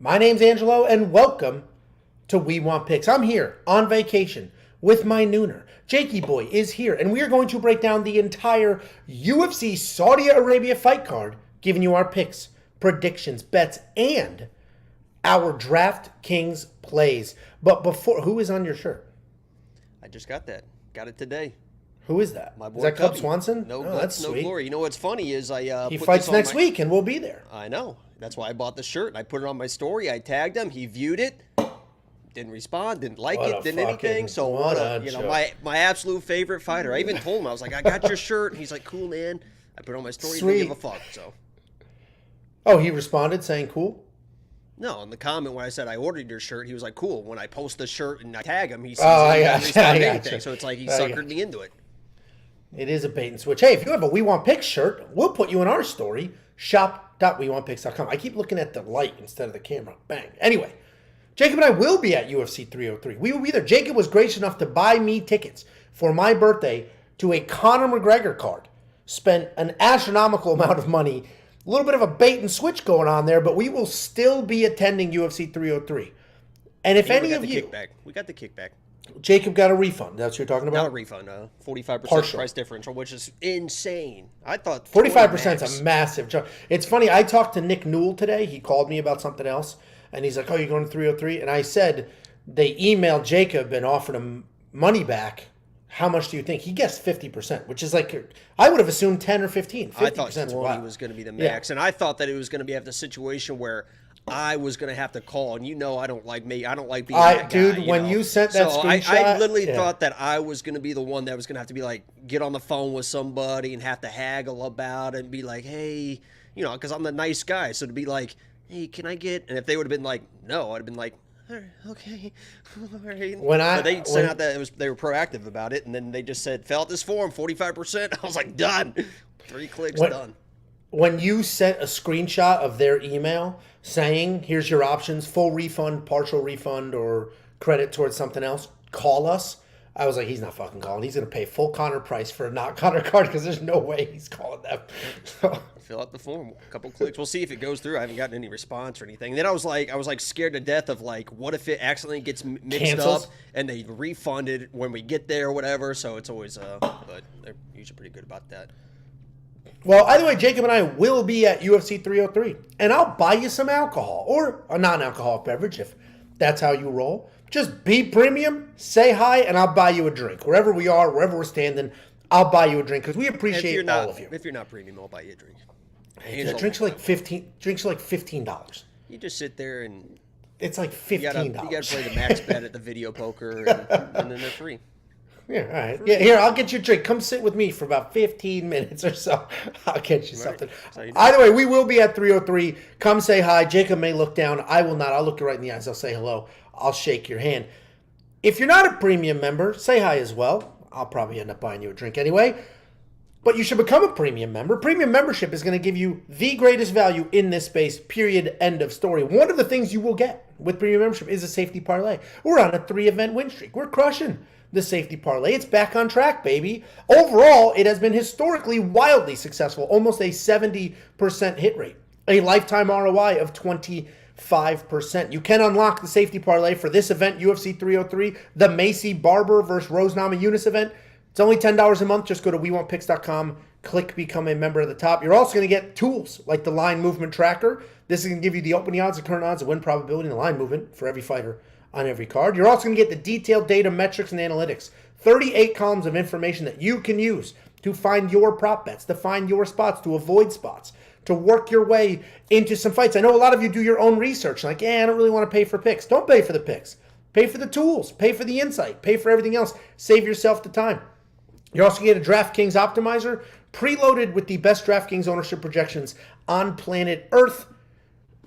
My name's Angelo, and welcome to We Want Picks. I'm here on vacation with my nooner. Jakey Boy is here, and we are going to break down the entire UFC Saudi Arabia fight card, giving you our picks, predictions, bets, and our DraftKings plays. But before, who is on your shirt? I just got that. Got it today. Who is that? My boy is that Cub Cubby. Swanson? No oh, guts, that's no sweet. glory. You know what's funny is He fights next week, and we'll be there. I know. That's why I bought the shirt, and I put it on my story. I tagged him. He viewed it. Didn't respond. Didn't like What it. a Didn't fucking- anything. So what a you know, joke. my absolute favorite fighter. I even told him, I was like, I got your shirt. And he's like, cool, man. I put it on my story. Sweet. Didn't give a fuck. So Oh, he responded saying cool? no, in the comment when I said I ordered your shirt, he was like, cool. When I post the shirt and I tag him, he says I he gotcha, doesn't respond to I anything. gotcha. So it's like he I suckered gotcha. me into it. It is a bait and switch. Hey, if you have a We Want Picks shirt, we'll put you in our story. Shop.wewantpicks.com. I keep looking at the light instead of the camera. Bang. Anyway, Jacob and I will be at UFC 303. We will be there. Jacob was gracious enough to buy me tickets for my birthday to a Conor McGregor card. Spent an astronomical amount of money. A little bit of a bait and switch going on there, but we will still be attending UFC 303. And if Yeah, any of you... kickback. We got the kickback. Jacob got a refund. That's what you're talking Not about? a refund, 45% Partial. price differential, which is insane. I thought 45% max. is a massive jump. It's funny, I talked to Nick Newell today. He called me about something else, and he's like, oh, you're going to 303? And I said they emailed Jacob and offered him money back. How much do you think? He guessed 50%, which is like, I would have assumed 10 or 15. 50% I thought 20 wow. was going to be the Yeah. max, and I thought that it was going to be at the situation where I was going to have to call, and you know I don't like me. I don't like being that guy. Dude, when know? you sent that so screenshot... I literally yeah. thought that I was going to be the one that was going to have to be like, get on the phone with somebody and have to haggle about it and be like, hey, you know, because I'm the nice guy. So to be like, hey, can I get... And if they would have been like, no, I'd have been like, all right, okay. All right. But they sent out that they were proactive about it, and then they just said, fill out this form, 45%. I was like, done. 3 clicks, done. When you sent a screenshot of their email saying, here's your options, full refund, partial refund, or credit towards something else, call us. I was like, he's not fucking calling. He's going to pay full Conor price for a not Conor card because there's no way he's calling them. Fill out the form, a couple clicks. We'll see if it goes through. I haven't gotten any response or anything. And then I was like scared to death of like, what if it accidentally gets mixed Cancels? up and they refund it when we get there or whatever. So it's always, but they're usually pretty good about that. Well, either way, Jacob and I will be at UFC 303, and I'll buy you some alcohol or a non-alcoholic beverage if that's how you roll. Just be premium, say hi, and I'll buy you a drink. Wherever we are, wherever we're standing, I'll buy you a drink because we appreciate all of you. If you're not premium, I'll buy you a drink. Drinks are like $15. You just sit there and It's like you $15. gotta play the max bet at the video poker, and then they're free. Yeah, all right. Yeah, here, I'll get you a drink. Come sit with me for about 15 minutes or so. I'll get you something. That's how you do it. Either way, we will be at 303. Come say hi. Jacob may look down. I will not. I'll look you right in the eyes. I'll say hello. I'll shake your hand. If you're not a premium member, say hi as well. I'll probably end up buying you a drink anyway. But you should become a premium member. Premium membership is going to give you the greatest value in this space, period, end of story. One of the things you will get with premium membership is a safety parlay. We're on a 3-event win streak. We're crushing the safety parlay. It's back on track, baby. Overall, it has been historically wildly successful, almost a 70% hit rate, a lifetime ROI of 25%. You can unlock the safety parlay for this event, UFC 303, the Macy Barber versus Rose Namajunas event. It's only $10 a month. Just go to WeWantPicks.com, click Become a Member at the top. You're also going to get tools like the line movement tracker. This is going to give you the opening odds, the current odds, the win probability, and the line movement for every fighter on every card. You're also going to get the detailed data, metrics, and analytics. 38 columns of information that you can use to find your prop bets, to find your spots, to avoid spots, to work your way into some fights. I know a lot of you do your own research. Like, I don't really want to pay for picks. Don't pay for the picks. Pay for the tools. Pay for the insight. Pay for everything else. Save yourself the time. You're also going to get a DraftKings optimizer preloaded with the best DraftKings ownership projections on planet Earth.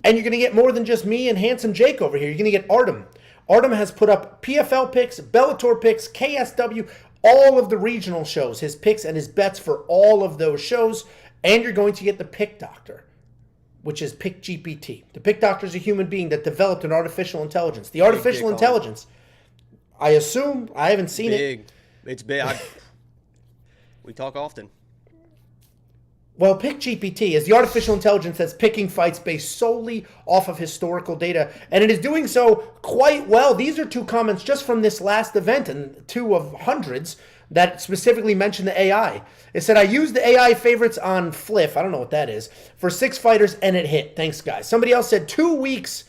And you're going to get more than just me and Handsome Jake over here. You're going to get Artem. Artem has put up PFL picks, Bellator picks, KSW, all of the regional shows, his picks and his bets for all of those shows. And you're going to get the Pick Doctor, which is Pick GPT. The Pick Doctor is a human being that developed an artificial intelligence. The artificial intelligence, I assume, I haven't seen it. It's big. We talk often. Well, Pick GPT is the artificial intelligence that's picking fights based solely off of historical data, and it is doing so quite well. These are 2 comments just from this last event, and 2 of hundreds that specifically mentioned the AI. It said, I used the AI favorites on Fliff, I don't know what that is, for 6 fighters, and it hit. Thanks, guys. Somebody else said 2 weeks.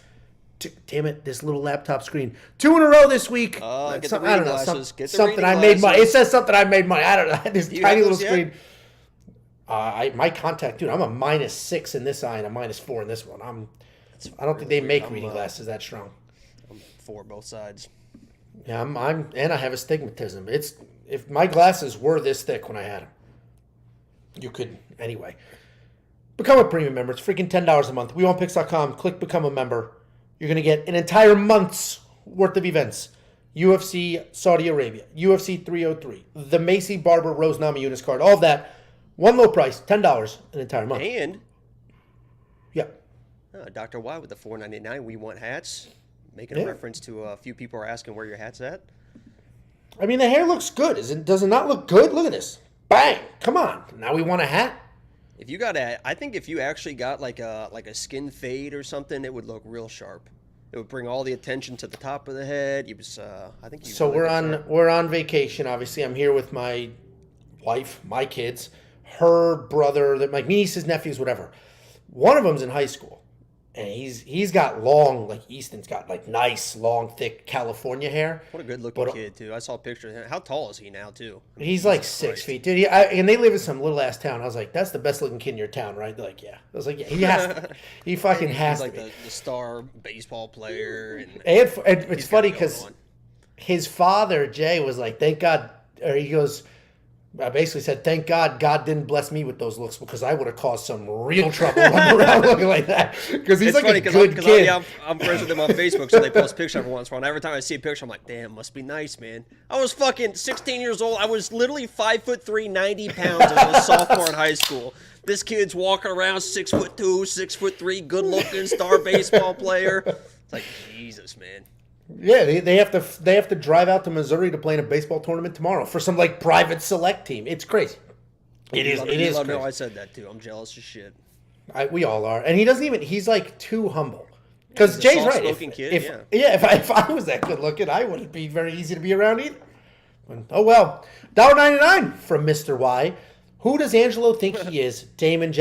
Damn it, this little laptop screen. 2 in a row this week. Get the I don't know, glasses. Get the something I reading made money. It glasses. says something I made money. I don't know. This Do you tiny have little those yet? screen. My contact, dude, I'm a -6 in this eye and a -4 in this one. I don't think they make reading glasses that strong. I'm 4 both sides. Yeah, and I have astigmatism. If my glasses were this thick when I had them, you could anyway. Become a premium member. It's freaking $10 a month. WeWantPicks.com. Click become a member. You're gonna get an entire month's worth of events. UFC Saudi Arabia, UFC 303, the Macy Barber Rose Namajunas card, all of that. One low price, $10 an entire month. And Yeah. Dr. Y with the $4.99. We want hats. Making a reference to a few people are asking where your hat's at. I mean, the hair looks good. Does it not look good? Look at this. Bang! Come on. Now we want a hat. If you got I think if you actually got like a skin fade or something, it would look real sharp. It would bring all the attention to the top of the head. I think. So we're on vacation. Obviously, I'm here with my wife, my kids, her brother, my nieces, nephews, whatever. One of them's in high school, and he's got long, like Easton's got like nice, long, thick California hair. What a good looking kid too. I saw a picture of him. How tall is he now too? He's like 6 feet, dude. And they live in some little ass town. I was like, that's the best looking kid in your town, right? They're like, yeah. I was like, yeah, he has to. He fucking has He's to. like the star baseball player, and It's funny because his father Jay was like, thank God, or he goes. I basically said, thank God didn't bless me with those looks because I would have caused some real trouble running around looking like that. Because he's like a good kid. I'm friends with him on Facebook, so they post pictures every once in a while. Every time I see a picture, I'm like, damn, must be nice, man. I was fucking 16 years old. I was literally 5'3", 90 pounds as a sophomore in high school. This kid's walking around 6'2", 6'3", good looking, star baseball player. It's like, Jesus, man. Yeah, they have to drive out to Missouri to play in a baseball tournament tomorrow for some like private select team. It's crazy. It is crazy. No, I said that too. I'm jealous as shit. We all are, and he doesn't even. He's like too humble. Because Jay's right. If I was that good looking, I wouldn't be very easy to be around either. Oh well, $1.99 from Mr. Y. Who does Angelo think he is? Damon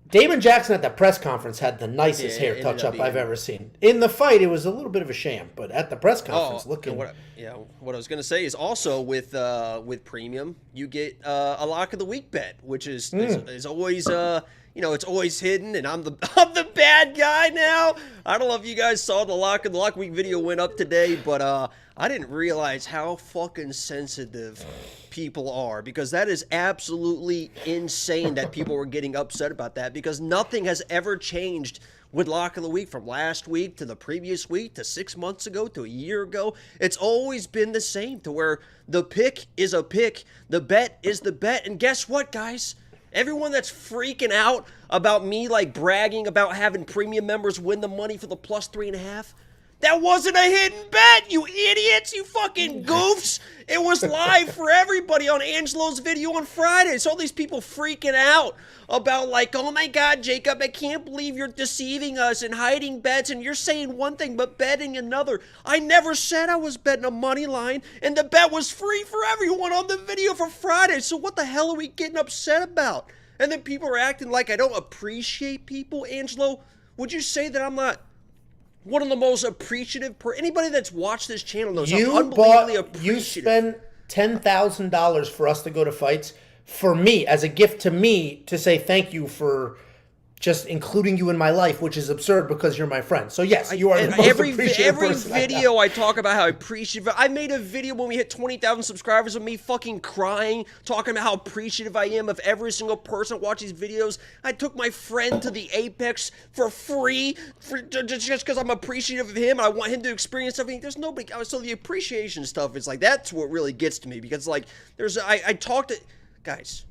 Damon Jackson at the press conference had the nicest hair touch-up I've ever seen. In the fight, it was a little bit of a sham, but at the press conference, looking... What I was going to say is also with Premium, you get a Lock of the Week bet, which is always... it's always hidden, and I'm the bad guy now. I don't know if you guys saw the Lock Week video went up today, but I didn't realize how fucking sensitive people are, because that is absolutely insane that people were getting upset about that, because nothing has ever changed with Lock of the Week from last week to the previous week to 6 months ago to a year ago. It's always been the same, to where the pick is a pick, the bet is the bet, and guess what, guys? Everyone that's freaking out about me like bragging about having premium members win the money for the plus 3.5, that wasn't a hidden bet, you idiots, you fucking goofs. It was live for everybody on Angelo's video on Friday. So all these people freaking out about like, oh my God, Jacob, I can't believe you're deceiving us and hiding bets and you're saying one thing but betting another. I never said I was betting a money line, and the bet was free for everyone on the video for Friday. So what the hell are we getting upset about? And then people are acting like I don't appreciate people. Angelo, would you say that I'm not one of the most appreciative anybody that's watched this channel knows I'm unbelievably appreciative. You spent $10,000 for us to go to fights, for me, as a gift to me, to say thank you for just including you in my life, which is absurd because you're my friend. So yes, you are the most appreciative person. Every video I talk about how appreciative. I made a video when we hit 20,000 subscribers of me fucking crying, talking about how appreciative I am of every single person that watches these videos. I took my friend to the Apex for free, just because I'm appreciative of him. I want him to experience something. There's nobody. So the appreciation stuff is like, that's what really gets to me, because like I talked to guys.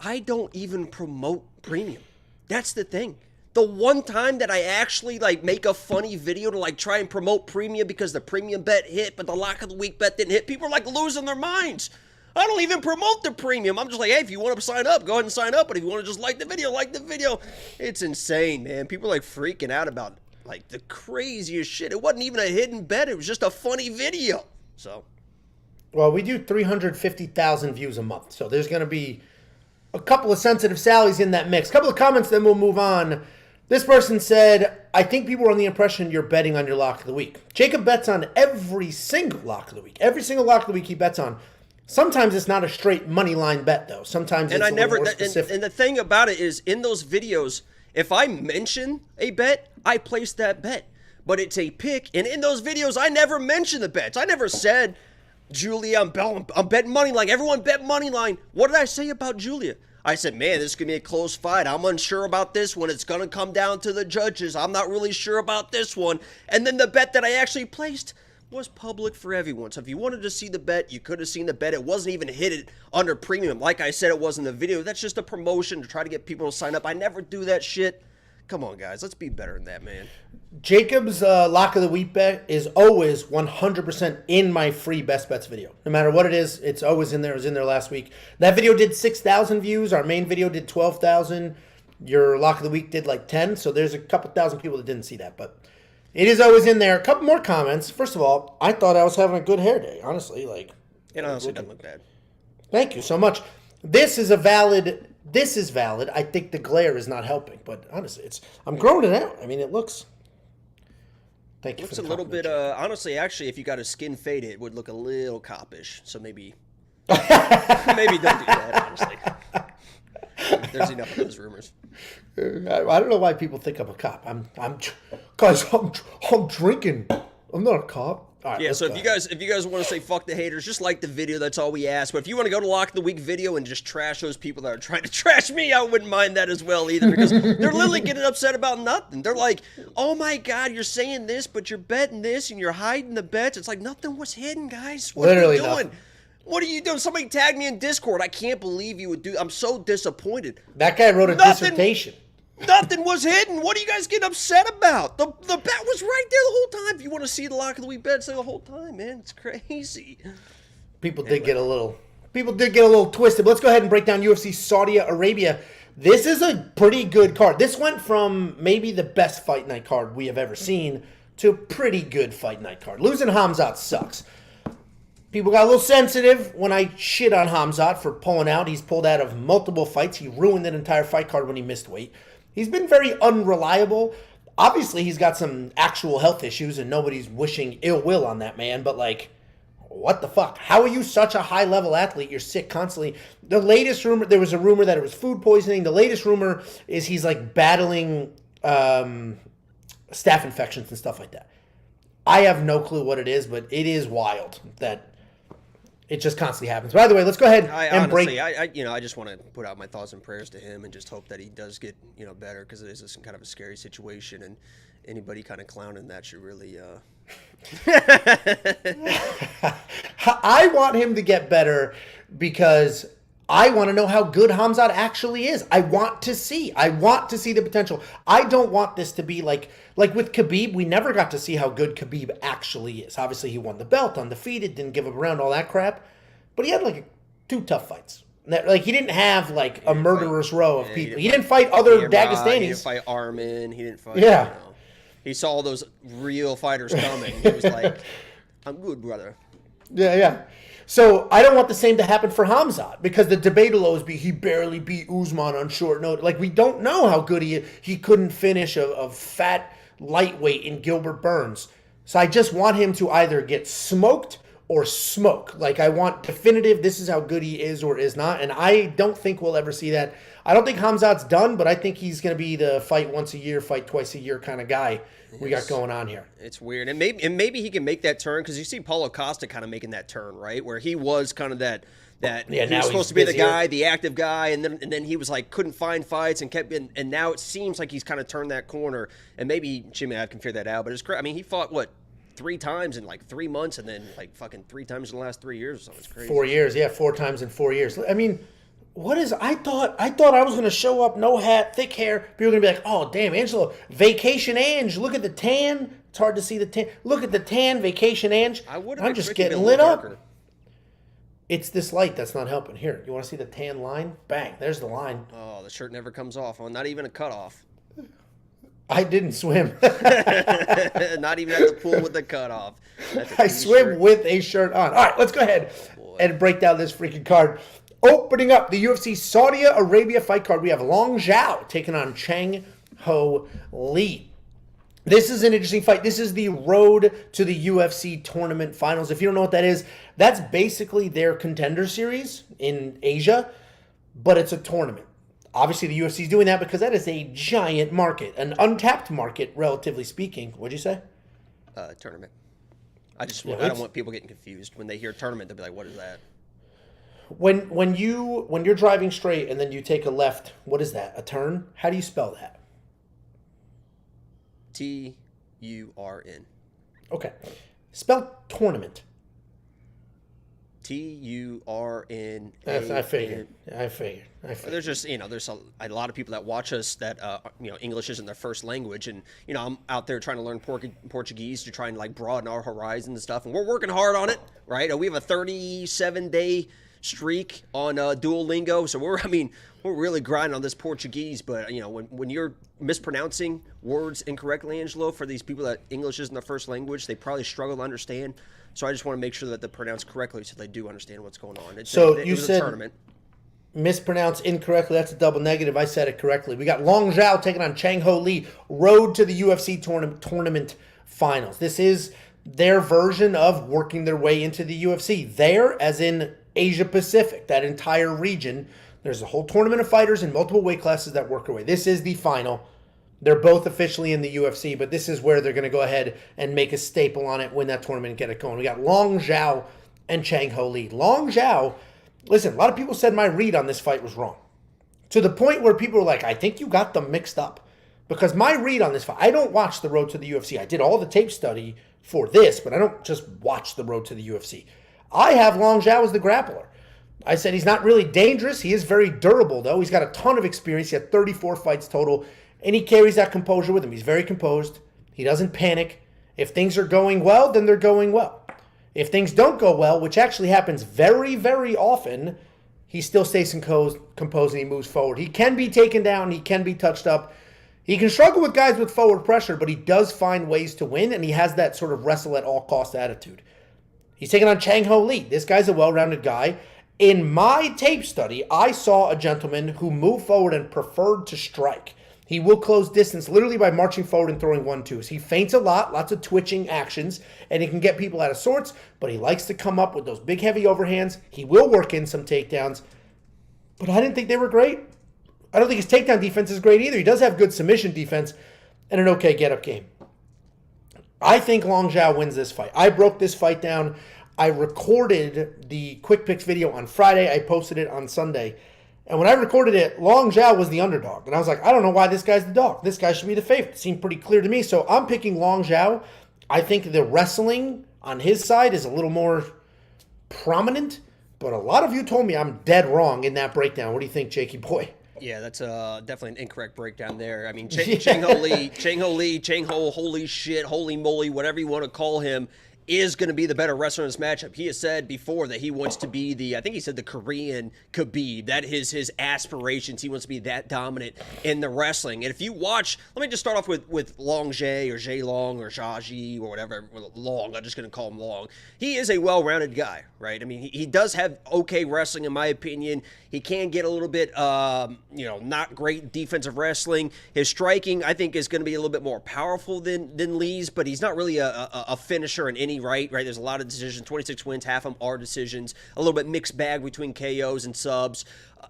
I don't even promote Premium. That's the thing. The one time that I actually like make a funny video to like try and promote Premium because the Premium bet hit, but the Lock of the Week bet didn't hit, people are like losing their minds. I don't even promote the premium. I'm just like, hey, if you want to sign up, go ahead and sign up. But if you want to just like the video, like the video. It's insane, man. People are like freaking out about like the craziest shit. It wasn't even a hidden bet. It was just a funny video. So, well, we do 350,000 views a month. So there's going to be a couple of sensitive Sallies in that mix. A couple of comments, then we'll move on. This person said, I think people are on the impression you're betting on your lock of the week. Jacob bets on every single lock of the week. Every single lock of the week he bets on. Sometimes it's not a straight money line bet, though. Sometimes it's a little more specific. And the thing about it is, in those videos, if I mention a bet, I place that bet. But it's a pick, and in those videos, I never mention the bets. I never said, Julia, I'm betting money line. Everyone bet money line. What did I say about Julia? I said, man, this is going to be a close fight. I'm unsure about this one. It's going to come down to the judges. I'm not really sure about this one. And then the bet that I actually placed was public for everyone. So if you wanted to see the bet, you could have seen the bet. It wasn't even hidden under premium. Like I said, it was in the video. That's just a promotion to try to get people to sign up. I never do that shit. Come on, guys. Let's be better than that, man. Jacob's lock of the week bet is always 100% in my free best bets video. No matter what it is, it's always in there. It was in there last week. That video did 6,000 views. Our main video did 12,000. Your lock of the week did like 10. So there's a couple thousand people that didn't see that. But it is always in there. A couple more comments. First of all, I thought I was having a good hair day. Honestly, like it honestly doesn't look bad. Thank you so much. This is valid. I think the glare is not helping, but honestly, I'm growing it out. I mean, it looks. Thank you. It looks a little bit. Honestly, actually, if you got a skin fade, it would look a little coppish. So maybe don't do that. Honestly, there's enough of those rumors. I don't know why people think I'm a cop. I'm drinking. I'm not a cop. All right, yeah, so if you guys want to say fuck the haters, just like the video, that's all we ask. But if you want to go to Lock of the Week video and just trash those people that are trying to trash me, I wouldn't mind that as well either, because they're literally getting upset about nothing. They're like, oh my God, you're saying this, but you're betting this and you're hiding the bets. It's like nothing was hidden, guys. What are you doing? Nothing. What are you doing? Somebody tagged me in Discord. I can't believe you would do. I'm so disappointed. That guy wrote a dissertation. Nothing was hidden. What are you guys getting upset about? The bet was right there the whole time. If you want to see the Lock of the Week bet, say the whole time, man. It's crazy. People did get a little twisted. But let's go ahead and break down UFC Saudi Arabia. This is a pretty good card. This went from maybe the best fight night card we have ever seen to a pretty good fight night card. Losing Khamzat sucks. People got a little sensitive when I shit on Khamzat for pulling out. He's pulled out of multiple fights. He ruined an entire fight card when he missed weight. He's been very unreliable. Obviously, he's got some actual health issues, and nobody's wishing ill will on that man. But, like, what the fuck? How are you such a high-level athlete? You're sick constantly. The latest rumor, there was a rumor that it was food poisoning. The latest rumor is he's, like, battling staph infections and stuff like that. I have no clue what it is, but it is wild that it just constantly happens. By the way, let's go ahead and break. I just want to put out my thoughts and prayers to him and just hope that he does get, better, because it is just kind of a scary situation, and anybody kind of clowning that should really. I want him to get better because I want to know how good Khamzat actually is. I want to see the potential. I don't want this to be like with Khabib. We never got to see how good Khabib actually is. Obviously, he won the belt, undefeated, didn't give up around, all that crap. But he had like 2 tough fights. Like he didn't have like a murderous row of people. He didn't fight other Dagestanis. He didn't fight Armin. He didn't fight. Yeah. He saw those real fighters coming. He was like, "I'm good, brother." Yeah. So I don't want the same to happen for Khamzat, because the debate will always be he barely beat Usman on short notice. Like, we don't know how good he is. He couldn't finish a fat lightweight in Gilbert Burns. So I just want him to either get smoked or smoke. Like, I want definitive, this is how good he is or is not. And I don't think we'll ever see that. I don't think Khamzat's done, but I think he's going to be the fight once a year, fight twice a year kind of guy we got going on here. It's weird. And maybe he can make that turn, because you see Paulo Costa kind of making that turn, right? Where he was kind of that he was supposed to be the guy, the active guy, and then he was like couldn't find fights and kept in, and now it seems like he's kind of turned that corner. And maybe Jimmy I can figure that out, but it's crazy. I mean, he fought 3 times in like 3 months, and then like fucking 3 times in the last 3 years or something. It's crazy. 4 years, yeah, 4 times in 4 years. I mean, I thought I was gonna show up, no hat, thick hair. People are gonna be like, oh damn, Angelo, vacation Ange, look at the tan. It's hard to see the tan. Look at the tan, vacation Ange. I'm just getting lit up. It's this light that's not helping. Here, you want to see the tan line? Bang, there's the line. Oh, the shirt never comes off. Oh, not even a cutoff. I didn't swim. Not even at the pool with the cutoff. I swim with a shirt on. All right, let's go ahead and break down this freaking card. Opening up the UFC Saudi Arabia fight card, we have Long Xiao taking on Chang Ho Lee. This is an interesting fight. This is the road to the UFC tournament finals. If you don't know what that is, that's basically their contender series in Asia, but it's a tournament. Obviously, the UFC is doing that because that is a giant market, an untapped market, relatively speaking. What'd you say? Tournament. I don't want people getting confused when they hear tournament. They'll be like, "What is that?" When you're driving straight and then you take a left, what is that? A turn? How do you spell that? Turn. Okay. Spell tournament. Turn. I figured. There's just, there's a lot of people that watch us that, English isn't their first language. And, I'm out there trying to learn Portuguese to try and like broaden our horizon and stuff. And we're working hard on it, right? We have a 37-day streak on Duolingo. So we're really grinding on this Portuguese. But, when you're mispronouncing words incorrectly, Angelo, for these people that English isn't their first language, they probably struggle to understand. So I just want to make sure that they're pronounced correctly so they do understand what's going on. It was a tournament. Mispronounced incorrectly. That's a double negative. I said it correctly. We got Long Xiao taking on Chang Ho Lee. Road to the UFC tournament finals. This is their version of working their way into the UFC. There, as in Asia Pacific, that entire region, there's a whole tournament of fighters in multiple weight classes that work their way. This is the final. They're both officially in the UFC, but this is where they're going to go ahead and make a staple on it, win that tournament, and get it going. We got Long Xiao and Chang Ho Lee. Long Xiao, listen, a lot of people said my read on this fight was wrong. To the point where people were like, I think you got them mixed up. Because my read on this fight, I don't watch the road to the UFC. I did all the tape study for this, but I don't just watch the road to the UFC. I have Long Xiao as the grappler. I said he's not really dangerous. He is very durable, though. He's got a ton of experience. He had 34 fights total. And he carries that composure with him. He's very composed. He doesn't panic. If things are going well, then they're going well. If things don't go well, which actually happens very, very often, he still stays composed and he moves forward. He can be taken down. He can be touched up. He can struggle with guys with forward pressure, but he does find ways to win, and he has that sort of wrestle at all cost attitude. He's taking on Chang Ho Lee. This guy's a well-rounded guy. In my tape study, I saw a gentleman who moved forward and preferred to strike. He will close distance literally by marching forward and throwing 1-2s. He feints a lot, lots of twitching actions, and he can get people out of sorts, but he likes to come up with those big, heavy overhands. He will work in some takedowns, but I didn't think they were great. I don't think his takedown defense is great either. He does have good submission defense and an okay get-up game. I think Long Xiao wins this fight. I broke this fight down. I recorded the Quick Picks video on Friday. I posted it on Sunday. And when I recorded it, Long Xiao was the underdog. And I was like, I don't know why this guy's the dog. This guy should be the favorite. It seemed pretty clear to me. So I'm picking Long Xiao. I think the wrestling on his side is a little more prominent. But a lot of you told me I'm dead wrong in that breakdown. What do you think, Jakey boy? Yeah, that's definitely an incorrect breakdown there. I mean, Chang Ho Lee, holy shit, holy moly, whatever you want to call him, is going to be the better wrestler in this matchup. He has said before that he wants to be the Korean Khabib. That is his aspirations. He wants to be that dominant in the wrestling. And if you watch, let me just start off with Long Jay or Jay Long or Shaji or whatever, Long, I'm just going to call him Long. He is a well-rounded guy, right? I mean, he does have okay wrestling in my opinion. He can get a little bit, not great defensive wrestling. His striking, I think, is going to be a little bit more powerful than Lee's, but he's not really a finisher in any right? There's a lot of decisions, 26 wins, half of them are decisions, a little bit mixed bag between KOs and subs.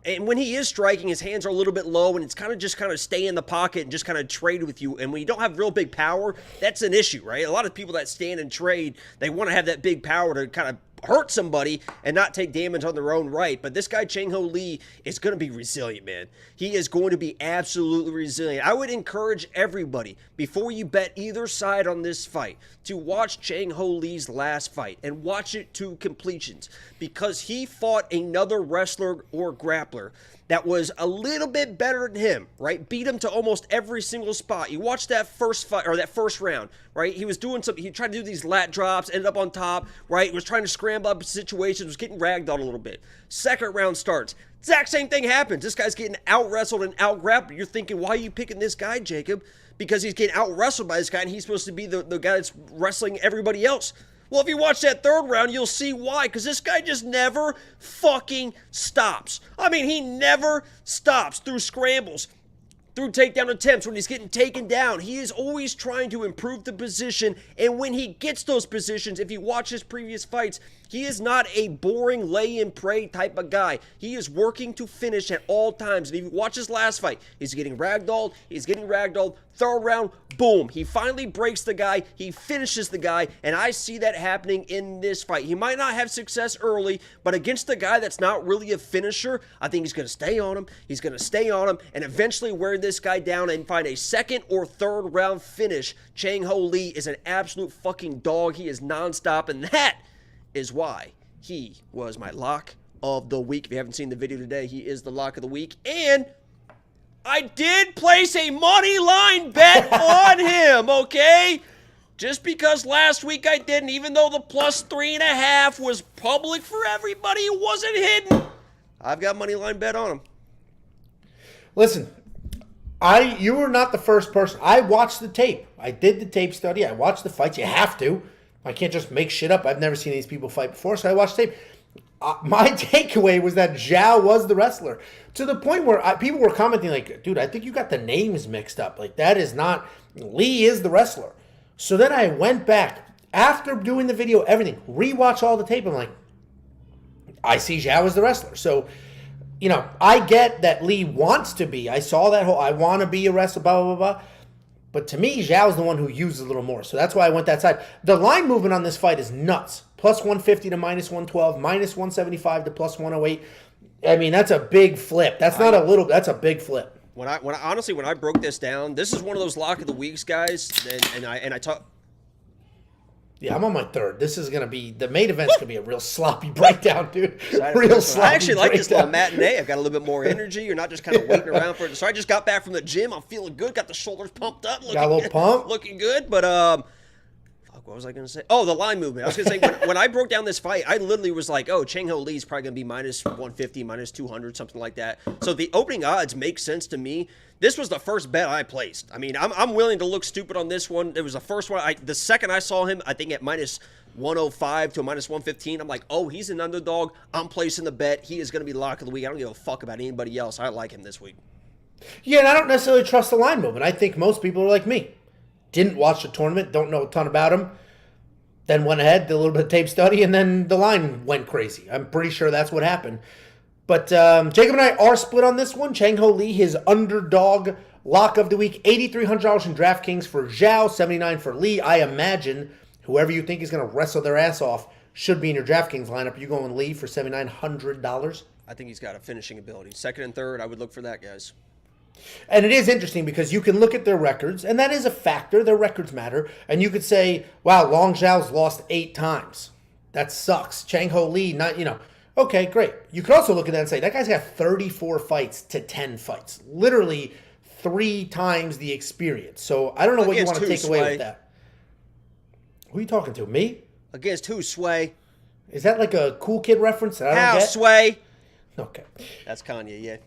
And when he is striking, his hands are a little bit low, and it's kind of stay in the pocket and just kind of trade with you. And when you don't have real big power, that's an issue, right? A lot of people that stand and trade, they want to have that big power to kind of hurt somebody and not take damage on their own right. But this guy, Chang Ho Lee, is going to be resilient, man. He is going to be absolutely resilient. I would encourage everybody, before you bet either side on this fight, to watch Chang Ho Lee's last fight and watch it to completions, because he fought another wrestler or grappler that was a little bit better than him, right? Beat him to almost every single spot. You watch that first fight, or that first round, right? He was doing something, he tried to do these lat drops, ended up on top, right? He was trying to scramble up situations, was getting ragged on a little bit. Second round starts. Exact same thing happens. This guy's getting out-wrestled and out-grappled. You're thinking, why are you picking this guy, Jacob? Because he's getting out-wrestled by this guy, and he's supposed to be the guy that's wrestling everybody else. Well, if you watch that third round, you'll see why. Because this guy just never fucking stops. I mean, he never stops through scrambles, through takedown attempts, when he's getting taken down. He is always trying to improve the position. And when he gets those positions, if you watch his previous fights, he is not a boring lay-and-pray type of guy. He is working to finish at all times. And if you watch his last fight, he's getting ragdolled. He's getting ragdolled. Third round, boom. He finally breaks the guy. He finishes the guy. And I see that happening in this fight. He might not have success early, but against the guy that's not really a finisher, I think he's going to stay on him. He's going to stay on him and eventually wear this guy down and find a second or third round finish. Chang Ho Lee is an absolute fucking dog. He is nonstop, and that is why he was my lock of the week. If you haven't seen the video today, he is the lock of the week. And I did place a money line bet on him, okay? Just because last week I didn't, even though the plus 3.5 was public for everybody, it wasn't hidden. I've got money line bet on him. Listen, you were not the first person. I watched the tape. I did the tape study. I watched the fights. You have to. I can't just make shit up. I've never seen these people fight before, so I watched tape. My takeaway was that Xiao was the wrestler, to the point where people were commenting like, dude, I think you got the names mixed up. Like, that is not, Lee is the wrestler. So then I went back, after doing the video, everything, rewatch all the tape. I'm like, I see Xiao as the wrestler. So, you know, I get that Lee wants to be. I saw that whole, I want to be a wrestler, blah, blah, blah, blah. But to me, Xiao's the one who uses a little more. So that's why I went that side. The line movement on this fight is nuts. Plus 150 to minus 112, minus 175 to plus 108. I mean, that's a big flip. That's not a little, that's a big flip. When I honestly, when I broke this down, this is one of those lock of the weeks, guys. And I talk. Yeah, I'm on my third. This is going to be, the main event's going to be a real sloppy breakdown, dude. Real sloppy I actually like this little breakdown. matinee. I've got a little bit more energy. You're not just kind of waiting around for it. So I just got back from the gym. I'm feeling good. Got the shoulders pumped up. Got a little pump. Looking good. But, fuck, what was I going to say? Oh, the line movement. I was going to say, when I broke down this fight, I literally was like, oh, Chang Ho Lee's probably going to be minus 150, minus 200, something like that. So the opening odds make sense to me. This was the first bet I placed. I mean, I'm willing to look stupid on this one. It was the first one. The second I saw him, I think at minus 105 to a minus 115, I'm like, oh, he's an underdog. I'm placing the bet. He is going to be lock of the week. I don't give a fuck about anybody else. I like him this week. Yeah, and I don't necessarily trust the line movement. I think most people are like me. Didn't watch the tournament, don't know a ton about him. Then went ahead, did a little bit of tape study, and then the line went crazy. I'm pretty sure that's what happened. But Jacob and I are split on this one. Chang Ho Lee, his underdog lock of the week, $8,300 in DraftKings for Xiao, $79 for Lee. I imagine whoever you think is going to wrestle their ass off should be in your DraftKings lineup. You going Lee for $7,900? I think he's got a finishing ability. Second and third, I would look for that, guys. And it is interesting because you can look at their records, and that is a factor. Their records matter. And you could say, wow, Long Xiao's lost 8 times. That sucks. Chang Ho Lee, not, you know. Okay, great. You could also look at that and say, that guy's got 34 fights to 10 fights. Literally 3 times the experience. So I don't know what you want to take away with that. Who are you talking to? Me? Against who, Sway? Is that like a cool kid reference that I don't How, get? Sway? Okay. That's Kanye, yeah.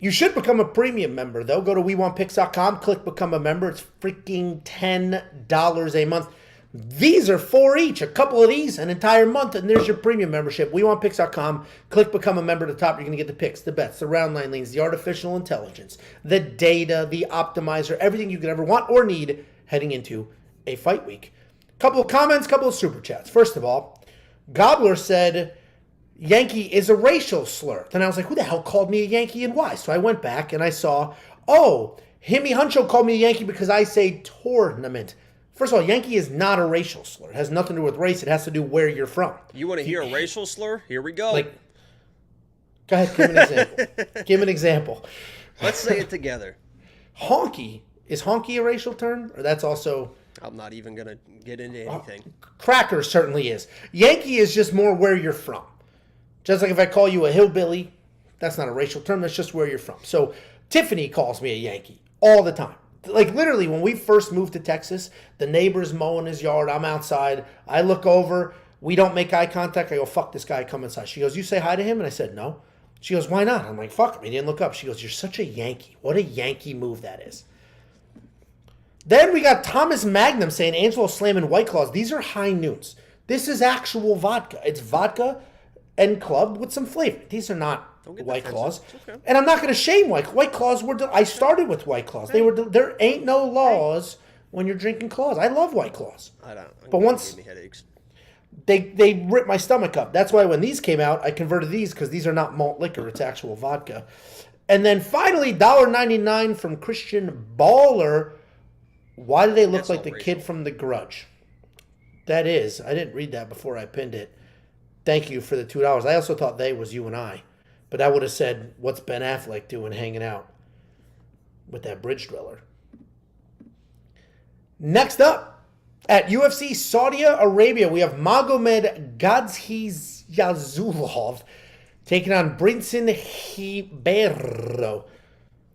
You should become a premium member, though. Go to WeWantPicks.com, click Become a Member. It's freaking $10 a month. These are 4 each. A couple of these, an entire month, and there's your premium membership. WeWantPicks.com, click Become a Member at the top. You're going to get the picks, the bets, the round line leans, the artificial intelligence, the data, the optimizer, everything you could ever want or need heading into a fight week. Couple of comments, couple of super chats. First of all, Gobbler said Yankee is a racial slur. Then I was like, who the hell called me a Yankee and why? So I went back and I saw, oh, Himmy Huncho called me a Yankee because I say tournament. First of all, Yankee is not a racial slur. It has nothing to do with race. It has to do where you're from. You want to hear a racial slur? Here we go. Like, go ahead, give an example. Give an example. Let's say it together. Honky. Is honky a racial term? Or that's also... I'm not even going to get into anything. Cracker certainly is. Yankee is just more where you're from. Just like if I call you a hillbilly, That's not a racial term. That's just where you're from. So Tiffany calls me a Yankee all the time. Like literally when we first moved to Texas, the neighbor's mowing his yard. I'm outside. I look over. We don't make eye contact. I go, fuck this guy, come inside. She goes, you say hi to him? And I said, no. She goes, why not? I'm like, fuck him. He didn't look up. She goes, you're such a Yankee. What a Yankee move that is. Then we got Thomas Magnum saying Angelo slamming White Claws. These are high noons. This is actual vodka. It's vodka and club with some flavor. These are not White Claws. Okay. And I'm not going to shame White Claws. I started with White Claws. There ain't no laws when you're drinking Claws. I love White Claws. I don't. But once give me headaches. They ripped my stomach up. That's why when these came out, I converted these because these are not malt liquor. It's actual vodka. And then finally, $1.99 from Christian Baller. Why do they look like the kid from The Grudge? That is. I didn't read that before I pinned it. Thank you for the $2. I also thought they was you and I. But I would have said, what's Ben Affleck doing hanging out with that bridge driller? Next up, at UFC Saudi Arabia, we have Magomed Gadzhiyasulov taking on Brendson Ribeiro.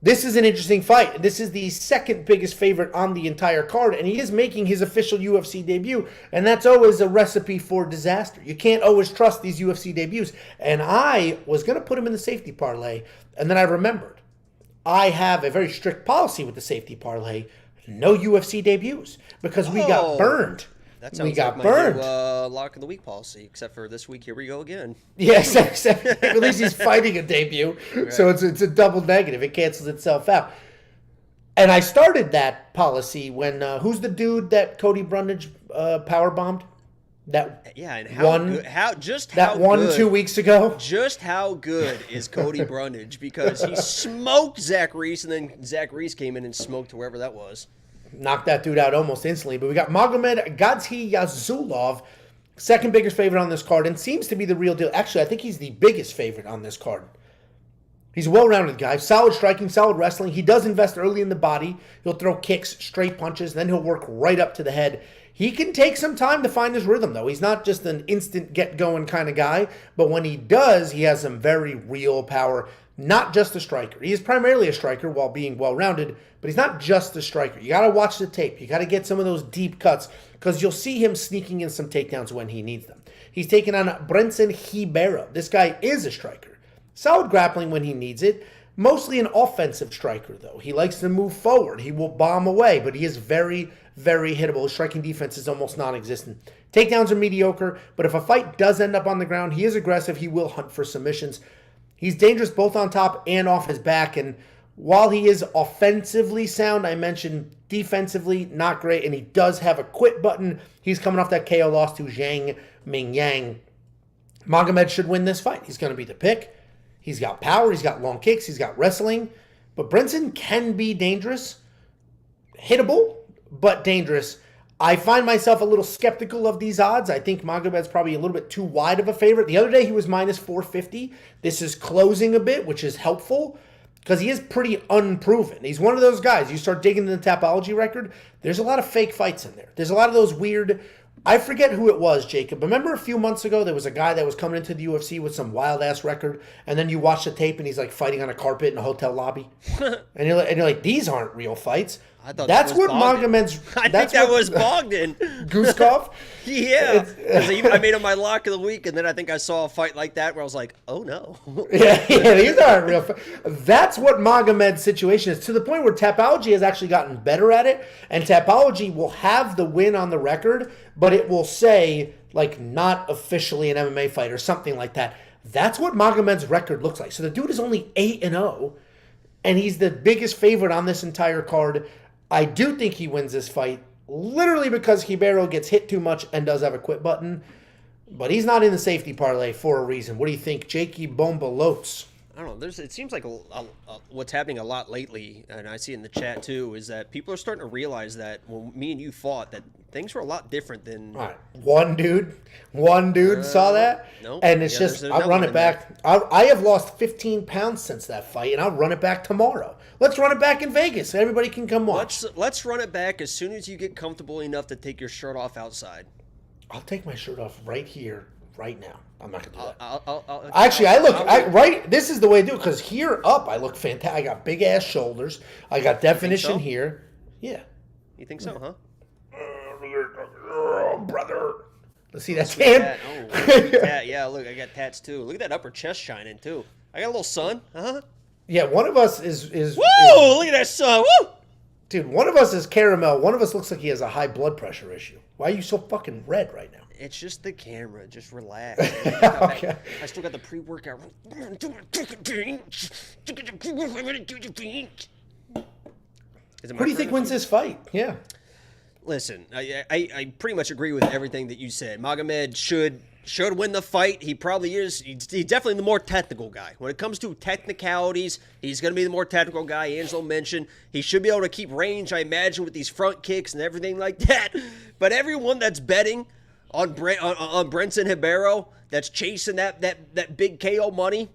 This is an interesting fight. This is the second biggest favorite on the entire card, and he is making his official UFC debut, and that's always a recipe for disaster. You can't always trust these UFC debuts, and I was going to put him in the safety parlay, and then I remembered. I have a very strict policy with the safety parlay, no UFC debuts, because we got burned. That sounds like my new lock of the week policy, except for this week, here we go again. Yes, at least he's fighting a debut, right. So it's a double negative. It cancels itself out. And I started that policy when, who's the dude that Cody Brundage power bombed? And how that won 2 weeks ago? Just how good is Cody Brundage? Because he smoked Zach Reese, and then Zach Reese came in and smoked whoever that was. Knocked that dude out almost instantly. But we got Magomed Gadzhiyasulov, second biggest favorite on this card, and seems to be the real deal. Actually, I think he's the biggest favorite on this card. He's a well-rounded guy. Solid striking, solid wrestling. He does invest early in the body. He'll throw kicks, straight punches, then he'll work right up to the head. He can take some time to find his rhythm, though. He's not just an instant get-going kind of guy, but when he does, he has some very real power. Not just a striker. He is primarily a striker while being well-rounded, but he's not just a striker. You got to watch the tape. You got to get some of those deep cuts because you'll see him sneaking in some takedowns when he needs them. He's taking on Brendson Ribeiro. This guy is a striker. Solid grappling when he needs it. Mostly an offensive striker, though. He likes to move forward. He will bomb away, but he is very, very hittable. His striking defense is almost non-existent. Takedowns are mediocre, but if a fight does end up on the ground, he is aggressive. He will hunt for submissions. He's dangerous both on top and off his back, and while he is offensively sound, I mentioned defensively not great, and he does have a quit button. He's coming off that KO loss to Zhang Mingyang. Magomed should win this fight. He's going to be the pick. He's got power. He's got long kicks. He's got wrestling. But Brendson can be dangerous. Hittable, but dangerous. I find myself a little skeptical of these odds. I think Magomed's probably a little bit too wide of a favorite. The other day he was minus 450. This is closing a bit, which is helpful because he is pretty unproven. He's one of those guys. You start digging in the Tapology record, there's a lot of fake fights in there. There's a lot of those weird... I forget who it was, Jacob. Remember a few months ago, there was a guy that was coming into the UFC with some wild-ass record, and then you watch the tape, and he's like fighting on a carpet in a hotel lobby. and you're like, these aren't real fights. I thought that's what Magomed's... I think that was Bogdan. Guskov? Yeah. I made him my lock of the week, and then I think I saw a fight like that where I was like, oh, no. yeah, these aren't real fights. That's what Magomed's situation is, to the point where Tapology has actually gotten better at it, and Tapology will have the win on the record, but it will say, like, not officially an MMA fight or something like that. That's what Magomed's record looks like. So the dude is only 8-0, and he's the biggest favorite on this entire card. I do think he wins this fight, literally because Ribeiro gets hit too much and does have a quit button. But he's not in the safety parlay for a reason. What do you think, Jakey Bombalotes? I don't know. It seems like what's happening a lot lately, and I see it in the chat too, is that people are starting to realize that when me and you fought, that things were a lot different than... All right. One dude saw that, nope. And it's just, I'll run it back. I have lost 15 pounds since that fight, and I'll run it back tomorrow. Let's run it back in Vegas. Everybody can come watch. Let's run it back as soon as you get comfortable enough to take your shirt off outside. I'll take my shirt off right here, right now. I'm not gonna do that. I'll Actually, right. This is the way to do it because here up, I look fantastic. I got big ass shoulders. I got definition here. Yeah. You think so, huh? Oh, brother. Let's see that tan. Yeah, look, I got tats too. Look at that upper chest shining too. I got a little sun, huh? Yeah, one of us is Woo! Look at that sun. Woo! Dude, one of us is caramel. One of us looks like he has a high blood pressure issue. Why are you so fucking red right now? It's just the camera. Just relax. Okay. I still got the pre-workout. What do you think wins this fight? Yeah. Listen, I pretty much agree with everything that you said. Magomed should win the fight. He probably is. He's definitely the more technical guy. When it comes to technicalities, he's going to be the more technical guy. Angelo mentioned he should be able to keep range, I imagine, with these front kicks and everything like that. But everyone that's betting on Brendson Ribeiro, that's chasing that big KO money,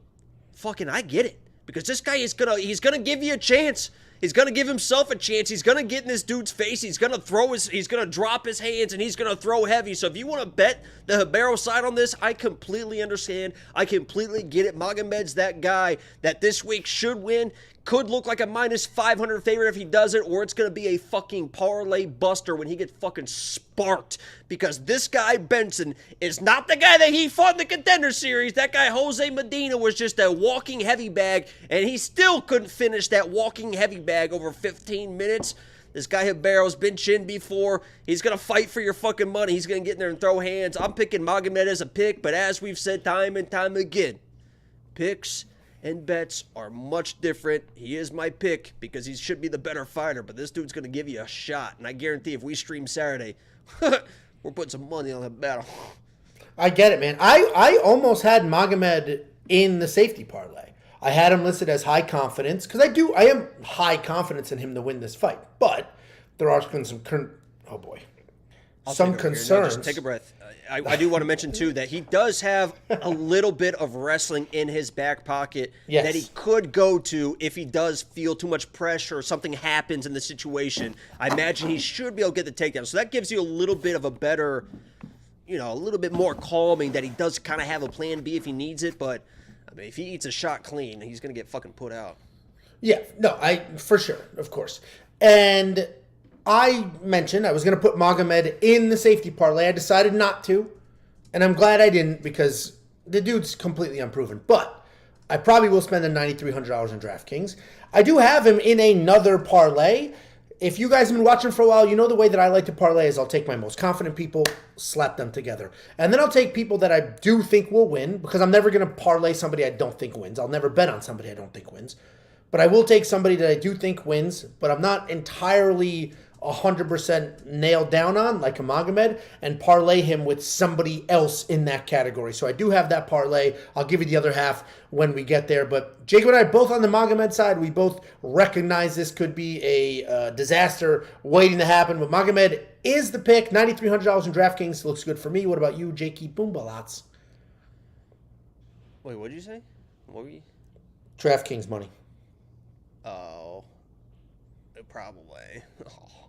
fucking I get it. Because this guy he's gonna give you a chance. He's going to give himself a chance. He's going to get in this dude's face. He's going to drop his hands, and he's going to throw heavy. So if you want to bet the Ribeiro side on this, I completely understand. I completely get it. Magomed's that guy that this week should win. Could look like a minus 500 favorite if he does it, or it's going to be a fucking parlay buster when he gets fucking sparked. Because this guy, Brendson, is not the guy that he fought in the Contender Series. That guy, Jose Medina, was just a walking heavy bag, and he still couldn't finish that walking heavy bag over 15 minutes. This guy Ribeiro's been chinned before. He's going to fight for your fucking money. He's going to get in there and throw hands. I'm picking Magomed as a pick, but as we've said time and time again, picks and bets are much different. He is my pick because he should be the better fighter, but this dude's going to give you a shot. And I guarantee if we stream Saturday, we're putting some money on that battle. I get it, man. I almost had Magomed in the safety parlay. I had him listed as high confidence because I am high confidence in him to win this fight. But there are some concerns. No, just take a breath. I do want to mention, too, that he does have a little bit of wrestling in his back pocket that he could go to if he does feel too much pressure or something happens in the situation. I imagine he should be able to get the takedown. So that gives you a little bit of a better, a little bit more calming that he does kind of have a plan B if he needs it. But, I mean, if he eats a shot clean, he's going to get fucking put out. Yeah, no, for sure, of course. And I mentioned I was going to put Magomed in the safety parlay. I decided not to, and I'm glad I didn't because the dude's completely unproven. But I probably will spend the $9,300 in DraftKings. I do have him in another parlay. If you guys have been watching for a while, you know the way that I like to parlay is I'll take my most confident people, slap them together. And then I'll take people that I do think will win because I'm never going to parlay somebody I don't think wins. I'll never bet on somebody I don't think wins. But I will take somebody that I do think wins, but I'm not entirely 100% nailed down on, like a Magomed, and parlay him with somebody else in that category. So I do have that parlay. I'll give you the other half when we get there. But Jacob and I, both on the Magomed side, we both recognize this could be a disaster waiting to happen. But Magomed is the pick. $9,300 in DraftKings. Looks good for me. What about you, Jakey Boombalats? Wait, what did you say? What were you? DraftKings money. Oh. Probably. Oh.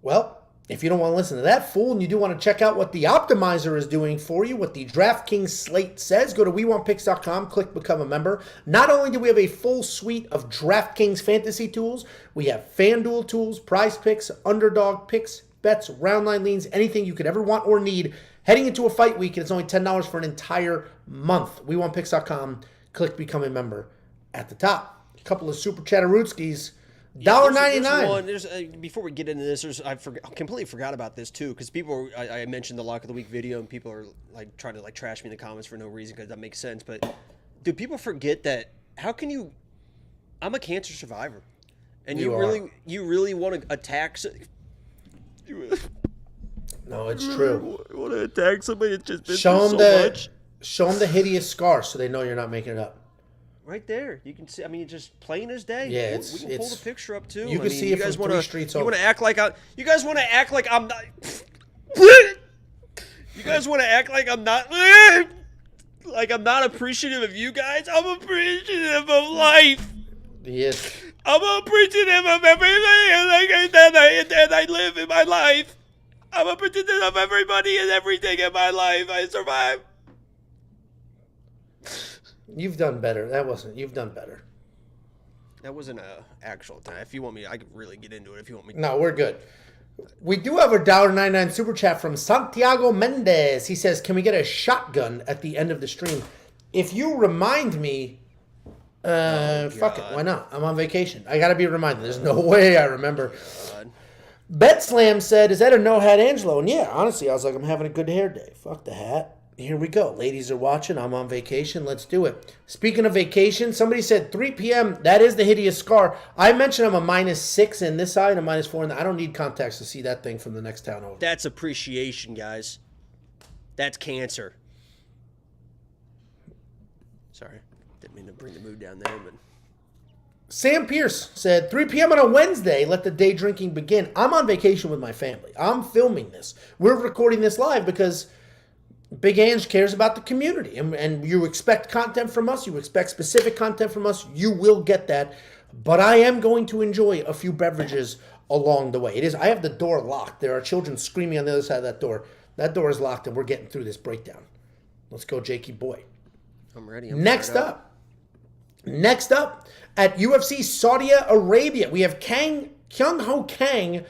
Well, if you don't want to listen to that fool and you do want to check out what the optimizer is doing for you, what the DraftKings slate says, go to WeWantPicks.com, click Become a Member. Not only do we have a full suite of DraftKings fantasy tools, we have FanDuel tools, prize picks, underdog picks, bets, round line leans, anything you could ever want or need heading into a fight week, and it's only $10 for an entire month. WeWantPicks.com, click Become a Member at the top. A couple of super chatterooskies. $1.99. Before we get into this, I completely forgot about this too, because people. I mentioned the Lock of the Week video, and people are like trying to like trash me in the comments for no reason because that makes sense. But do people forget that? How can you? I'm a cancer survivor, and you really want to attack? No, it's true. Want to attack somebody that's just been show through them so much? Show them the hideous scar so they know you're not making it up. Right there, you can see. I mean, just plain as day. Yeah, we can pull the picture up too. You can see it from 3 streets over. You want to act like you guys want to act like I'm not. You guys want to act like I'm not. Like I'm not appreciative of you guys. I'm appreciative of life. Yes. I'm appreciative of everything that I live in my life. I'm a protector of everybody and everything in my life. I survived. You've done better. You've done better. That wasn't an actual time. If you want me, I could really get into it if you want me. No, we're good. We do have a $1.99 super chat from Santiago Mendez. He says, can we get a shotgun at the end of the stream? If you remind me, fuck it, why not? I'm on vacation. I got to be reminded. There's no way I remember. God. BetSlam said, is that a no hat Angelo? And yeah, honestly, I was like, I'm having a good hair day. Fuck the hat. Here we go. Ladies are watching. I'm on vacation. Let's do it. Speaking of vacation, somebody said 3 p.m. That is the hideous scar. I mentioned I'm a -6 in this side and -4 in the. I don't need contacts to see that thing from the next town over. That's appreciation, guys. That's cancer. Sorry. Didn't mean to bring the mood down there, but... Sam Pierce said, 3 p.m. on a Wednesday, let the day drinking begin. I'm on vacation with my family. I'm filming this. We're recording this live because Big Ange cares about the community. And you expect content from us. You expect specific content from us. You will get that. But I am going to enjoy a few beverages along the way. I have the door locked. There are children screaming on the other side of that door. That door is locked and we're getting through this breakdown. Let's go, Jakey boy. I'm ready. Next up, at UFC Saudi Arabia, we have Kyung Kang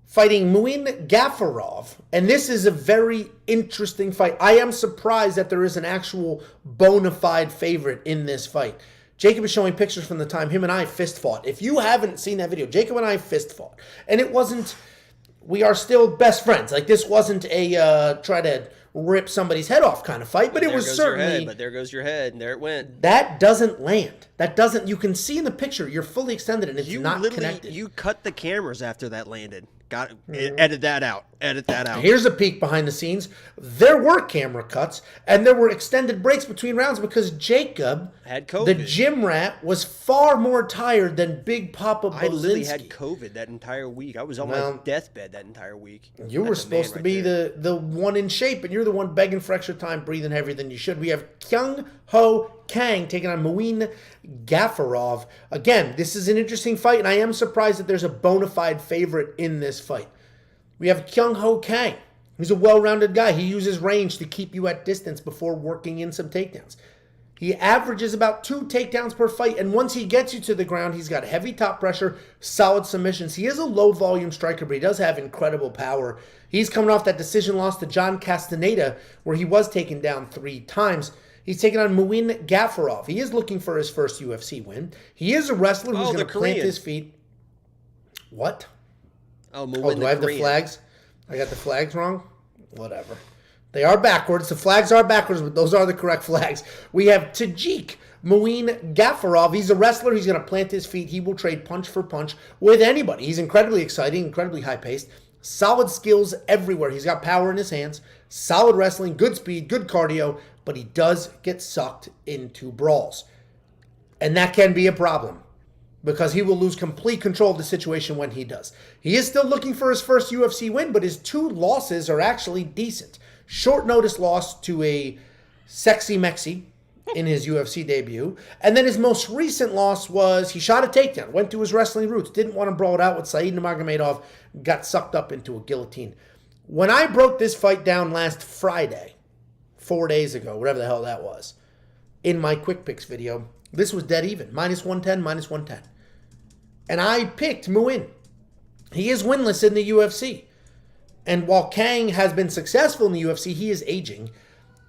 fighting Muin Gafurov. And this is a very interesting fight. I am surprised that there is an actual bona fide favorite in this fight. Jacob is showing pictures from the time him and I fist fought. If you haven't seen that video, Jacob and I fist fought. And it wasn't, we are still best friends. Like, this wasn't a try to rip somebody's head off kind of fight, but it was certainly... But there goes your head, and there it went. That doesn't land. That doesn't... You can see in the picture, you're fully extended, and it's not connected. You cut the cameras after that landed. Got it. Edit that out. Edit that out. Here's a peek behind the scenes. There were camera cuts, and there were extended breaks between rounds because Jacob, had COVID. The gym rat, was far more tired than Big Papa Bolinski. I literally had COVID that entire week. I was on my deathbed that entire week. You were supposed to be the one in shape, and you're the one begging for extra time, breathing heavier than you should. We have Kyung Kang taking on Muin Gafurov. Again, this is an interesting fight, and I am surprised that there's a bona fide favorite in this fight. We have Kyung Kang. He's a well-rounded guy. He uses range to keep you at distance before working in some takedowns. He averages about 2 takedowns per fight, and once he gets you to the ground, he's got heavy top pressure, solid submissions. He is a low-volume striker, but he does have incredible power. He's coming off that decision loss to John Castaneda, where he was taken down 3 times. He's taking on Muin Gafurov. He is looking for his first UFC win. He is a wrestler who's going to plant his feet. What? Oh, Muin do I have the flags? I got the flags wrong? Whatever. They are backwards. The flags are backwards, but those are the correct flags. We have Tajik Muin Gafurov. He's a wrestler. He's going to plant his feet. He will trade punch for punch with anybody. He's incredibly exciting, incredibly high-paced. Solid skills everywhere. He's got power in his hands. Solid wrestling, good speed, good cardio, but he does get sucked into brawls. And that can be a problem because he will lose complete control of the situation when he does. He is still looking for his first UFC win, but his 2 losses are actually decent. Short notice loss to a sexy Mexi in his UFC debut. And then his most recent loss was he shot a takedown, went to his wrestling roots, didn't want to brawl it out with Said Magomedov, got sucked up into a guillotine. When I broke this fight down last Friday, 4 days ago, whatever the hell that was, in my quick picks video, this was dead even. -110, -110. And I picked Muin. He is winless in the UFC. And while Kang has been successful in the UFC, he is aging.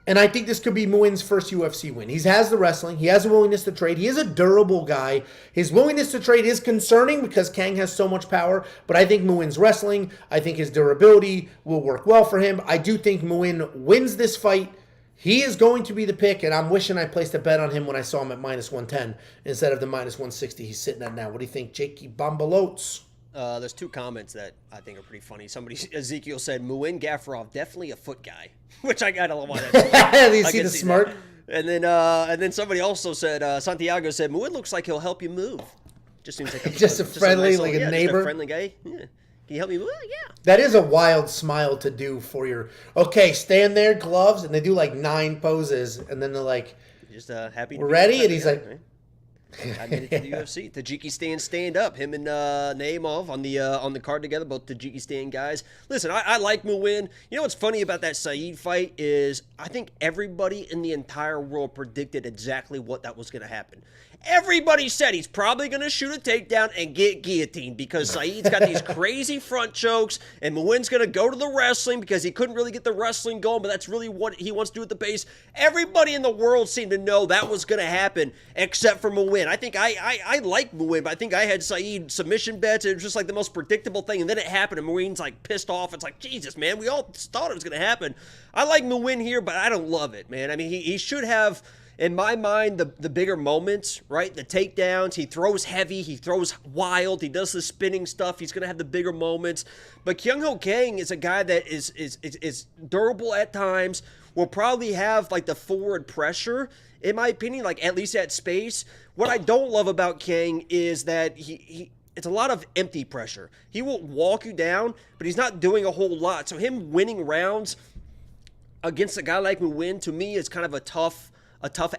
And I think this could be Muin's first UFC win. He has the wrestling. He has a willingness to trade. He is a durable guy. His willingness to trade is concerning because Kang has so much power. But I think Muin's wrestling, I think his durability will work well for him. I do think Muin wins this fight. He is going to be the pick, and I'm wishing I placed a bet on him when I saw him at -110 instead of the -160 he's sitting at now. What do you think, Jakey Bombalotes? There's 2 comments that I think are pretty funny. Ezekiel said, Muin Gafurov, definitely a foot guy, which I got a lot of that. You see the smirk? And then somebody also said, Santiago said, Muin looks like he'll help you move. Just seems like just a friendly, nice like little, a neighbor. Just a friendly guy. Yeah. Can you help me move? Yeah. That is a wild smile to do for your, okay, stand there, gloves, and they do like 9 poses, and then they're like, just happy. We're ready? And he's like, I made it to the UFC. Tajikistan stand up. Him and Naimov on the card together, both Tajikistan guys. Listen, I like Muin. You know what's funny about that Saeed fight is I think everybody in the entire world predicted exactly what that was going to happen. Everybody said he's probably going to shoot a takedown and get guillotined because Saeed's got these crazy front chokes, and Muin's going to go to the wrestling because he couldn't really get the wrestling going, but that's really what he wants to do at the base. Everybody in the world seemed to know that was going to happen except for Muin. I think I like Muin, but I think I had Saeed submission bets. It was just like the most predictable thing, and then it happened, and Muin's like pissed off. It's like, Jesus, man, we all thought it was going to happen. I like Muin here, but I don't love it, man. I mean, he should have, in my mind, the bigger moments, right? The takedowns. He throws heavy. He throws wild. He does the spinning stuff. He's going to have the bigger moments. But Kang is a guy that is durable at times, will probably have, like, the forward pressure, in my opinion, like, at least at space. What I don't love about Kang is that it's a lot of empty pressure. He will walk you down, but he's not doing a whole lot. So him winning rounds against a guy like Muin, to me, is kind of a tough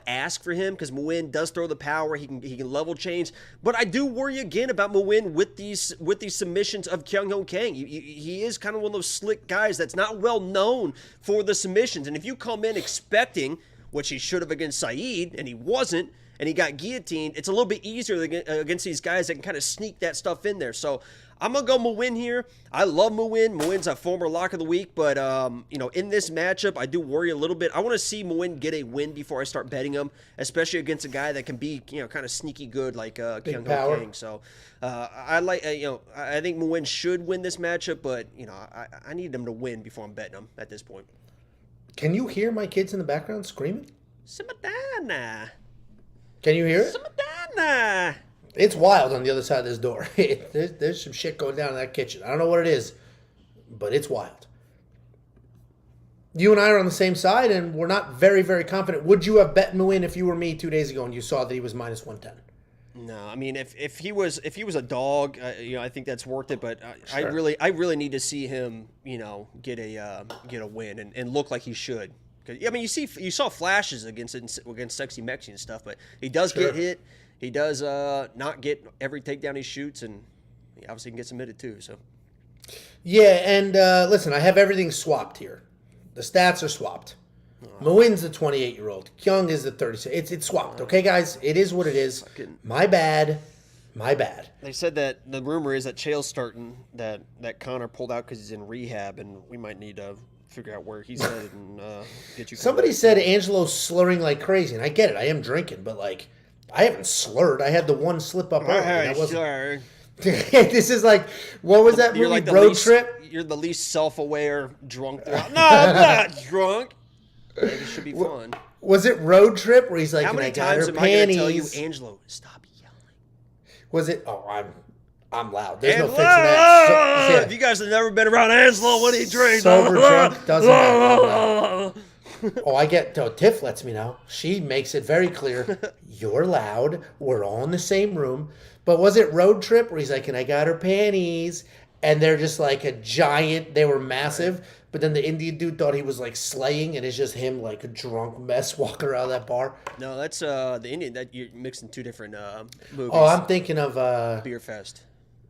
ask for him because Muin does throw the power. He can level change. But I do worry again about Muin with these submissions of Kang. He is kind of one of those slick guys that's not well known for the submissions. And if you come in expecting, which he should have against Saeed, and he wasn't, and he got guillotined, it's a little bit easier against these guys that can kind of sneak that stuff in there. So I'm going to go Muin here. I love Muin. Muin's a former lock of the week, but, in this matchup, I do worry a little bit. I want to see Muin get a win before I start betting him, especially against a guy that can be, kind of sneaky good like Kang. So I think Muin should win this matchup, but, I need him to win before I'm betting him at this point. Can you hear my kids in the background screaming? Samadana. Can you hear it? Samadana. It's wild on the other side of this door. There's some shit going down in that kitchen. I don't know what it is, but it's wild. You and I are on the same side, and we're not very, very confident. Would you have bet Muin if you were me 2 days ago and you saw that he was minus 110? No, I mean if he was a dog, I think that's worth it. But Sure. I really need to see him, get a win and look like he should. I mean, you saw flashes against Sexy Mexi and stuff, but he does get hit. He does not get every takedown he shoots, and he obviously can get submitted too. So yeah, and listen, I have everything swapped here. The stats are swapped. Muin's the 28-year-old. Kyung is the 36. It's swapped, okay, guys? It is what it is. My bad. They said that the rumor is that Chael's starting, that Connor pulled out because he's in rehab, and we might need to figure out where he's headed and get you. Somebody said Angelo's slurring like crazy, and I get it. I am drinking, but like, I haven't slurred. I had the one slip up early. Sure. This is like, what was that movie? Like Road Trip? You're the least self-aware drunk. No, I'm not drunk. It should be fun. Was it Road Trip where he's like, how many times am I going to tell you, Angelo, stop yelling? Was it? Oh, I'm loud. There's no fixing that. If you guys have never been around Angelo when he drinks. Sober drunk doesn't matter. Oh, I get. Tiff lets me know. She makes it very clear. You're loud. We're all in the same room. But was it Road Trip where he's like, and I got her panties, and they're just like a giant. They were massive. But then the Indian dude thought he was like slaying, and it's just him like a drunk mess walking around that bar. No, that's the Indian. That you're mixing two different movies. Oh, I'm thinking of Beer Fest.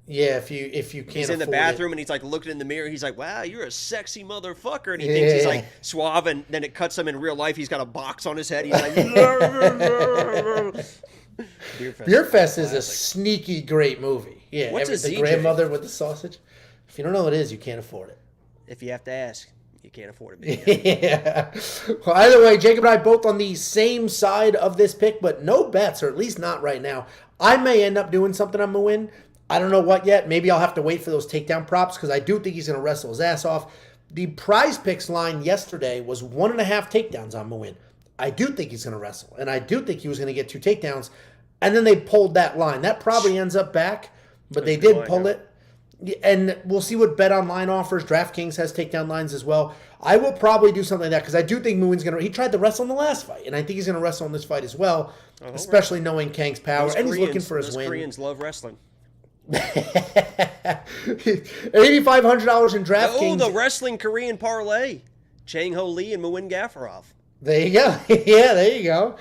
Yeah, if you can't. He's in the bathroom and he's like looking in the mirror. He's like, "Wow, you're a sexy motherfucker," and he thinks he's like suave. And then it cuts him in real life. He's got a box on his head. He's like, Beer Fest is a sneaky great movie. Yeah, what's the grandmother with the sausage. If you don't know what it is, you can't afford it. If you have to ask, you can't afford it. Yeah. Well, either way, Jacob and I both on the same side of this pick, but no bets, or at least not right now. I may end up doing something on Muin. I don't know what yet. Maybe I'll have to wait for those takedown props because I do think he's going to wrestle his ass off. The Prize Picks line yesterday was 1.5 takedowns on Muin. I do think he's going to wrestle, and I do think he was going to get 2 takedowns, and then they pulled that line. That probably ends up back, but they did pull it. And we'll see what Bet Online offers. DraftKings has takedown lines as well. I will probably do something like that because I do think Muin's going to... He tried to wrestle in the last fight, and I think he's going to wrestle in this fight as well, especially knowing Kang's power. And he's looking for his win. Koreans love wrestling. $8,500 in DraftKings. Oh, the wrestling Korean parlay. Chang Ho Lee and Muin Gafurov. There you go. Yeah, there you go.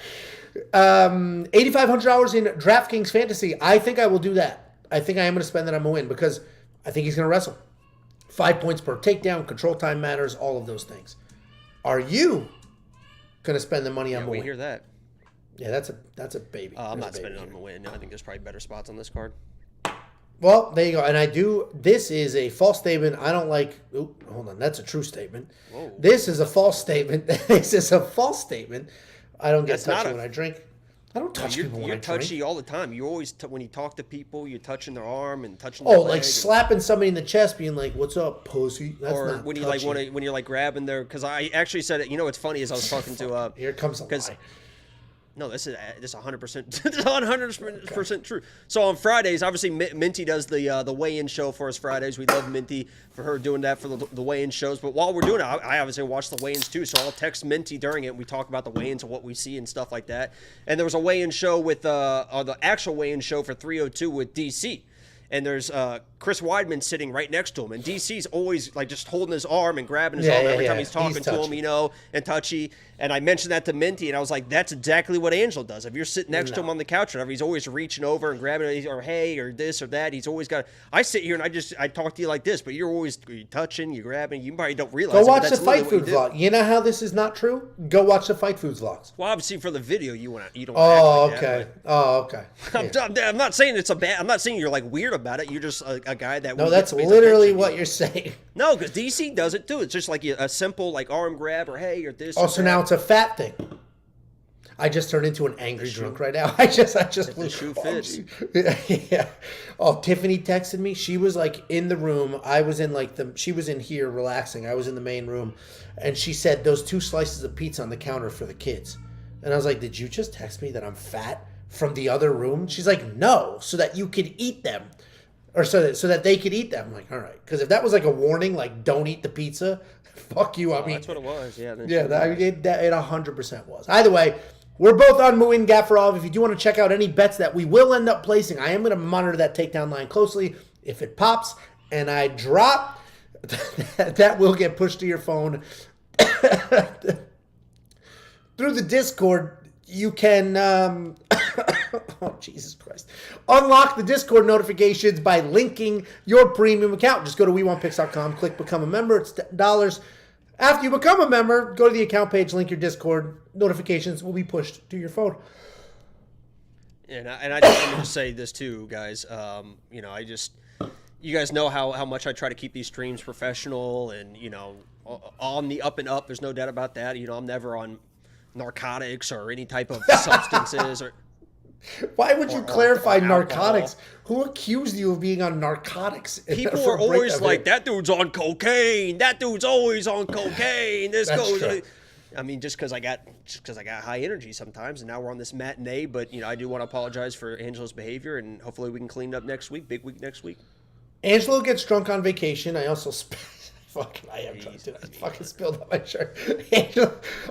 $8,500 in DraftKings Fantasy. I think I will do that. I think I am going to spend that on Muin because I think he's going to wrestle. 5 points per takedown, control time matters, all of those things. Are you going to spend the money on Muin? We hear that. Yeah, that's a baby. I'm not spending on Muin. No, I think there's probably better spots on this card. Well, there you go. And I do. This is a false statement. I don't like. Oop, hold on. That's a true statement. Whoa. This is a false statement. This is a false statement. I don't get touchy when I drink. I don't touch people when I drink. You're touchy all the time. You always, when you talk to people, you're touching their arm and touching their leg. Like slapping somebody in the chest, being like, "What's up, pussy?" That's or not when you touchy. when you're like grabbing their. Because I actually said it. You know what's funny is I was talking to. Here comes a lie. No, this is 100%. This is 100% true. So on Fridays, obviously Minty does the weigh-in show for us Fridays. We love Minty for her doing that for the weigh-in shows. But while we're doing it, I obviously watch the weigh-ins too. So I'll text Minty during it. And we talk about the weigh-ins and what we see and stuff like that. And there was a weigh-in show with the actual weigh-in show for 302 with DC. And there's Chris Weidman sitting right next to him. And DC's always like just holding his arm and grabbing his arm every time he's talking to him, and touchy. And I mentioned that to Minty, and I was like, that's exactly what Angelo does. If you're sitting next to him on the couch or whatever, he's always reaching over and grabbing it, or hey, or this or that. He's always got. I sit here and I talk to you like this, but you're always touching, you're grabbing. You probably don't realize. Go watch the Fight Food vlog. You know how this is not true? Go watch the Fight Foods vlogs. Well, obviously for the video, you don't. Oh, act okay. That, oh, okay. I'm not saying it's a bad. I'm not saying you're like weird about it. You're just a guy that. No, that's literally what you're saying. No, because DC does it too. It's just like a simple like arm grab or hey or this. Oh, so now it's a fat thing. I just turned into an angry drunk right now. I just the shoe fits. Yeah. Oh, Tiffany texted me. She was like in the room. I was in she was in here relaxing. I was in the main room, and she said those 2 slices of pizza on the counter for the kids. And I was like, did you just text me that I'm fat from the other room? She's like, no, so that you could eat them. Or so that they could eat them. I'm like, all right. Because if that was like a warning, like, don't eat the pizza, fuck you. I mean, that's what it was. Yeah. It 100% was. Either way, we're both on Muin Gafurov. If you do want to check out any bets that we will end up placing, I am going to monitor that takedown line closely. If it pops and I drop, that will get pushed to your phone. Through the Discord, you can... oh, Jesus Christ. Unlock the Discord notifications by linking your premium account. Just go to WeWantPicks.com, click Become a Member. It's $. After you become a member, go to the account page, link your Discord. Notifications will be pushed to your phone. And I just want to say this too, guys. You guys know how much I try to keep these streams professional and, on the up and up. There's no doubt about that. I'm never on narcotics or any type of substances or... Why would you clarify narcotics? Who accused you of being on narcotics? People are always like, that dude's on cocaine. That dude's always on cocaine. This goes. True. I mean, just because I got high energy sometimes, and now we're on this matinee. But I do want to apologize for Angelo's behavior, and hopefully we can clean it up next week. Big week next week. Angelo gets drunk on vacation. I also. I am drunk, dude. I fucking spilled out my shirt.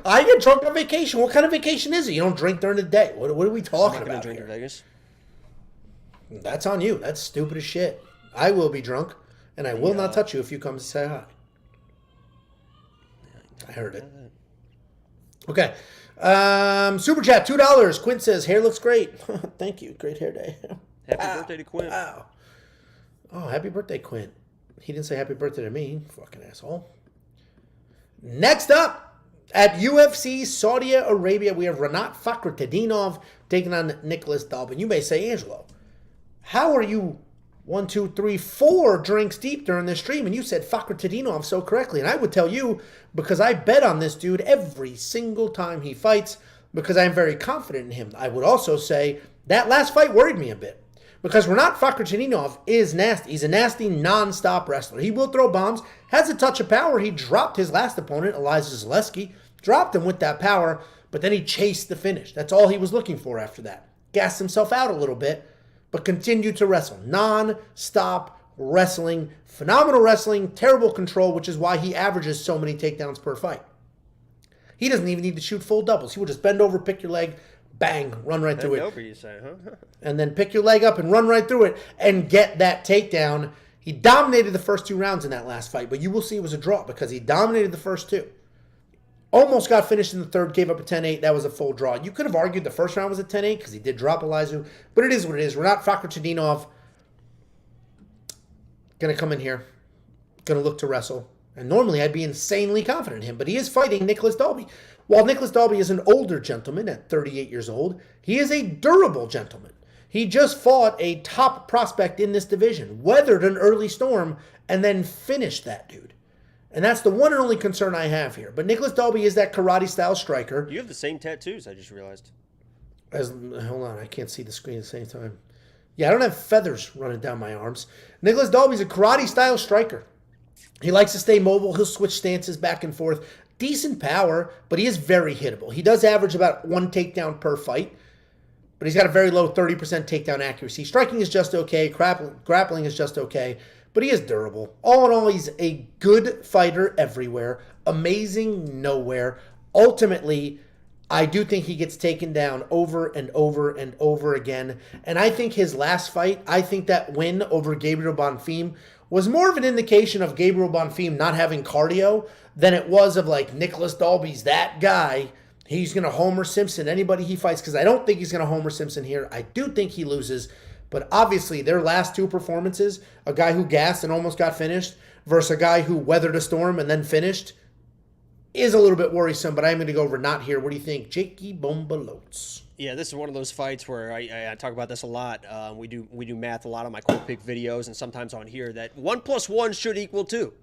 I get drunk on vacation. What kind of vacation is it? You don't drink during the day. What are we talking about drink here? In Vegas. That's on you. That's stupid as shit. I will be drunk, and I will not touch you if you come to say hi. I heard it. Okay. Super chat, $2. Quint says, hair looks great. Thank you. Great hair day. Happy birthday to Quint. Wow. Oh, happy birthday, Quint. He didn't say happy birthday to me, fucking asshole. Next up, at UFC Saudi Arabia, we have Rinat Fakhretdinov taking on Nicolas Dalby. You may say, Angelo, how are you 1, 2, 3, 4 drinks deep during this stream? And you said Fakhretdinov so correctly. And I would tell you, because I bet on this dude every single time he fights, because I'm very confident in him. I would also say that last fight worried me a bit. Because Rinat Fakhretdinov is nasty. He's a nasty, non-stop wrestler. He will throw bombs, has a touch of power. He dropped his last opponent, Elijah Zaleski, dropped him with that power, but then he chased the finish. That's all he was looking for after that. Gassed himself out a little bit, but continued to wrestle. Non-stop wrestling, phenomenal wrestling, terrible control, which is why he averages so many takedowns per fight. He doesn't even need to shoot full doubles. He will just bend over, pick your leg, bang, run right through it. Over, you say, huh? And then pick your leg up and run right through it and get that takedown. He dominated the first 2 rounds in that last fight, but you will see it was a draw because he dominated the first 2. Almost got finished in the third, gave up a 10-8. That was a full draw. You could have argued the first round was a 10-8 because he did drop Elizu, but it is what it is. Rinat Fakhretdinov going to come in here, going to look to wrestle. And normally I'd be insanely confident in him, but he is fighting Nicolas Dalby. While Nicolas Dalby is an older gentleman at 38 years old, he is a durable gentleman. He just fought a top prospect in this division, weathered an early storm, and then finished that dude. And that's the one and only concern I have here. But Nicolas Dalby is that karate-style striker. You have the same tattoos, I just realized. Hold on, I can't see the screen at the same time. Yeah, I don't have feathers running down my arms. Nicolas Dalby's a karate-style striker. He likes to stay mobile. He'll switch stances back and forth. Decent power, but he is very hittable. He does average about 1 takedown per fight, but he's got a very low 30% takedown accuracy. Striking is just okay. Grappling is just okay, but he is durable. All in all, he's a good fighter everywhere. Amazing nowhere. Ultimately, I do think he gets taken down over and over and over again. And I think his last fight, I think that win over Gabriel Bonfim was more of an indication of Gabriel Bonfim not having cardio than it was of like Nicolas Dalby's that guy. He's going to Homer Simpson anybody he fights, because I don't think he's going to Homer Simpson here. I do think he loses. But obviously, their last two performances, a guy who gassed and almost got finished versus a guy who weathered a storm and then finished, is a little bit worrisome. But I'm going to go over not here. What do you think, Jakey Bombalotes? Yeah, this is one of those fights where I talk about this a lot. We do math a lot on my quick pick videos and sometimes on here that 1 + 1 should equal 2.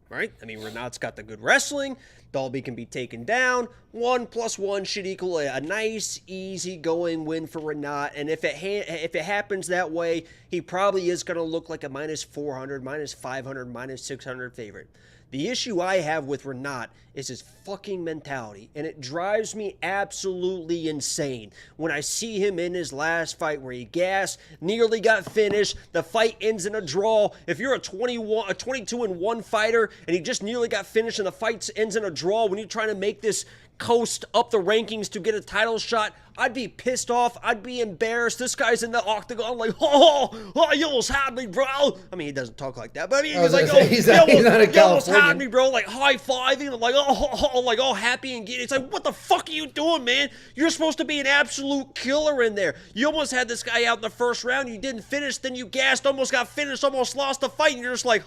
Right? I mean, Rinat's got the good wrestling. Dalby can be taken down. 1 + 1 should equal a nice, easy-going win for Rinat. And if it happens that way, he probably is going to look like a -400, -500, -600 favorite. The issue I have with Rinat is his fucking mentality, and it drives me absolutely insane when I see him in his last fight where he gassed, nearly got finished, the fight ends in a draw. If you're a 22-1 fighter and he just nearly got finished and the fight ends in a draw when you're trying to make this coast up the rankings to get a title shot, I'd be pissed off. I'd be embarrassed. This guy's in the octagon like, you almost had me, bro. I mean, he doesn't talk like that, but I mean, he's like, he's not a you almost had me, bro. Like high-fiving. I'm like, like all happy and giddy. It's like, what the fuck are you doing, man? You're supposed to be an absolute killer in there. You almost had this guy out in the first round. You didn't finish. Then you gassed, almost got finished, almost lost the fight. And you're just like,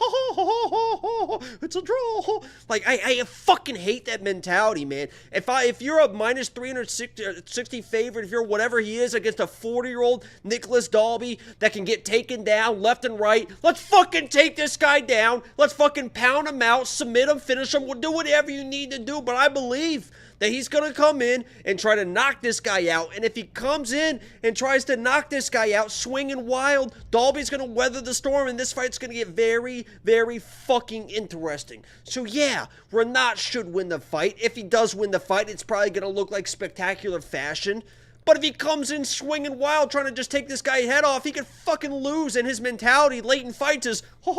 it's a draw. Like, I fucking hate that mentality, man. If you're a -360 favorite, if you're whatever he is against a 40-year-old Nicolas Dalby that can get taken down left and right, let's fucking take this guy down. Let's fucking pound him out, submit him, finish him. We'll do whatever you need to do, but I believe that he's going to come in and try to knock this guy out. And if he comes in and tries to knock this guy out, swinging wild, Dalby's going to weather the storm, and this fight's going to get very, very fucking interesting. So yeah, Rinat should win the fight. If he does win the fight, it's probably going to look like spectacular fashion. But if he comes in swinging wild, trying to just take this guy's head off, he could fucking lose. And his mentality late in fights is, at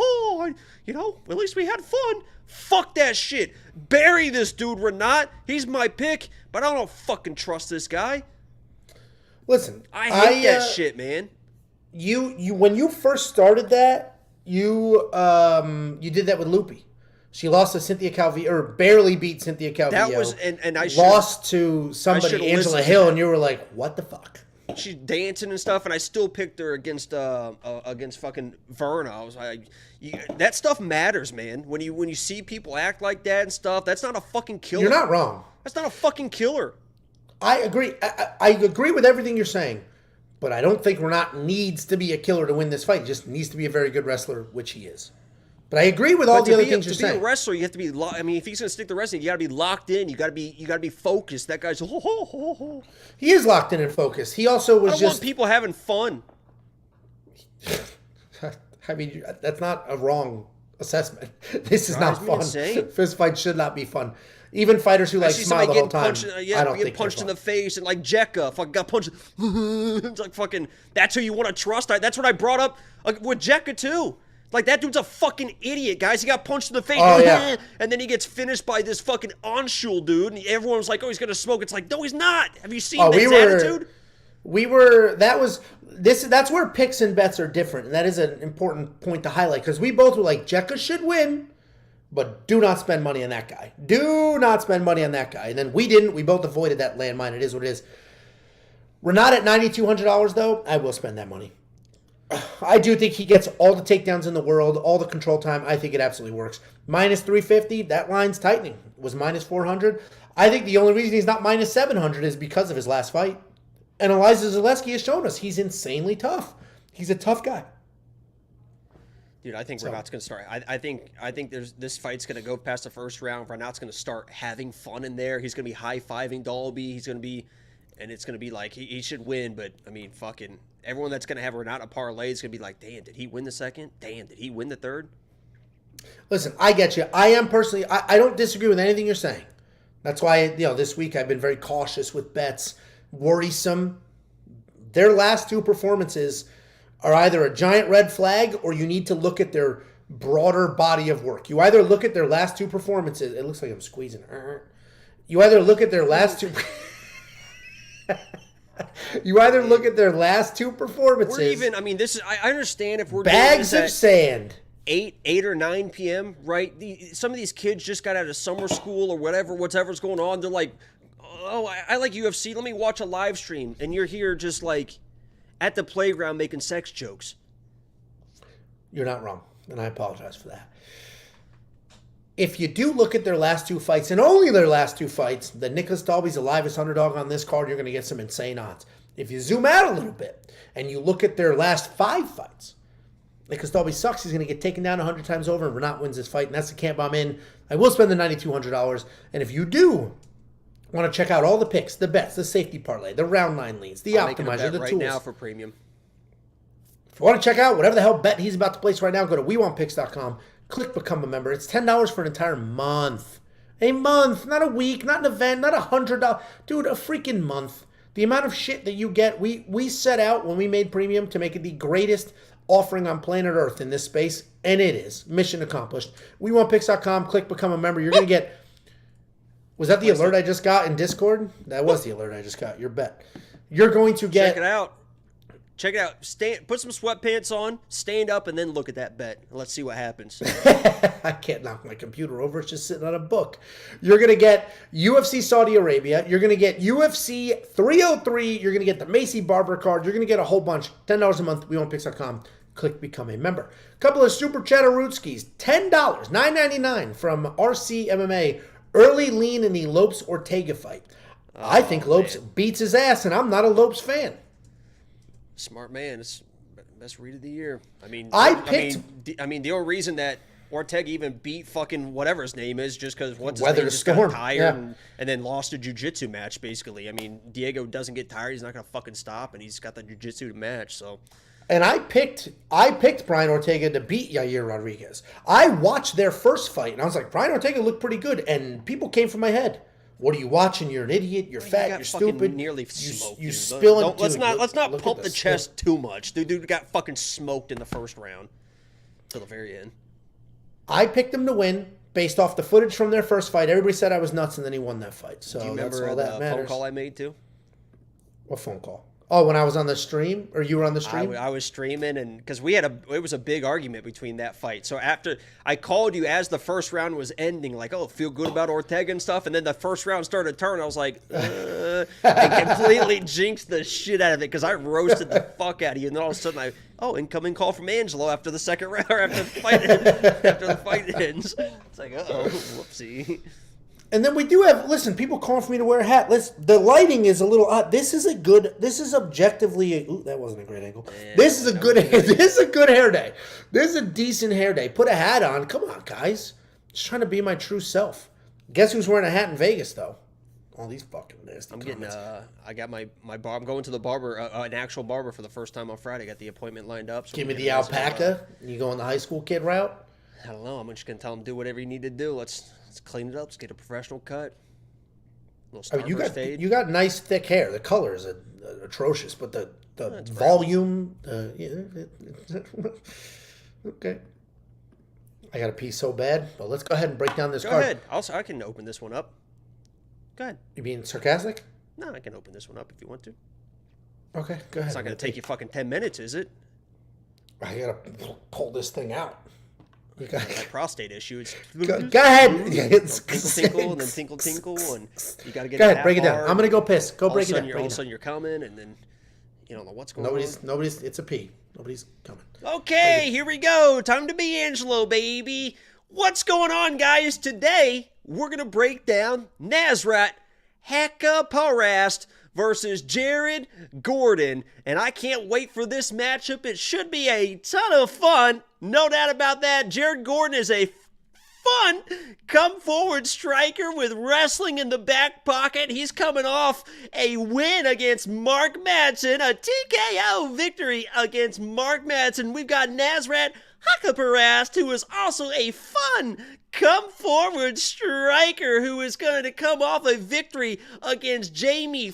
least we had fun. Fuck that shit. Bury this dude, Rinat. He's my pick, but I don't fucking trust this guy. Listen, I hate that shit, man. You when you first started that, you did that with Loopy. She lost to Cynthia Calvillo, or barely beat Cynthia Calvillo. That was, and I lost to somebody, Angela Hill, and you were like, what the fuck? She's dancing and stuff, and I still picked her against fucking Verna. I was like, that stuff matters, man. When you see people act like that and stuff, that's not a fucking killer. You're not wrong. That's not a fucking killer. I agree. I agree with everything you're saying, but I don't think Rinat needs to be a killer to win this fight. He just needs to be a very good wrestler, which he is. But I agree with all the other things you're saying. To be a wrestler, you have to be. I mean, if he's going to stick to wrestling, you got to be locked in. You got to be focused. That guy's. He is locked in and focused. He also was I want people having fun. I mean, that's not a wrong assessment. This is not fun. Fist fight should not be fun. Even fighters who smile the whole time. I don't think punched in the face, and like Jekka fucking got punched. It's like fucking. That's who you want to trust. That's what I brought up with Jekka too. Like, that dude's a fucking idiot, guys. He got punched in the face. Oh, yeah. And then he gets finished by this fucking Anshul dude. And everyone was like, oh, he's going to smoke. It's like, no, he's not. Have you seen his attitude? That's where picks and bets are different. And that is an important point to highlight. Because we both were like, Jekka should win. But do not spend money on that guy. Do not spend money on that guy. And then we didn't. We both avoided that landmine. It is what it is. Rinat at $9,200, though, I will spend that money. I do think he gets all the takedowns in the world, all the control time. I think it absolutely works. Minus 350, that line's tightening. It was minus 400. I think the only reason he's not minus 700 is because of his last fight. And Elijah Zaleski has shown us he's insanely tough. He's a tough guy. Dude, I think Rinat's going to start. I think this fight's going to go past the first round. Rinat's going to start having fun in there. He's going to be high-fiving Dalby. He's going to be, and it's going to be like he should win. But I mean, fucking everyone that's going to have Rinat a parlay is going to be like, damn, did he win the second? Damn, did he win the third? Listen, I get you. I am personally, I don't disagree with anything you're saying. That's why, this week I've been very cautious with bets. Worrisome. Their last two performances are either a giant red flag or you need to look at their broader body of work. You either look at their last two performances. It looks like I'm squeezing. You either look at their last two. You either look at their last two performances. We're even. I mean, this is. I understand if we're bags doing of sand. 8 or 9 p.m. Right? Some of these kids just got out of summer school or whatever's going on. They're like, oh, I like UFC. Let me watch a live stream, and you're here just like at the playground making sex jokes. You're not wrong, and I apologize for that. If you do look at their last two fights, and only their last two fights, the Nicolas Dalby's the livest underdog on this card, you're going to get some insane odds. If you zoom out a little bit, and you look at their last 5 fights, Nicolas Dalby sucks, he's going to get taken down 100 times over, and Rinat wins this fight, and that's the camp I'm in. I will spend the $9,200, and if you do want to check out all the picks, the bets, the safety parlay, the round 9 leads, the optimizer, the right tools. now for premium. If you want to check out whatever the hell bet he's about to place right now, go to WeWantPicks.com. Click Become a Member. It's $10 for an entire month. A month, not a week, not an event, not $100. Dude, a freaking month. The amount of shit that you get, we set out when we made premium to make it the greatest offering on planet Earth in this space, and it is. Mission accomplished. WeWantPicks.com. Click Become a Member. You're going to get... Was that the alert I just got in Discord? That was the alert I just got. Your bet. You're going to get... Check it out. Check it out. Put some sweatpants on, stand up, and then look at that bet. Let's see what happens. I can't knock my computer over. It's just sitting on a book. You're going to get UFC Saudi Arabia. You're going to get UFC 303. You're going to get the Macy Barber card. You're going to get a whole bunch. $10 a month. WeWantPicks.com. Click Become a Member. Couple of Super Chatterooskies. $10. $9.99 from RC MMA. Early lean in the Lopes Ortega fight. I think Lopes beats his ass, and I'm not a Lopes fan. Smart man. It's best read of the year. I mean, the only reason that Ortega even beat fucking whatever his name is just because just Storm. got tired and then lost a jiu-jitsu match, basically. I mean, Diego doesn't get tired. He's not going to fucking stop, and he's got the jiu-jitsu match, so... And I picked Brian Ortega to beat Yair Rodriguez. I watched their first fight, and I was like, Brian Ortega looked pretty good, and people came from my head. What are you watching? You're an idiot. You're fat. You're stupid. Nearly smoked. You spilling. Let's not pump the chest too much. Dude got fucking smoked in the first round till the very end. I picked him to win based off the footage from their first fight. Everybody said I was nuts, and then he won that fight. So do you remember that's all that matters. phone call I made too? What phone call? Oh, when I was on the stream, or you were on the stream? I was streaming, and because it was a big argument between that fight. So after I called you as the first round was ending, like, oh, feel good about Ortega and stuff, and then the first round started to turn. I was like, and completely jinxed the shit out of it because I roasted the fuck out of you, and then all of a sudden incoming call from Angelo after the second round, or after the fight ends. It's like, whoopsie. And then we do have, listen, people calling for me to wear a hat. The lighting is a little odd. This is objectively, that wasn't a great angle. Yeah, this is a good hair day. This is a decent hair day. Put a hat on. Come on, guys. Just trying to be my true self. Guess who's wearing a hat in Vegas, though? All these fucking nasty comments. I got my barber. I'm going to the barber, an actual barber for the first time on Friday. Got the appointment lined up. So give me the alpaca. You going the high school kid route? I don't know. I'm just going to tell him, do whatever you need to do. Let's clean it up. Let's get a professional cut. You got nice thick hair. The color is atrocious, but the volume. Okay. I got a pee so bad. Well, let's go ahead and break down this card. Go ahead. I can open this one up. Go ahead. You being sarcastic? No, I can open this one up if you want to. Okay, go ahead. It's not going to take you fucking 10 minutes, is it? I got to pull this thing out. that prostate issue. It's go ahead. Tinkle, tinkle, and then tinkle, tinkle, and you got to get. Go ahead, break it down. I'm gonna go piss. Go break it down. All of a sudden, you're coming, and then you don't know what's going on. Nobody's. It's a pee. Nobody's coming. Okay, here we go. Time to be Angelo, baby. What's going on, guys? Today we're gonna break down Nasrat Haqparast versus Jared Gordon, and I can't wait for this matchup. It should be a ton of fun, no doubt about that. Jared Gordon is a fun come-forward striker with wrestling in the back pocket. He's coming off a win against Mark Madsen, a TKO victory against Mark Madsen. We've got Nasrat Haqparast, who is also a fun come-forward striker who is going to come off a victory against Jamie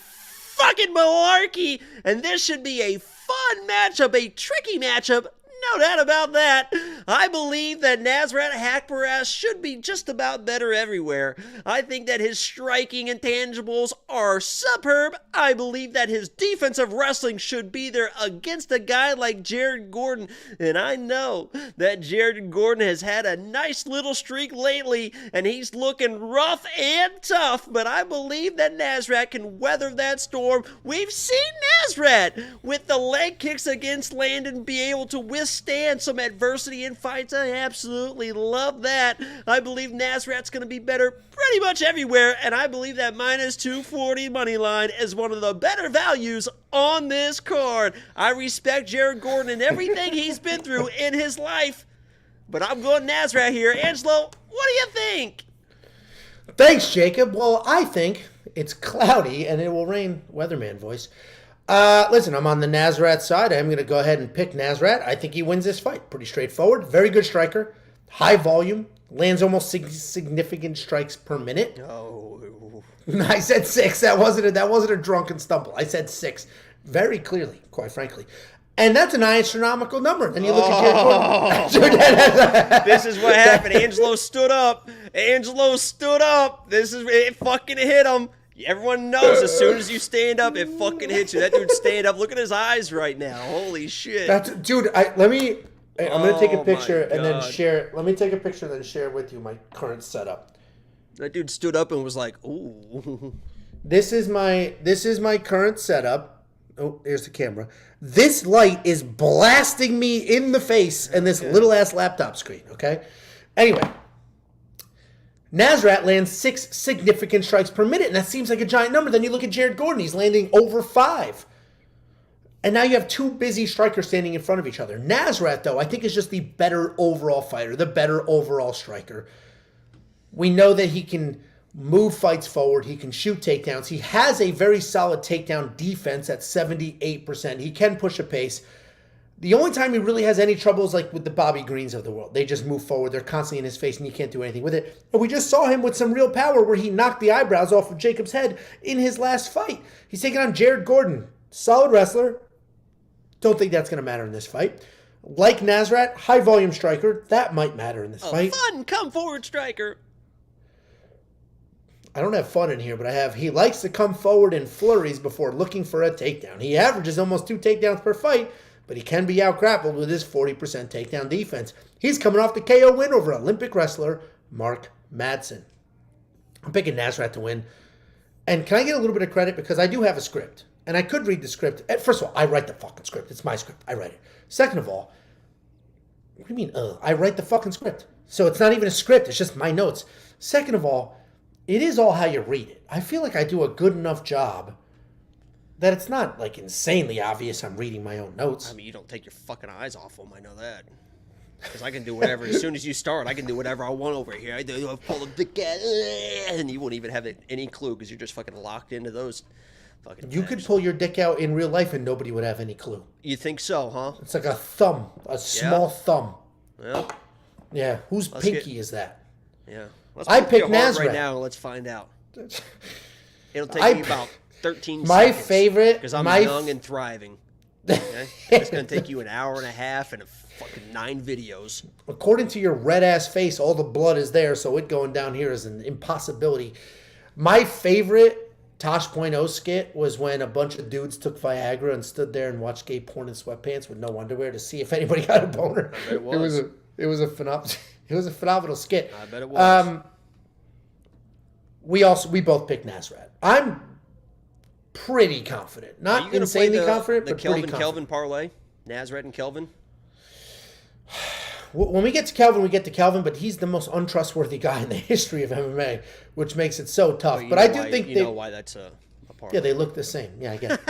fucking Malarkey, and this should be a fun matchup, a tricky matchup, no doubt about that. I believe that Nasrat Haqparast should be just about better everywhere. I think that his striking intangibles are superb. I believe that his defensive wrestling should be there against a guy like Jared Gordon. And I know that Jared Gordon has had a nice little streak lately, and he's looking rough and tough. But I believe that Nasrat can weather that storm. We've seen Nasrat with the leg kicks against Landon be able to withstand some adversity in fights. I absolutely love that. I believe Nasrat's going to be better pretty much everywhere, and I believe that minus 240 money line is one of the better values on this card. I respect Jared Gordon and everything he's been through in his life, but I'm going Nasrat here. Angelo, what do you think? Thanks, Jacob. Well, I think it's cloudy and it will rain, weatherman voice. Listen, I'm on the Nasrat side. I'm going to go ahead and pick Nasrat. I think he wins this fight. Pretty straightforward. Very good striker. High volume. Lands almost significant strikes per minute. Oh. I said 6. That wasn't a drunken stumble. I said 6. Very clearly, quite frankly. And that's an astronomical number. Then you look at Jared Gordon. This is what happened. Angelo stood up. It fucking hit him. Everyone knows as soon as you stand up, it fucking hits you. That dude stand up. Look at his eyes right now. Holy shit. Dude, I'm going to take a picture and then share. Let me take a picture and then share with you my current setup. That dude stood up and was like, ooh. This is my current setup. Oh, here's the camera. This light is blasting me in the face and this little ass laptop screen, okay? Anyway. Nasrat lands 6 significant strikes per minute, and that seems like a giant number. Then you look at Jared Gordon, he's landing over 5. And now you have 2 busy strikers standing in front of each other. Nasrat, though, I think is just the better overall fighter, the better overall striker. We know that he can move fights forward, he can shoot takedowns. He has a very solid takedown defense at 78%. He can push a pace. The only time he really has any trouble is like with the Bobby Greens of the world. They just move forward. They're constantly in his face and you can't do anything with it. And we just saw him with some real power where he knocked the eyebrows off of Jacob's head in his last fight. He's taking on Jared Gordon. Solid wrestler. Don't think that's going to matter in this fight. Like Nasrat, high volume striker. That might matter in this fight. Fun come forward striker. I don't have fun in here, but he likes to come forward in flurries before looking for a takedown. He averages almost 2 takedowns per fight. But he can be out-grappled with his 40% takedown defense. He's coming off the KO win over Olympic wrestler Mark Madsen. I'm picking Nasrat to win. And can I get a little bit of credit? Because I do have a script. And I could read the script. First of all, I write the fucking script. It's my script. I write it. Second of all, what do you mean, I write the fucking script. So it's not even a script. It's just my notes. Second of all, it is all how you read it. I feel like I do a good enough job that it's not, like, insanely obvious I'm reading my own notes. I mean, you don't take your fucking eyes off them. I know that. Because I can do whatever. As soon as you start, I can do whatever I want over here. I pull a dick out, and you won't even have any clue because you're just fucking locked into those fucking You could pull your dick out in real life and nobody would have any clue. You think so, huh? It's like a thumb. A small thumb. Yeah. Yeah. Whose pinky is that? Yeah. I picked Nasrat. Right now, let's find out. It'll take me about 13 my seconds. Favorite. Because I'm young and thriving. Okay? It's going to take you an hour and a half and fucking 9 videos. According to your red-ass face, all the blood is there, so it going down here is an impossibility. My favorite Tosh.0 skit was when a bunch of dudes took Viagra and stood there and watched gay porn in sweatpants with no underwear to see if anybody got a boner. It was. It was a phenomenon. It was a phenomenal skit. I bet it was. We both picked Nasrat. I'm pretty confident. Not insanely confident, but pretty confident. Kelvin parlay? Nasrat and Kelvin? When we get to Kelvin, we get to Kelvin, but he's the most untrustworthy guy in the history of MMA, which makes it so tough. Well, but I do think you know why that's a parlay. Yeah, they look the same. Yeah, I get it.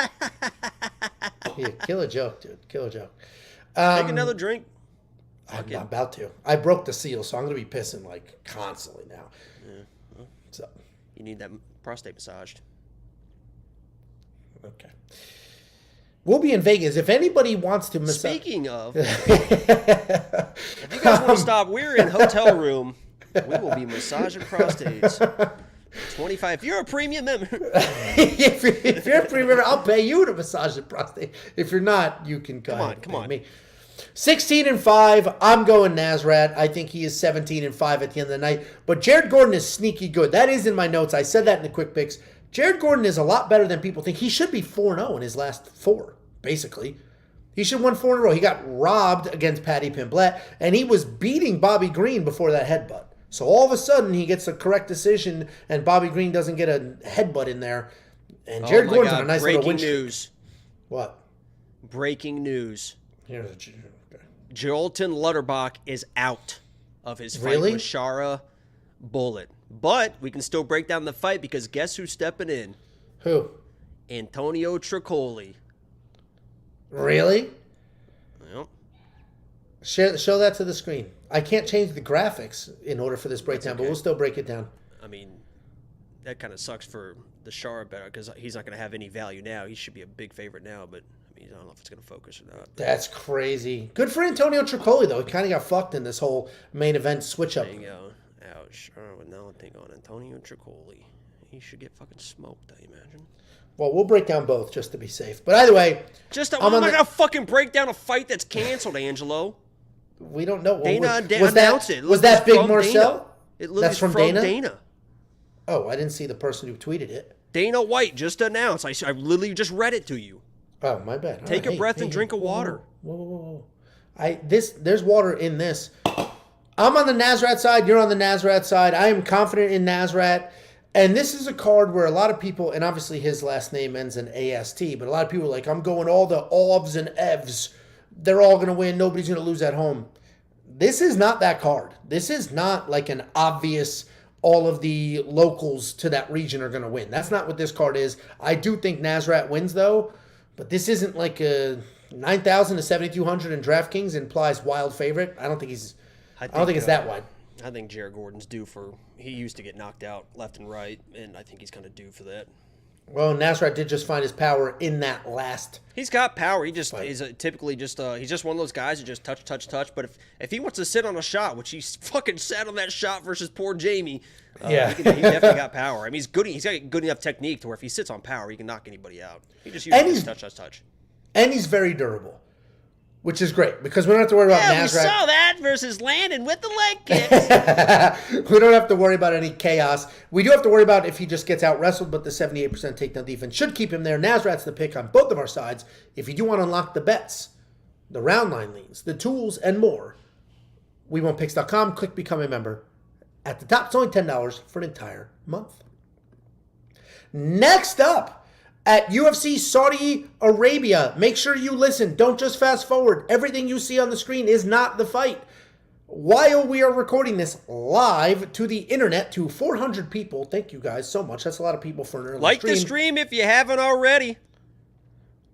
Yeah, kill a joke, dude. Kill a joke. Take another drink. I'm about to. I broke the seal, so I'm going to be pissing like constantly now. Yeah. Well, so you need that prostate massaged. Okay. We'll be in Vegas. If anybody wants to massage... Speaking of, if you guys want to stop, we're in hotel room. We will be massaging prostates. 25. If you're a premium member. if you're a premium member, I'll pay you to massage the prostate. If you're not, you can come on. Me. 16-5. I'm going Nasrat. I think he is 17-5 at the end of the night. But Jared Gordon is sneaky good. That is in my notes. I said that in the quick picks. Jared Gordon is a lot better than people think. He should be 4-0 in his last 4, basically. He should have won 4 in a row. He got robbed against Paddy Pimblett, and he was beating Bobby Green before that headbutt. So all of a sudden, he gets the correct decision, and Bobby Green doesn't get a headbutt in there. And Jared Gordon's on a nice little win. Breaking news. What? Breaking news. Here's Jolton Lutterbach is out of his fight with Shara Bullet. But we can still break down the fight because guess who's stepping in? Who? Antonio Tricoli. Really? Yep. Show that to the screen. I can't change the graphics in order for this breakdown, but we'll still break it down. I mean, that kind of sucks for the Shara better because he's not going to have any value now. He should be a big favorite now, but I mean, I don't know if it's going to focus or not. That's crazy. Good for Antonio Tricoli, though. He kind of got fucked in this whole main event switch-up. There you go. Ouch. Now I think on Antonio Tricoli. He should get fucking smoked, I imagine. Well, we'll break down both just to be safe. But either way... I'm not going to fucking break down a fight that's canceled, Angelo. We don't know. Dana announced it. Was that Big Marcel? That's from Dana. Oh, I didn't see the person who tweeted it. Dana White just announced. I literally just read it to you. Oh, my bad. Take a breath and drink a water. Whoa. There's water in this. I'm on the Nasrat side. You're on the Nasrat side. I am confident in Nasrat. And this is a card where a lot of people, and obviously his last name ends in AST, but a lot of people are like, I'm going all the Ovs and Evs. They're all going to win. Nobody's going to lose at home. This is not that card. This is not like an obvious all of the locals to that region are going to win. That's not what this card is. I do think Nasrat wins, though, but this isn't like a 9,000 to 7,200 in DraftKings implies wild favorite. I don't think it's that wide. I think Jared Gordon's due for... He used to get knocked out left and right, and I think he's kind of due for that. Well, Nasrat did just find his power in that last... He's got power. He just is typically just... he's just one of those guys who just touch. But if he wants to sit on a shot, which he fucking sat on that shot versus poor Jamie, he definitely got power. I mean, he's good. He's got good enough technique to where if he sits on power, he can knock anybody out. He just uses touch. And he's very durable. Which is great, because we don't have to worry about Nasrat. We saw that versus Landon with the leg kicks. We don't have to worry about any chaos. We do have to worry about if he just gets out-wrestled, but the 78% takedown defense should keep him there. Nasrat's the pick on both of our sides. If you do want to unlock the bets, the round line leans, the tools, and more, WeWantPicks.com. Click Become a Member. At the top, it's only $10 for an entire month. Next up, at UFC Saudi Arabia, make sure you listen. Don't just fast forward. Everything you see on the screen is not the fight. While we are recording this live to the internet to 400 people, thank you guys so much. That's a lot of people for an early stream. Like the stream if you haven't already.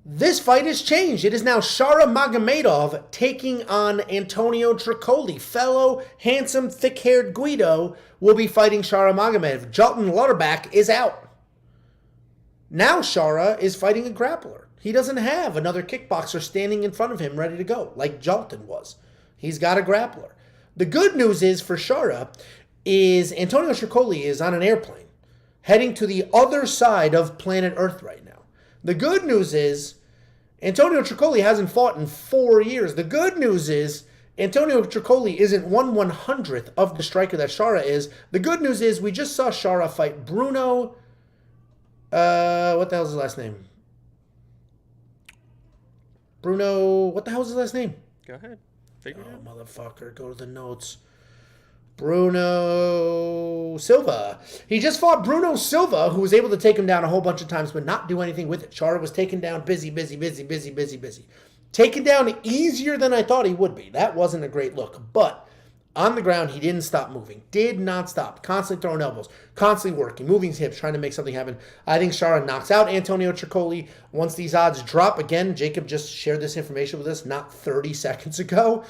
This fight has changed. It is now Shara Magomedov taking on Antonio Tricoli. Fellow, handsome, thick-haired Guido will be fighting Shara Magomedov. Jolton Lutterbach is out. Now Shara is fighting a grappler. He doesn't have another kickboxer standing in front of him ready to go, like Jolton was. He's got a grappler. The good news is for Shara is Antonio Tricoli is on an airplane heading to the other side of planet Earth right now. The good news is Antonio Tricoli hasn't fought in 4 years. The good news is Antonio Tricoli isn't 1/100th of the striker that Shara is. The good news is we just saw Shara fight Bruno... what the hell's his last name? Bruno, what the hell's his last name? Go ahead. Figure it out. Motherfucker, go to the notes. Bruno Silva. He just fought Bruno Silva, who was able to take him down a whole bunch of times but not do anything with it. Shara was taken down busy. Taken down easier than I thought he would be. That wasn't a great look. But on the ground, he didn't stop moving. Did not stop. Constantly throwing elbows. Constantly working. Moving his hips. Trying to make something happen. I think Shara knocks out Antonio Tricoli. Once these odds drop, again, Jacob just shared this information with us not 30 seconds ago.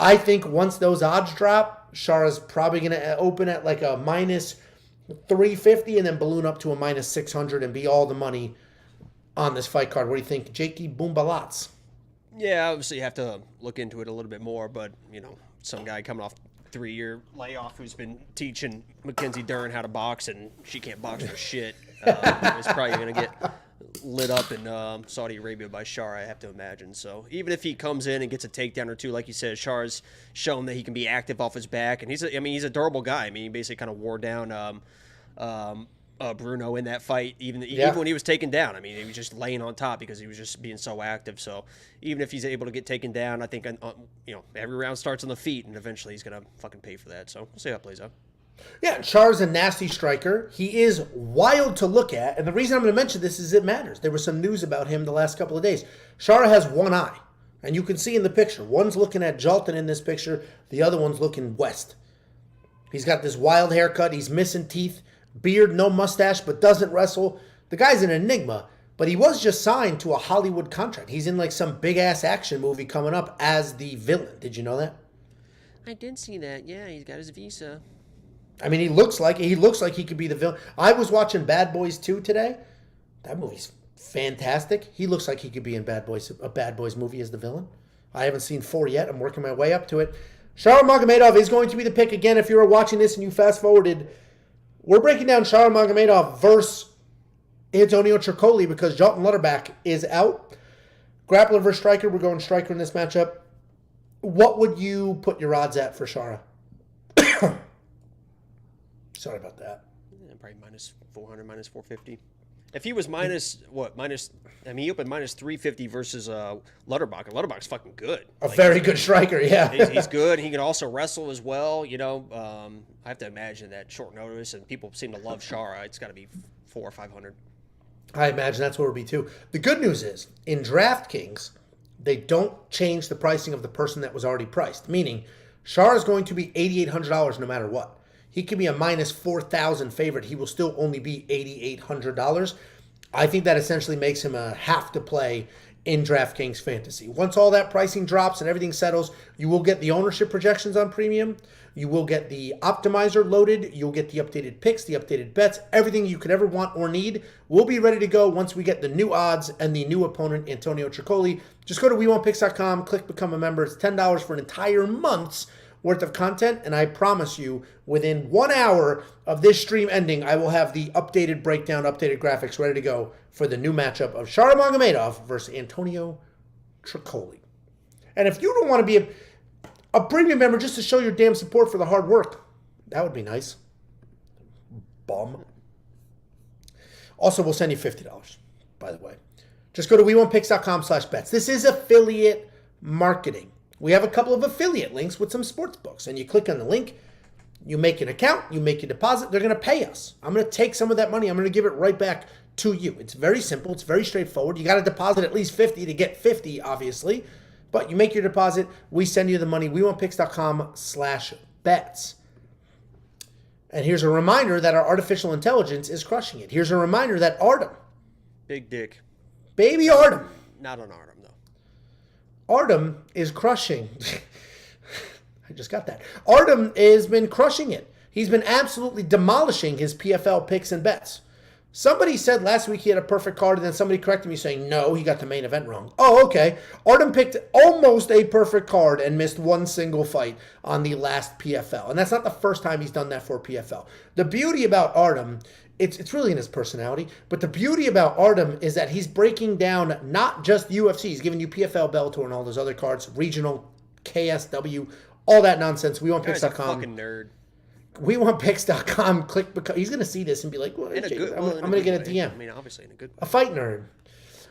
I think once those odds drop, Shara's probably going to open at like a minus 350 and then balloon up to a minus 600 and be all the money on this fight card. What do you think, Jakey Boombalats? Yeah, obviously you have to look into it a little bit more, but, you know, some guy coming off 3-year layoff who's been teaching Mackenzie Dern how to box and she can't box for shit is probably going to get lit up in Saudi Arabia by Shara, I have to imagine. So even if he comes in and gets a takedown or two, like you said, Shara's shown that he can be active off his back, and he's a durable guy. I mean, he basically kind of wore down Bruno in that fight, even when he was taken down. I mean, he was just laying on top because he was just being so active. So even if he's able to get taken down, I think every round starts on the feet, and eventually he's gonna fucking pay for that. So we'll see how it plays out. Yeah, Shara's a nasty striker. He is wild to look at. And the reason I'm going to mention this is it matters. There was some news about him the last couple of days. Shara has one eye. And you can see in the picture. One's looking at Jalton in this picture. The other one's looking west. He's got this wild haircut. He's missing teeth. Beard, no mustache, but doesn't wrestle. The guy's an enigma. But he was just signed to a Hollywood contract. He's in like some big-ass action movie coming up as the villain. Did you know that? I did see that. Yeah, he's got his visa. I mean, he looks like he could be the villain. I was watching Bad Boys 2 today. That movie's fantastic. He looks like he could be in a Bad Boys movie as the villain. I haven't seen 4 yet. I'm working my way up to it. Shara Magomedov is going to be the pick again. If you were watching this and you fast forwarded, we're breaking down Shara Magomedov versus Antonio Tricoli because Jalton Lutterback is out. Grappler versus striker. We're going striker in this matchup. What would you put your odds at for Shara? Sorry about that. Yeah, probably minus 400, minus 450. If he was he opened minus 350 versus Lutterback. And Lutterback's fucking good. Very good striker, yeah. He's good. He can also wrestle as well. You know, I have to imagine that short notice, and people seem to love Shara. It's got to be 400 or 500. I imagine that's what it would be too. The good news is, in DraftKings, they don't change the pricing of the person that was already priced. Meaning, Shara is going to be $8,800 no matter what. He could be a minus 4,000 favorite. He will still only be $8,800. I think that essentially makes him a have to play in DraftKings Fantasy. Once all that pricing drops and everything settles, you will get the ownership projections on premium. You will get the optimizer loaded. You'll get the updated picks, the updated bets. Everything you could ever want or need will be ready to go once we get the new odds and the new opponent, Antonio Tricoli. Just go to WeWantPicks.com, click Become a Member. It's $10 for an entire month's worth of content, and I promise you, within 1 hour of this stream ending, I will have the updated breakdown, updated graphics ready to go for the new matchup of Shara Magomedov versus Antonio Tricoli. And if you don't want to be a premium member just to show your damn support for the hard work, that would be nice. Bum. Also, we'll send you $50, by the way. Just go to WeWantPicks.com/bets. This is affiliate marketing. We have a couple of affiliate links with some sports books, and you click on the link, you make an account, you make a deposit, they're going to pay us. I'm going to take some of that money, I'm going to give it right back to you. It's very simple, it's very straightforward. You got to deposit at least 50 to get 50, obviously, but you make your deposit, we send you the money, WeWantPicks.com/bets. And here's a reminder that our artificial intelligence is crushing it. Here's a reminder that Artem, big dick, baby Artem, not on Artem. Artem is crushing. I just got that. Artem has been crushing it. He's been absolutely demolishing his PFL picks and bets. Somebody said last week he had a perfect card, and then somebody corrected me saying, no, he got the main event wrong. Oh, okay. Artem picked almost a perfect card and missed one single fight on the last PFL. And that's not the first time he's done that for PFL. The beauty about Artem, it's really in his personality, but the beauty about Artem is that he's breaking down not just UFC. He's giving you PFL, Bellator, and all those other cards, regional, KSW, all that nonsense. WeWantPicks.com. Fucking nerd. WeWantPicks.com. Click because he's going to see this and be like, well, I'm going to get a DM. I mean, obviously in a good way. A fight nerd.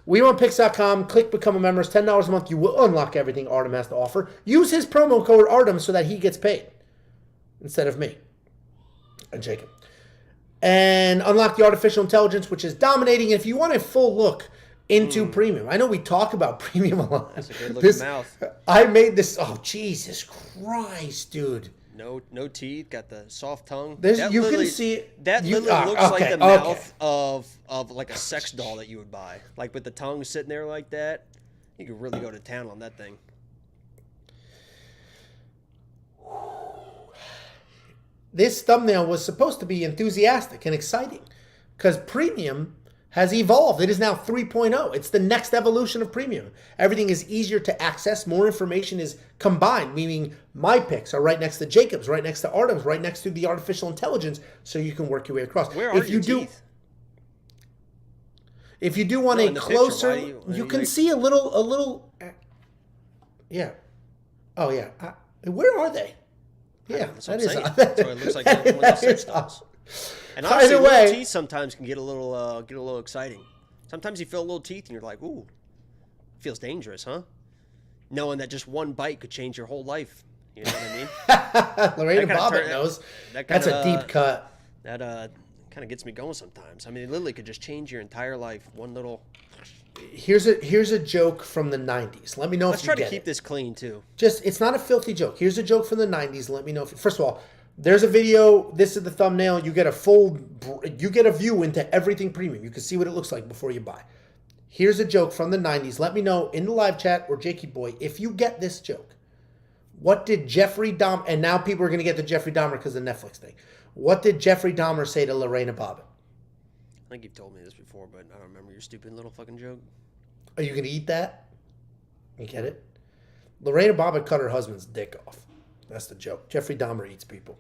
WeWantPicks.com. Click Become a Member. It's $10 a month. You will unlock everything Artem has to offer. Use his promo code Artem so that he gets paid. instead of me and Jacob. And unlock the artificial intelligence, which is dominating. If you want a full look into premium, I know we talk about premium a lot. That's a good looking mouth. I made this. Oh, Jesus Christ, dude. No teeth, got the soft tongue. You can see that literally looks like the mouth of like a sex doll that you would buy. Like with the tongue sitting there like that, you could really go to town on that thing. This thumbnail was supposed to be enthusiastic and exciting because premium has evolved. It is now 3.0. It's the next evolution of premium. Everything is easier to access. More information is combined, meaning my picks are right next to Jacob's, right next to Artem's, right next to the artificial intelligence, so you can work your way across. Where are your teeth? If you do want a closer, you can see a little. Yeah. Oh yeah. Where are they? Yeah, that is. That's what it looks like. That is awesome. And honestly, little teeth sometimes can get a little exciting. Sometimes you feel little teeth and you're like, ooh, feels dangerous, huh? Knowing that just one bite could change your whole life. You know what I mean? Lorena Bobbitt knows. That's a deep cut. That kind of gets me going sometimes. I mean, it literally could just change your entire life. One little. Here's a joke from the 90s. Let me know if you get it. Let's try to keep this clean, too. It's not a filthy joke. Here's a joke from the 90s. Let me know if... First of all, there's a video. This is the thumbnail. You get a view into everything premium. You can see what it looks like before you buy. Here's a joke from the 90s. Let me know in the live chat or Jakey Boy if you get this joke. What did Jeffrey Dahmer... And now people are going to get the Jeffrey Dahmer because of the Netflix thing. What did Jeffrey Dahmer say to Lorena Bobbitt? I think you've told me this before, but I don't remember your stupid little fucking joke. Are you going to eat that? You get it? Lorena Bobbitt cut her husband's dick off. That's the joke. Jeffrey Dahmer eats people.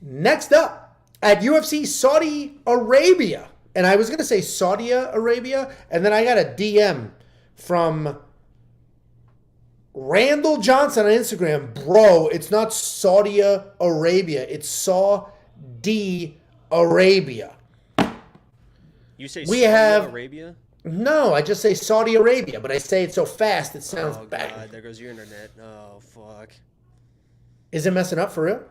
Next up, at UFC Saudi Arabia. And I was going to say Saudi Arabia, and then I got a DM from Randall Johnson on Instagram. Bro, it's not Saudi Arabia. It's Saudi Arabia. You say Saudi Arabia? No, I just say Saudi Arabia, but I say it so fast it sounds bad. God, there goes your internet. Oh, fuck. Is it messing up for real?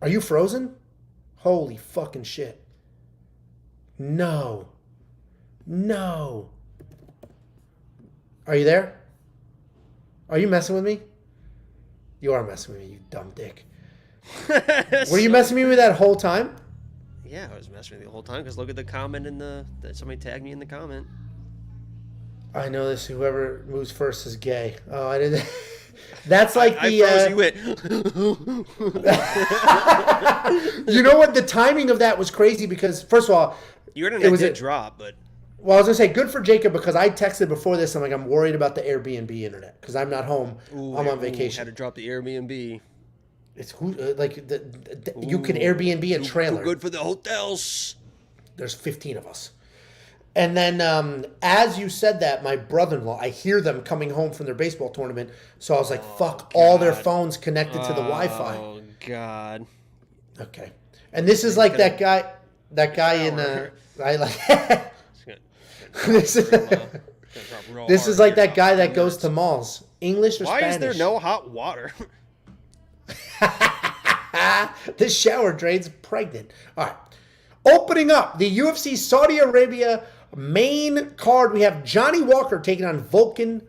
Are you frozen? Holy fucking shit. No. Are you there? Are you messing with me? You are messing with me, you dumb dick. Were you messing with me that whole time? Yeah, I was messing with you the whole time because look at the comment somebody tagged me in the comment. I know this. Whoever moves first is gay. Oh, I didn't. That's like I froze you in. You know what? The timing of that was crazy because, first of all, your internet did drop, but. Well, I was going to say, good for Jacob because I texted before this. I'm like, I'm worried about the Airbnb internet because I'm not home. I'm on vacation. Had to drop the Airbnb. It's you can Airbnb a trailer. Too good for the hotels. There's 15 of us. And then as you said that, my brother-in-law, I hear them coming home from their baseball tournament. So I was like, fuck, all their phones connected to the Wi-Fi. Oh, God. Okay. And this is like that guy in I like this is like that guy that goes to malls. English or Spanish? Why is there no hot water? This shower drain's pregnant. All right. Opening up the UFC Saudi Arabia main card, we have Johnny Walker taking on Volkan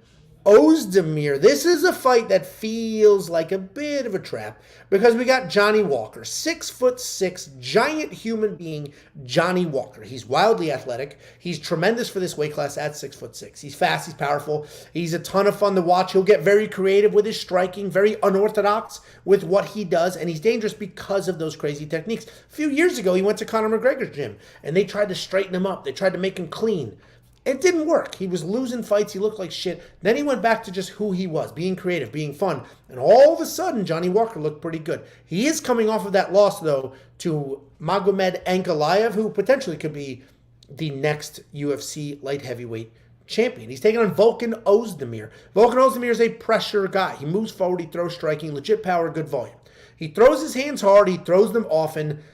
Oezdemir. This is a fight that feels like a bit of a trap because we got Johnny Walker, 6'6", giant human being, Johnny Walker. He's wildly athletic. He's tremendous for this weight class at 6'6". He's fast. He's powerful. He's a ton of fun to watch. He'll get very creative with his striking, very unorthodox with what he does, and he's dangerous because of those crazy techniques. A few years ago, he went to Conor McGregor's gym, and they tried to straighten him up. They tried to make him clean. It didn't work. He was losing fights. He looked like shit. Then he went back to just who he was, being creative, being fun. And all of a sudden, Johnny Walker looked pretty good. He is coming off of that loss, though, to Magomed Ankalaev, who potentially could be the next UFC light heavyweight champion. He's taking on Volkan Oezdemir. Volkan Oezdemir is a pressure guy. He moves forward. He throws striking, legit power, good volume. He throws his hands hard. He throws them often.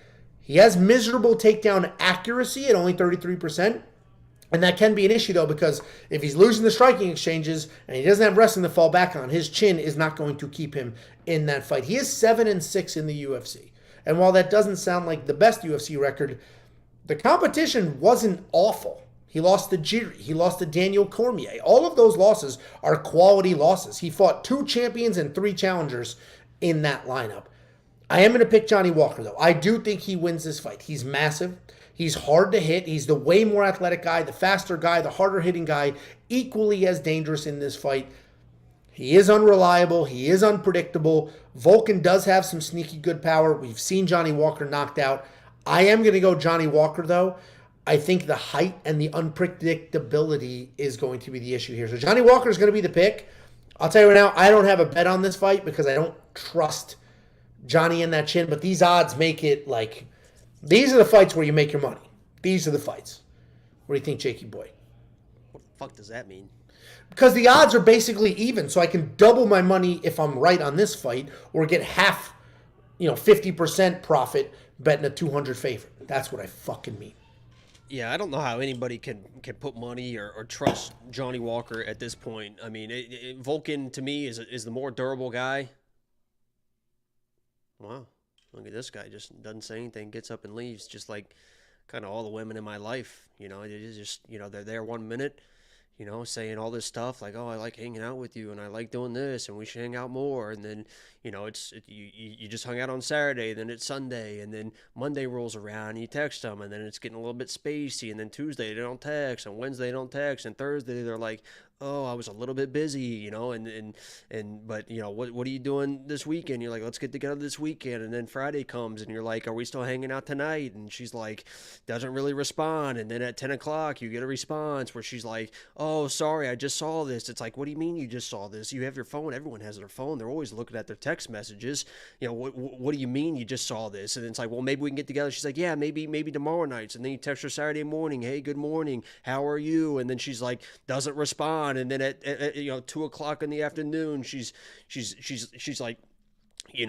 He has miserable takedown accuracy at only 33%. And that can be an issue, though, because if he's losing the striking exchanges and he doesn't have wrestling to fall back on, his chin is not going to keep him in that fight. He is 7-6 in the UFC. And while that doesn't sound like the best UFC record, the competition wasn't awful. He lost to Jiri. He lost to Daniel Cormier. All of those losses are quality losses. He fought 2 champions and 3 challengers in that lineup. I am going to pick Johnny Walker, though. I do think he wins this fight. He's massive. He's hard to hit. He's the way more athletic guy, the faster guy, the harder hitting guy, equally as dangerous in this fight. He is unreliable. He is unpredictable. Volkan does have some sneaky good power. We've seen Johnny Walker knocked out. I am going to go Johnny Walker, though. I think the height and the unpredictability is going to be the issue here. So Johnny Walker is going to be the pick. I'll tell you right now, I don't have a bet on this fight because I don't trust Johnny in that chin. But these odds make it like, these are the fights where you make your money. These are the fights. What do you think, Jakey boy? What the fuck does that mean? Because the odds are basically even, so I can double my money if I'm right on this fight, or get half, 50% profit betting a 200 favorite. That's what I fucking mean. Yeah, I don't know how anybody can put money or trust Johnny Walker at this point. I mean, Volkan to me is the more durable guy. Wow, look at this guy, just doesn't say anything, gets up and leaves, just like kind of all the women in my life. It's just they're there 1 minute, saying all this stuff like, oh, I like hanging out with you and I like doing this and we should hang out more. And then, you just hung out on Saturday, then it's Sunday, and then Monday rolls around and you text them, and then it's getting a little bit spacey, and then Tuesday they don't text, and Wednesday they don't text, and Thursday they're like, oh, I was a little bit busy, but what are you doing this weekend? You're like, let's get together this weekend. And then Friday comes and you're like, are we still hanging out tonight? And she's like, doesn't really respond. And then at 10 o'clock you get a response where she's like, oh, sorry, I just saw this. It's like, what do you mean you just saw this? You have your phone. Everyone has their phone. They're always looking at their text messages. What do you mean you just saw this? And it's like, well, maybe we can get together. She's like, yeah, maybe tomorrow nights. And then you text her Saturday morning, hey, good morning, how are you? And then she's like, doesn't respond. And then at 2 o'clock in the afternoon, she's like, I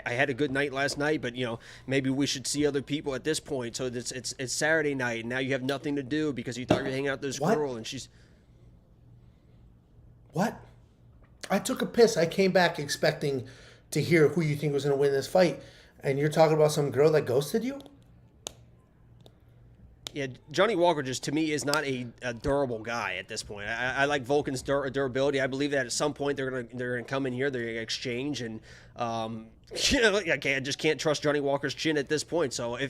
had a good night last night, but maybe we should see other people at this point. So it's Saturday night, and now you have nothing to do because you thought you were hanging out with this girl, and she's what? I took a piss. I came back expecting to hear who you think was going to win this fight, and you're talking about some girl that ghosted you. Yeah, Johnny Walker just, to me, is not a durable guy at this point. I like Volkan's durability. I believe that at some point they're gonna come in here, they're gonna exchange, and I just can't trust Johnny Walker's chin at this point. So I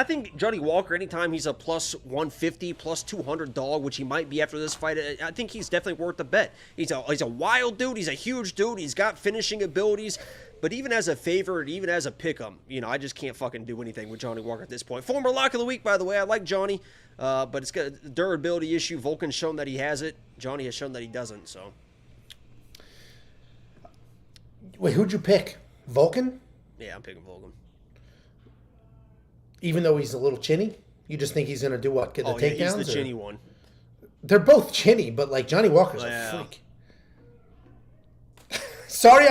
think Johnny Walker, anytime he's a plus 150, plus 200 dog, which he might be after this fight, I think he's definitely worth the bet. He's a wild dude. He's a huge dude. He's got finishing abilities. But even as a favorite, even as a pick'em, I just can't fucking do anything with Johnny Walker at this point. Former lock of the week, by the way. I like Johnny, but it's got a durability issue. Volkan's shown that he has it. Johnny has shown that he doesn't. So, wait, who'd you pick? Volkan? Yeah, I'm picking Volkan. Even though he's a little chinny, you just think he's gonna do what? Get the takedowns? Yeah, he's the chinny one. They're both chinny, but like Johnny Walker's a freak. Sorry,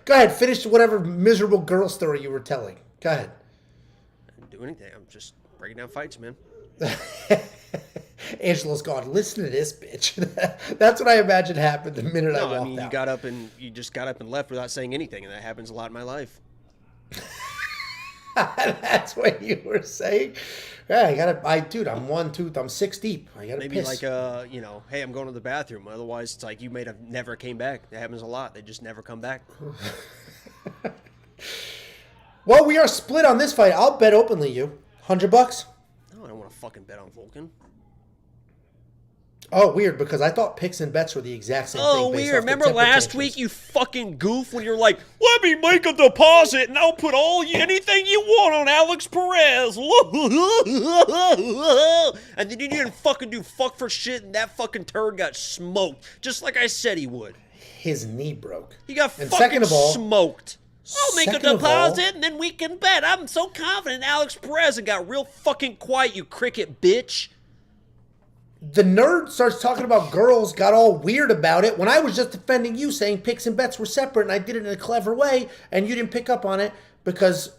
Go ahead, finish whatever miserable girl story you were telling. Go ahead. I didn't do anything. I'm just breaking down fights, man. Angelo's gone, listen to this bitch. That's what I imagine happened the minute I walked out. You just got up and left without saying anything, and that happens a lot in my life. That's what you were saying? Yeah, I'm 6 deep. I gotta maybe piss. Like hey, I'm going to the bathroom. Otherwise, it's like you may have never came back. That happens a lot. They just never come back. Well, we are split on this fight. I'll bet openly you. $100? No, I don't want to fucking bet on Volkan. Oh, weird, because I thought picks and bets were the exact same thing. Oh, weird. Remember last week, you fucking goof, when you're like, let me make a deposit and I'll put anything you want on Alex Perez. And then you didn't fucking do fuck for shit, and that fucking turd got smoked, just like I said he would. His knee broke. He got fucking smoked. I'll make a deposit and then we can bet. I'm so confident in Alex Perez, and got real fucking quiet, you cricket bitch. The nerd starts talking about girls, got all weird about it, when I was just defending you, saying picks and bets were separate, and I did it in a clever way, and you didn't pick up on it because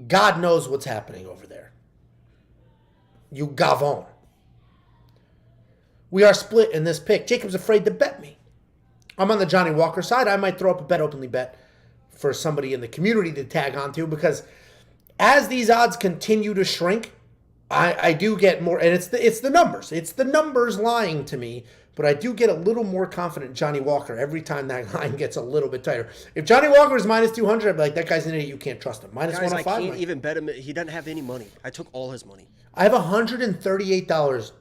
God knows what's happening over there. You gavon. We are split in this pick. Jacob's afraid to bet me. I'm on the Johnny Walker side. I might throw up a bet openly bet for somebody in the community to tag onto, because as these odds continue to shrink, I do get more, and it's the numbers. It's the numbers lying to me, but I do get a little more confident in Johnny Walker every time that line gets a little bit tighter. If Johnny Walker is minus 200, I'd be like, that guy's an idiot. You can't trust him. Minus Guys, 105. I can't even bet him. He doesn't have any money. I took all his money. I have $138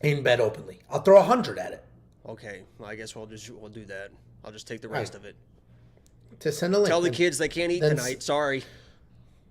in bet openly. I'll throw 100 at it. Okay, well, I guess we'll do that. I'll just take the rest of it. To send a link. Tell the kids they can't eat tonight. Sorry.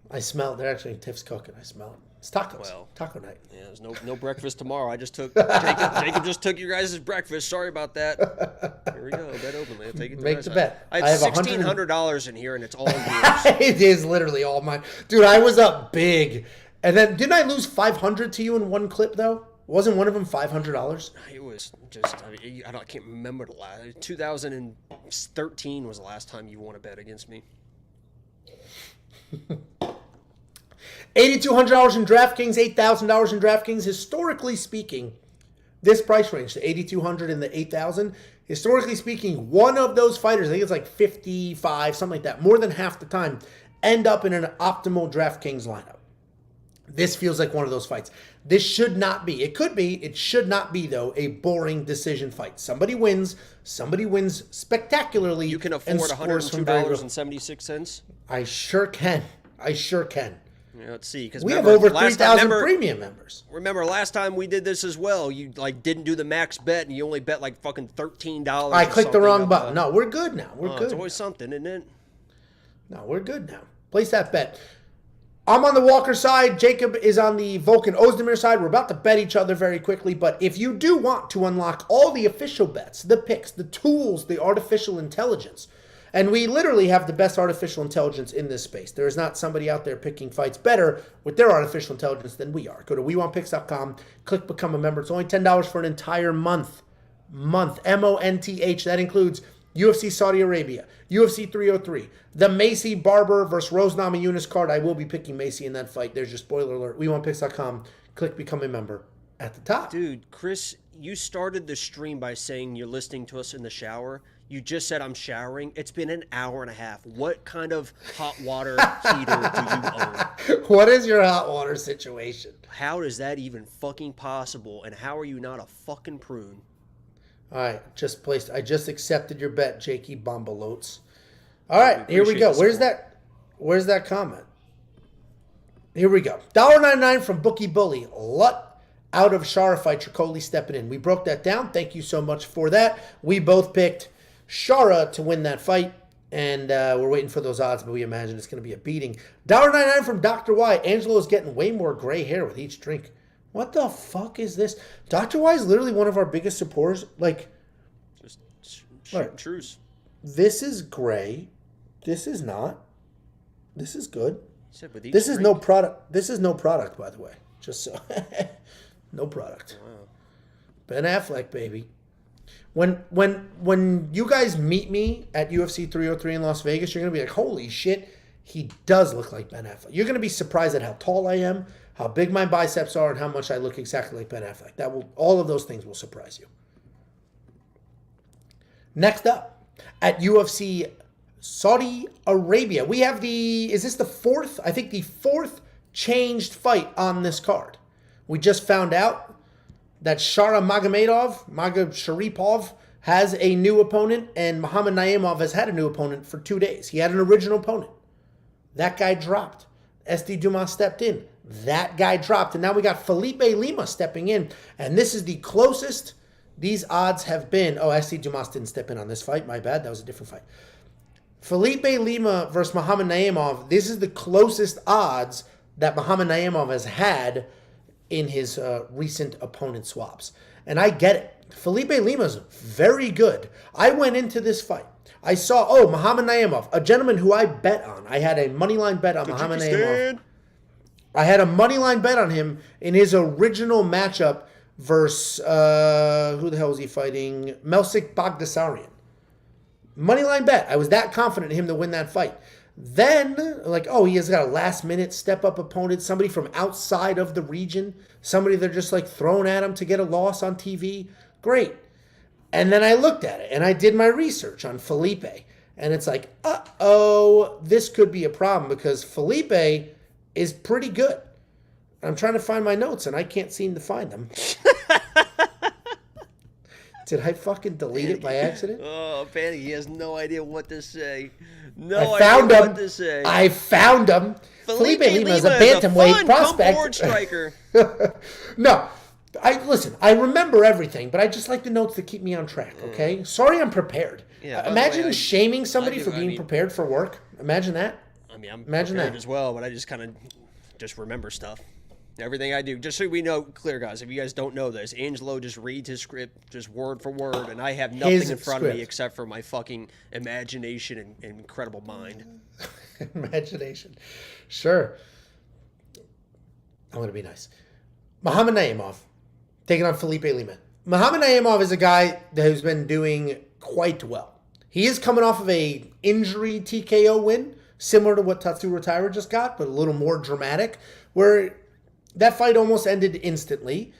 I smell it. They're actually Tiff's cooking. I smell it. It's tacos. Well, taco night. Yeah, there's no breakfast tomorrow. I just took Jacob just took you guys' breakfast. Sorry about that. Here we go. Bet openly. I'll take it. Make the bet. I have $1,600 in here, and it's all yours. It is literally all mine, dude. I was up big, and then didn't I lose 500 to you in one clip though? Wasn't one of them $500? It was just I can't remember the last. 2013 was the last time you won a bet against me. $8,200 in DraftKings, $8,000 in DraftKings. Historically speaking, this price range, the $8,200 and the $8,000, historically speaking, one of those fighters, I think it's like 55, something like that, more than half the time, end up in an optimal DraftKings lineup. This feels like one of those fights. This should not be. It could be. It should not be, though, a boring decision fight. Somebody wins spectacularly. You can afford $102.76? I sure can. Yeah, let's see, because we have over 3,000 premium members. Remember last time we did this as well? You didn't do the max bet, and you only bet like fucking $13. I clicked the wrong button. No, we're good now. We're good. It's always something, isn't it? No, we're good now. Place that bet. I'm on the Walker side. Jacob is on the Volkan Oezdemir side. We're about to bet each other very quickly, but if you do want to unlock all the official bets, the picks, the tools, the artificial intelligence, and we literally have the best artificial intelligence in this space. There is not somebody out there picking fights better with their artificial intelligence than we are. Go to WeWantPicks.com, click Become a Member. It's only $10 for an entire month. MONTH. That includes UFC Saudi Arabia, UFC 303, the Macy Barber versus Rose Namajunas card. I will be picking Macy in that fight. There's your spoiler alert. WeWantPicks.com, click Become a Member at the top. Dude, Chris, you started the stream by saying you're listening to us in the shower. You just said I'm showering. It's been an hour and a half. What kind of hot water heater do you own? What is your hot water situation? How is that even fucking possible? And how are you not a fucking prune? All right, I just accepted your bet, Jakey Bombalotes. All right, here we go. Where's that comment? Here we go. $1.99 from Bookie Bully. Lut out of Shara fight. Tricoli stepping in. We broke that down. Thank you so much for that. We both picked Shara to win that fight, and we're waiting for those odds, but we imagine it's going to be a beating. $1.99 from Dr. Y. Angelo is getting way more gray hair with each drink. What the fuck is this? Dr. Y is literally one of our biggest supporters. Like, just shooting truce. This is gray. This is not. This is good. This is no product. This is no product, by the way. Just so. No product. Wow. Ben Affleck, baby. When you guys meet me at UFC 303 in Las Vegas, you're going to be like, holy shit, he does look like Ben Affleck. You're going to be surprised at how tall I am, how big my biceps are, and how much I look exactly like Ben Affleck. All of those things will surprise you. Next up, at UFC Saudi Arabia, we have is this the fourth? I think the fourth changed fight on this card. We just found out that Shara Sharipov has a new opponent, and Muhammad Naimov has had a new opponent for 2 days. He had an original opponent. That guy dropped. SD Dumas stepped in. That guy dropped. And now we got Felipe Lima stepping in. And this is the closest these odds have been. Oh, SD Dumas didn't step in on this fight. My bad. That was a different fight. Felipe Lima versus Muhammad Naimov. This is the closest odds that Muhammad Naimov has had in his recent opponent swaps. And I get it. Felipe Lima's very good. I went into this fight. I saw, Muhammad Naimov, a gentleman who I bet on. I had a moneyline bet on Muhammad Naimov. I had a moneyline bet on him in his original matchup versus, who the hell was he fighting? Melsik Bagdasaryan. Moneyline bet. I was that confident in him to win that fight. Then, he has got a last-minute step-up opponent, somebody from outside of the region, somebody they're just, throwing at him to get a loss on TV. Great. And then I looked at it, and I did my research on Felipe. And it's like, uh-oh, this could be a problem because Felipe is pretty good. I'm trying to find my notes, and I can't seem to find them. Did I fucking delete it by accident? Oh, Patty, he has no idea what to say. I found him. I found him. Felipe Lima is a fun, bantamweight prospect. Come-forward striker. No. Listen, I remember everything, but I just like the notes that keep me on track, okay? Sorry I'm prepared. Yeah, imagine shaming somebody for being prepared for work. Imagine that. I mean, I'm Imagine prepared that. as well, but I just kind of just remember stuff. Everything I do. Just so we know, clear guys, if you guys don't know this, Angelo just reads his script just word for word, and I have nothing in front of me except for my fucking imagination and incredible mind. Imagination. Sure. I'm going to be nice. Muhammad Naimov taking on Felipe Lima. Muhammad Naimov is a guy who's been doing quite well. He is coming off of a injury TKO win, similar to what Tatsuro Taira just got, but a little more dramatic, where that fight almost ended instantly.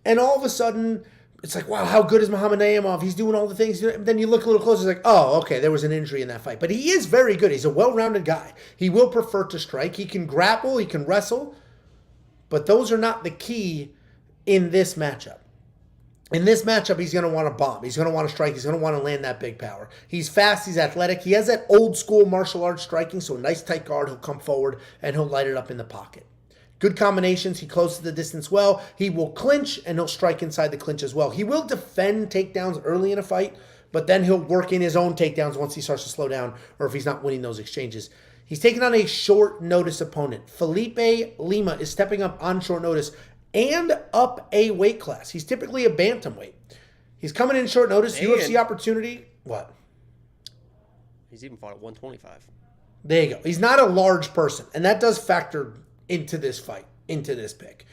And all of a sudden, it's like, wow, how good is Muhammad Naimov? He's doing all the things. Then you look a little closer, it's like, oh, okay, there was an injury in that fight. But he is very good. He's a well-rounded guy. He will prefer to strike. He can grapple. He can wrestle. But those are not the key in this matchup. In this matchup, he's going to want to bomb. He's going to want to strike. He's going to want to land that big power. He's fast. He's athletic. He has that old-school martial arts striking, so a nice tight guard. He'll come forward, and he'll light it up in the pocket. Good combinations. He closes the distance well. He will clinch, and he'll strike inside the clinch as well. He will defend takedowns early in a fight, but then he'll work in his own takedowns once he starts to slow down or if he's not winning those exchanges. He's taking on a short notice opponent. Felipe Lima is stepping up on short notice and up a weight class. He's typically a bantamweight. He's coming in short notice. UFC opportunity. What? He's even fought at 125. There you go. He's not a large person, and that does factor into this fight, into this pick.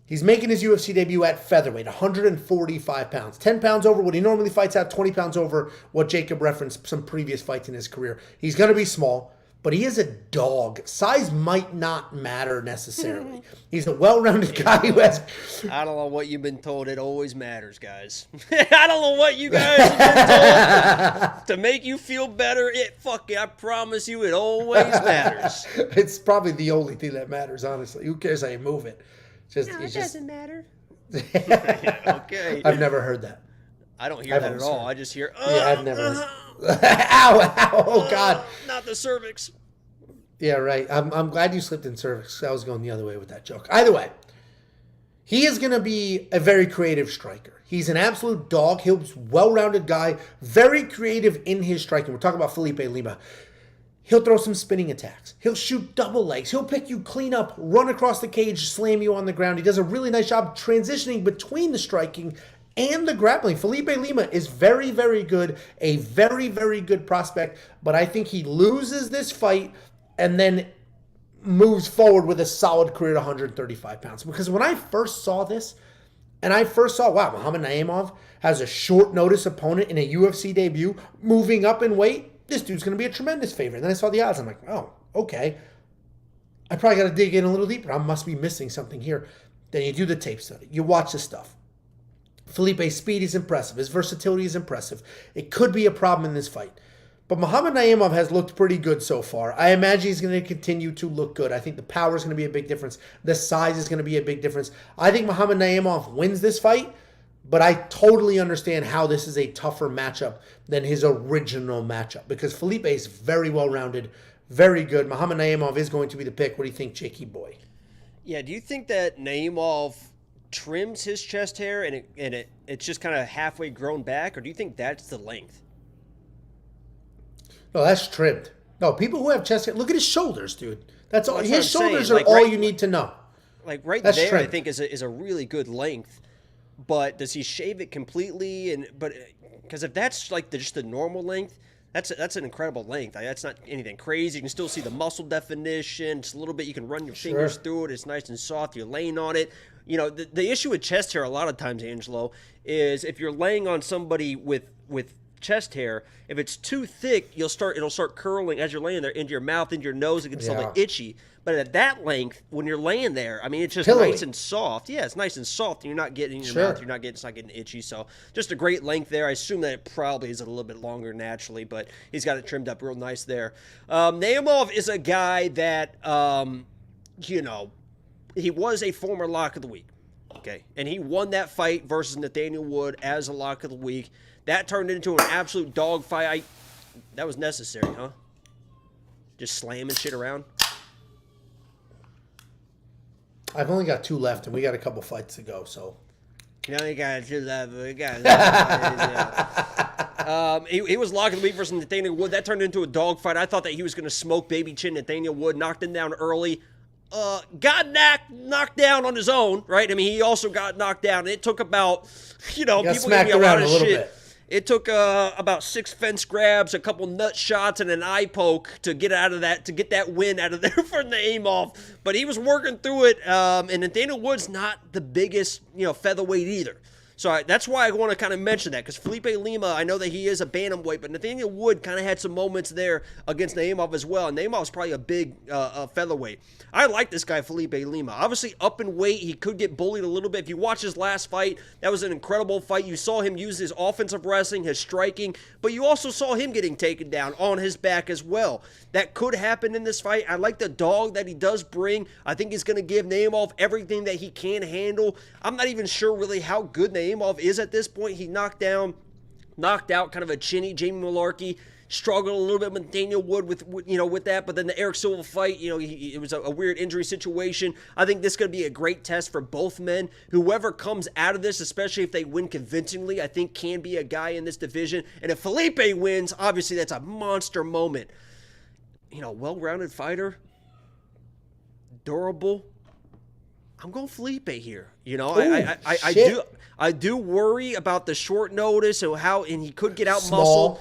He's making his UFC debut at featherweight, 145 pounds. 10 pounds over what he normally fights at, 20 pounds over what Jacob referenced some previous fights in his career. He's going to be small, but he is a dog. Size might not matter necessarily. He's a well-rounded guy who has... I don't know what you've been told. It always matters, guys. I don't know what you guys have been told to make you feel better. I promise you, it always matters. It's probably the only thing that matters, honestly. Who cares how you move it? It doesn't matter. Okay. I've never heard that. I don't hear that at all. I just hear, I've never heard. Ow, oh God. Not the cervix. Yeah, right. I'm glad you slipped in cervix. I was going the other way with that joke. Either way, he is going to be a very creative striker. He's an absolute dog. He's a well-rounded guy, very creative in his striking. We're talking about Felipe Lima. He'll throw some spinning attacks. He'll shoot double legs. He'll pick you clean up, run across the cage, slam you on the ground. He does a really nice job transitioning between the striking and the grappling. Felipe Lima is very, very good, a very, very good prospect, but I think he loses this fight and then moves forward with a solid career at 135 pounds. Because when I first saw this, and I first saw, wow, Muhammad Naimov has a short notice opponent in a UFC debut, moving up in weight, this dude's going to be a tremendous favorite. And then I saw the odds. I'm like, oh, okay. I probably got to dig in a little deeper. I must be missing something here. Then you do the tape study. You watch the stuff. Felipe's speed is impressive. His versatility is impressive. It could be a problem in this fight. But Muhammad Naimov has looked pretty good so far. I imagine he's going to continue to look good. I think the power is going to be a big difference. The size is going to be a big difference. I think Muhammad Naimov wins this fight, but I totally understand how this is a tougher matchup than his original matchup because Felipe is very well-rounded, very good. Muhammad Naimov is going to be the pick. What do you think, Jakey boy? Yeah, do you think that Naimov trims his chest hair and it's just kind of halfway grown back, or do you think that's the length? No, that's trimmed. No, people who have chest hair, look at his shoulders, dude. That's all. His shoulders saying. are all you need to know. Like right That's there, trimmed. I think is a really good length. But does he shave it completely? But because if that's like just the normal length, that's an incredible length. That's not anything crazy. You can still see the muscle definition. It's a little bit. You can run your fingers through it. It's nice and soft. You're laying on it. You know, the issue with chest hair a lot of times, Angelo, is if you're laying on somebody with chest hair. If it's too thick, it'll start curling as you're laying there into your mouth, into your nose. It gets a little itchy. But at that length, when you're laying there, I mean, it's just nice and soft. Yeah, it's nice and soft, and you're not getting in your mouth. It's not getting itchy. So just a great length there. I assume that it probably is a little bit longer naturally, but he's got it trimmed up real nice there. Naimov is a guy that, he was a former lock of the week. Okay, and he won that fight versus Nathaniel Wood as a lock of the week. That turned into an absolute dogfight. That was necessary, huh? Just slamming shit around. I've only got 2 left, and we got a couple fights to go, so. You only got 2 left. He was lock of the week versus Nathaniel Wood. That turned into a dogfight. I thought that he was going to smoke baby chin Nathaniel Wood, knocked him down early. Got knocked down on his own, right? I mean, he also got knocked down. It took about, people give me a lot of shit. Bit. It took about 6 fence grabs, a couple nut shots, and an eye poke to get out of that, to get that win out of there for Naimov. But he was working through it, and Nathaniel Wood's not the biggest, featherweight either. So that's why I want to kind of mention that, because Felipe Lima, I know that he is a bantamweight, but Nathaniel Wood kind of had some moments there against Naimov as well, and Naimov's probably a big featherweight. I like this guy, Felipe Lima. Obviously, up in weight, he could get bullied a little bit. If you watch his last fight, that was an incredible fight. You saw him use his offensive wrestling, his striking, but you also saw him getting taken down on his back as well. That could happen in this fight. I like the dog that he does bring. I think he's going to give Naimov everything that he can handle. I'm not even sure really how good Naimov is at this point. He knocked out kind of a chinny Jamie Mullarkey. Struggled a little bit with Daniel Wood with that, but then the Eric Silva fight, it was a weird injury situation. I think this is going to be a great test for both men. Whoever comes out of this, especially if they win convincingly, I think can be a guy in this division. And if Felipe wins, obviously that's a monster moment. Well-rounded fighter, durable. I'm going Felipe here. I do worry about the short notice and he could get out muscled.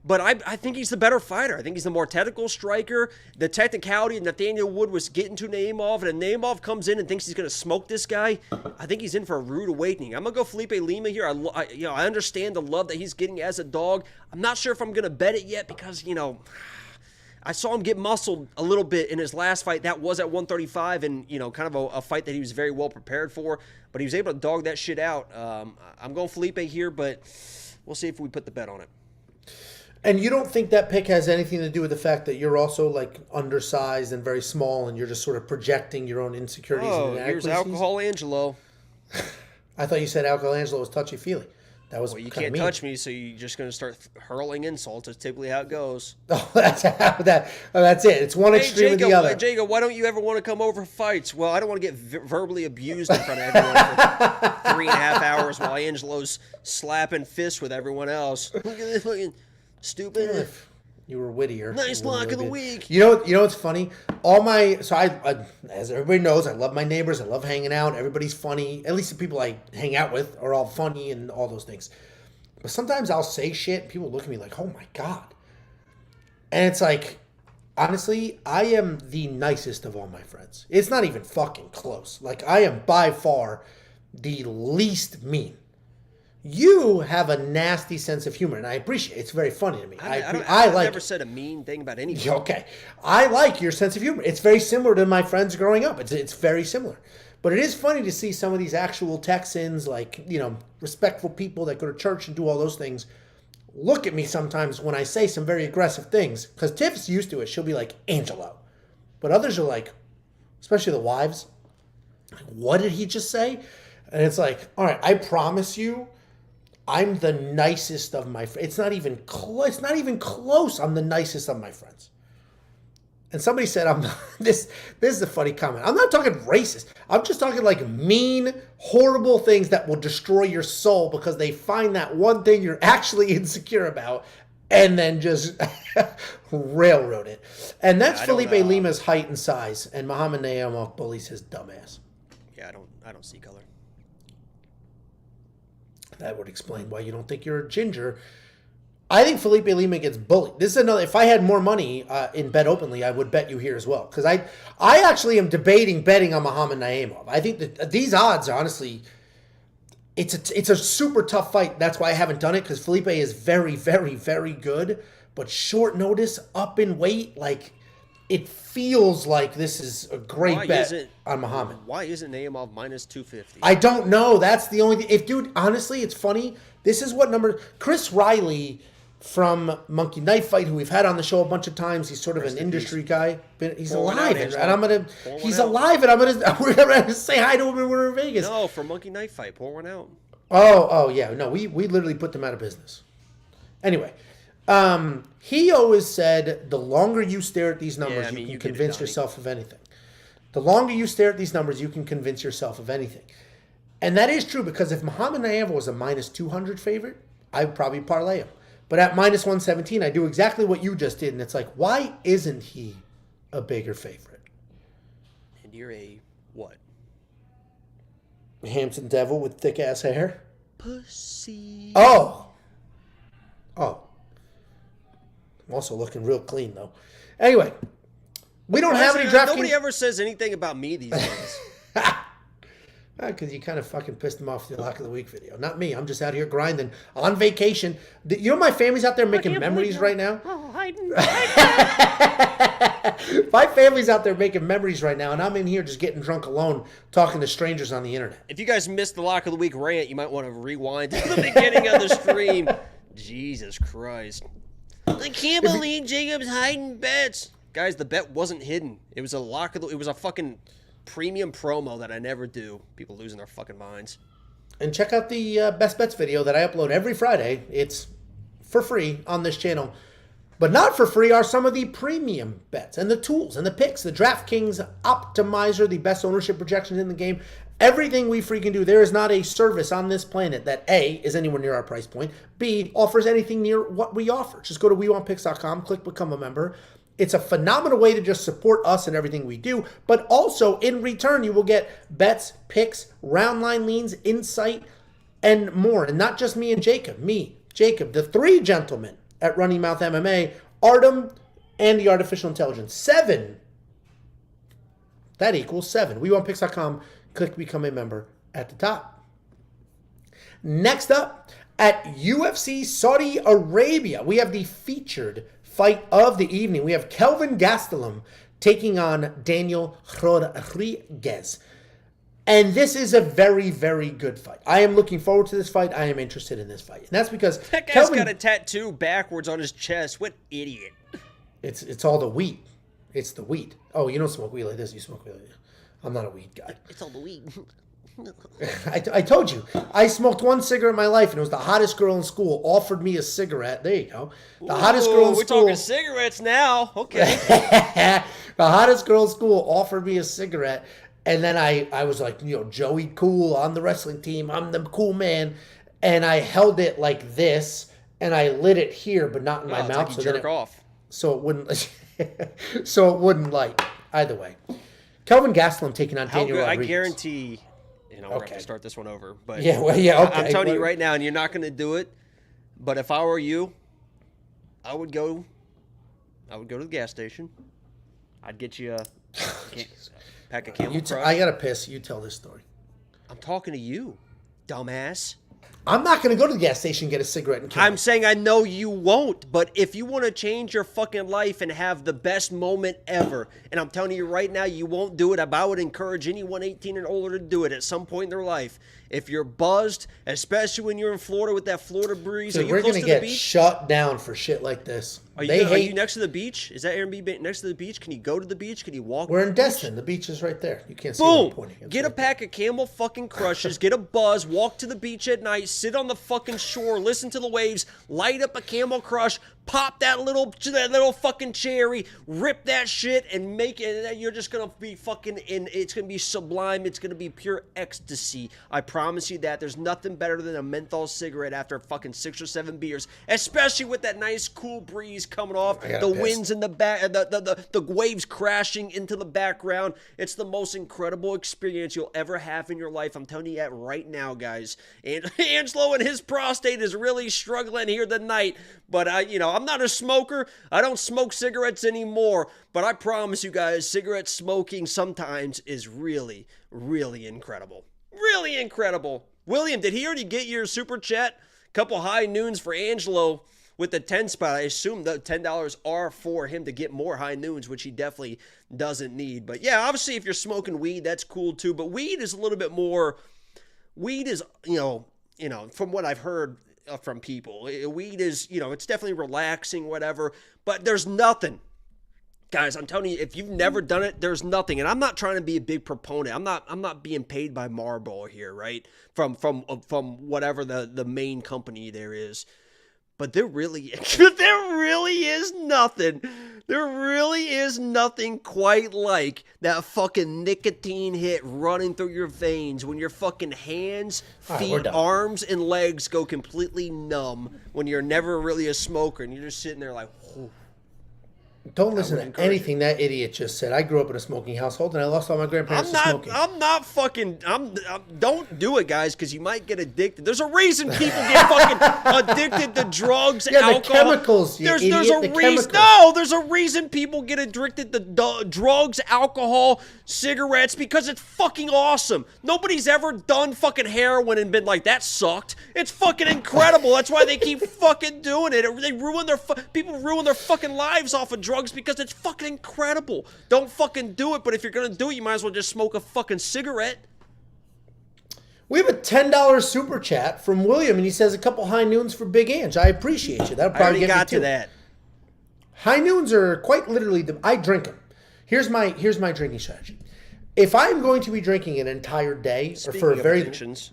But I think he's the better fighter. I think he's the more technical striker. The technicality of Nathaniel Wood was getting to Naimov, and if Naimov comes in and thinks he's going to smoke this guy, I think he's in for a rude awakening. I'm going to go Felipe Lima here. I understand the love that he's getting as a dog. I'm not sure if I'm going to bet it yet because, I saw him get muscled a little bit in his last fight. That was at 135 and, kind of a fight that he was very well prepared for. But he was able to dog that shit out. I'm going Felipe here, but we'll see if we put the bet on it. And you don't think that pick has anything to do with the fact that you're also like undersized and very small, and you're just sort of projecting your own insecurities and inadequacies? Here's Alcohol Angelo. I thought you said Alcohol Angelo was touchy-feely. That was you can't touch me, so you're just going to start hurling insults. That's typically how it goes. Oh, that's it. It's one extreme or the other. Jacob, why don't you ever want to come over for fights? Well, I don't want to get verbally abused in front of everyone for 3.5 hours while Angelo's slapping fists with everyone else. Look at this fucking stupid. You were Whittaker. Nice lock of the week. You know what's funny? I as everybody knows, I love my neighbors. I love hanging out. Everybody's funny. At least the people I hang out with are all funny and all those things. But sometimes I'll say shit and people look at me like, oh my God. And it's like, honestly, I am the nicest of all my friends. It's not even fucking close. Like, I am by far the least mean. You have a nasty sense of humor, and I appreciate it. It's very funny to me. I've never said a mean thing about anyone. Okay. I like your sense of humor. It's very similar to my friends growing up. It's very similar. But it is funny to see some of these actual Texans, like, respectful people that go to church and do all those things, look at me sometimes when I say some very aggressive things. Because Tiff's used to it. She'll be like, Angelo. But others are like, especially the wives, like, what did he just say? And it's like, all right, I promise you, I'm the nicest of my friends. It's not even close. I'm the nicest of my friends. And somebody said, this is a funny comment. I'm not talking racist. I'm just talking like mean, horrible things that will destroy your soul because they find that one thing you're actually insecure about and then just railroad it. And that's Felipe Lima's height and size. And Muhammad Naimov bullies his dumbass. Yeah, I don't see color. That would explain why you don't think you're a ginger. I think Felipe Lima gets bullied. This is another. If I had more money in Bet Openly, I would bet you here as well. Because I actually am debating betting on Muhammad Naimov. I think that these odds, honestly, it's a super tough fight. That's why I haven't done it, because Felipe is very, very, very good. But short notice, up in weight, like it feels like this is a great bet on Muhammad. Why isn't Naimov minus 250? I don't know. That's the only thing. If dude, honestly, it's funny. This is what number Chris Riley from Monkey Knife Fight, who we've had on the show a bunch of times. He's sort of an industry guy. He's alive, and I'm gonna. He's alive, and we're gonna say hi to him when we're in Vegas. No, for Monkey Knife Fight, pour one out. Oh yeah. No, we literally put them out of business. Anyway, he always said the longer you stare at these numbers, you can convince yourself of anything. The longer you stare at these numbers, you can convince yourself of anything. And that is true, because if Muhammad Naimov was a minus 200 favorite, I would probably parlay him. But at minus 117, I do exactly what you just did. And it's like, why isn't he a bigger favorite? And you're a what? Hampton Devil with thick ass hair? Pussy. Oh. I'm also looking real clean, though. Anyway, we don't have any DraftKings. Nobody ever says anything about me these days. Because you kind of fucking pissed them off with the Lock of the Week video. Not me. I'm just out here grinding on vacation. You know my family's out there making memories right now? My family's out there making memories right now, and I'm in here just getting drunk alone, talking to strangers on the internet. If you guys missed the Lock of the Week rant, you might want to rewind to the beginning of the stream. Jesus Christ. I can't believe Jacob's hiding bets. Guys, the bet wasn't hidden. It was a fucking premium promo that I never do. People losing their fucking minds. And check out the Best Bets video that I upload every Friday. It's for free on this channel. But not for free are some of the premium bets and the tools and the picks. The DraftKings Optimizer, the best ownership projections in the game. Everything we freaking do. There is not a service on this planet that A, is anywhere near our price point, B, offers anything near what we offer. Just go to WeWantPicks.com, click Become a Member. It's a phenomenal way to just support us and everything we do, but also in return, you will get bets, picks, round line leans, insight, and more. And not just me and Jacob. Me, Jacob, the three gentlemen at Running Mouth MMA, Artem, and the Artificial Intelligence. 7. That equals 7. WeWantPicks.com, click Become a Member at the top. Next up, at UFC Saudi Arabia, we have the featured fight of the evening. We have Kelvin Gastelum taking on Daniel Rodriguez. And this is a very, very good fight. I am looking forward to this fight. I am interested in this fight. And that's because that guy's got a tattoo backwards on his chest. What idiot. It's all the weed. It's the weed. Oh, you don't smoke weed like this. You smoke weed like this. I'm not a weed guy. It's all the weed. I told you. I smoked one cigarette in my life, and it was the hottest girl in school offered me a cigarette. There you go. The hottest girl in school. We're talking cigarettes now. Okay. The hottest girl in school offered me a cigarette, and then I was like, Joey Cool on the wrestling team. I'm the cool man. And I held it like this, and I lit it here, but not in my mouth. Like you jerk off. So it wouldn't light. Either way. Kelvin Gastelum taking on Daniel Rodriguez. I guarantee... we'll have to start this one over. But okay. I'm telling you right now, and you're not going to do it. But if I were you, I would go to the gas station. I'd get you a pack of Camel Crush. I got to piss. You tell this story. I'm talking to you, dumbass. I'm not going to go to the gas station and get a cigarette and kill I'm saying I know you won't, but if you want to change your fucking life and have the best moment ever, and I'm telling you right now, you won't do it, but I would encourage anyone 18 and older to do it at some point in their life. If you're buzzed, especially when you're in Florida with that Florida breeze, we're going to get shut down for shit like this. Are you next to the beach? Is that Airbnb next to the beach? Can you go to the beach? Can you walk? We're in Destin. The beach is right there. You can't see where I'm pointing. Get a pack of Camel fucking Crushes. Get a buzz. Walk to the beach at night. Sit on the fucking shore. Listen to the waves. Light up a Camel Crush. Pop that little fucking cherry. Rip that shit and make it. You're just gonna be fucking in. It's gonna be sublime. It's gonna be pure ecstasy. I promise you that. There's nothing better than a menthol cigarette after fucking 6 or 7 beers, especially with that nice cool breeze coming off, the winds in the back, the waves crashing into the background. It's the most incredible experience you'll ever have in your life. I'm telling you that right now, guys. And Angelo and his prostate is really struggling here tonight. But I'm not a smoker. I don't smoke cigarettes anymore. But I promise you guys, cigarette smoking sometimes is really, really incredible. Really incredible. William, did he already get your super chat? Couple high noons for Angelo with the 10 spot. I assume the $10 are for him to get more high noons, which he definitely doesn't need. But yeah, obviously if you're smoking weed, that's cool too. But weed is a little bit more, weed is, from what I've heard from people, weed is, it's definitely relaxing, whatever. But there's nothing. Guys, I'm telling you, if you've never done it, there's nothing. And I'm not trying to be a big proponent. I'm not being paid by Marlboro here, right? From whatever the main company there is. But there really is nothing. There really is nothing quite like that fucking nicotine hit running through your veins when your fucking hands, feet, arms, and legs go completely numb when you're never really a smoker and you're just sitting there like, whew. Don't listen to anything that idiot just said. I grew up in a smoking household, and I lost all my grandparents to smoking. Don't do it, guys, because you might get addicted. There's a reason people get fucking addicted to drugs, alcohol. The chemicals, you idiot. There's a reason people get addicted to drugs, alcohol, cigarettes, because it's fucking awesome. Nobody's ever done fucking heroin and been like, that sucked. It's fucking incredible. That's why they keep fucking doing it. People ruin their fucking lives off of drugs because it's fucking incredible. Don't fucking do it, but if you're gonna do it, you might as well just smoke a fucking cigarette. We have a $10 super chat from William, and he says a couple high noons for Big Ange. I appreciate you. That'll probably get me got to that. High noons are quite literally I drink them. Here's my drinking strategy. If I'm going to be drinking an entire day, Speaking or for of addictions,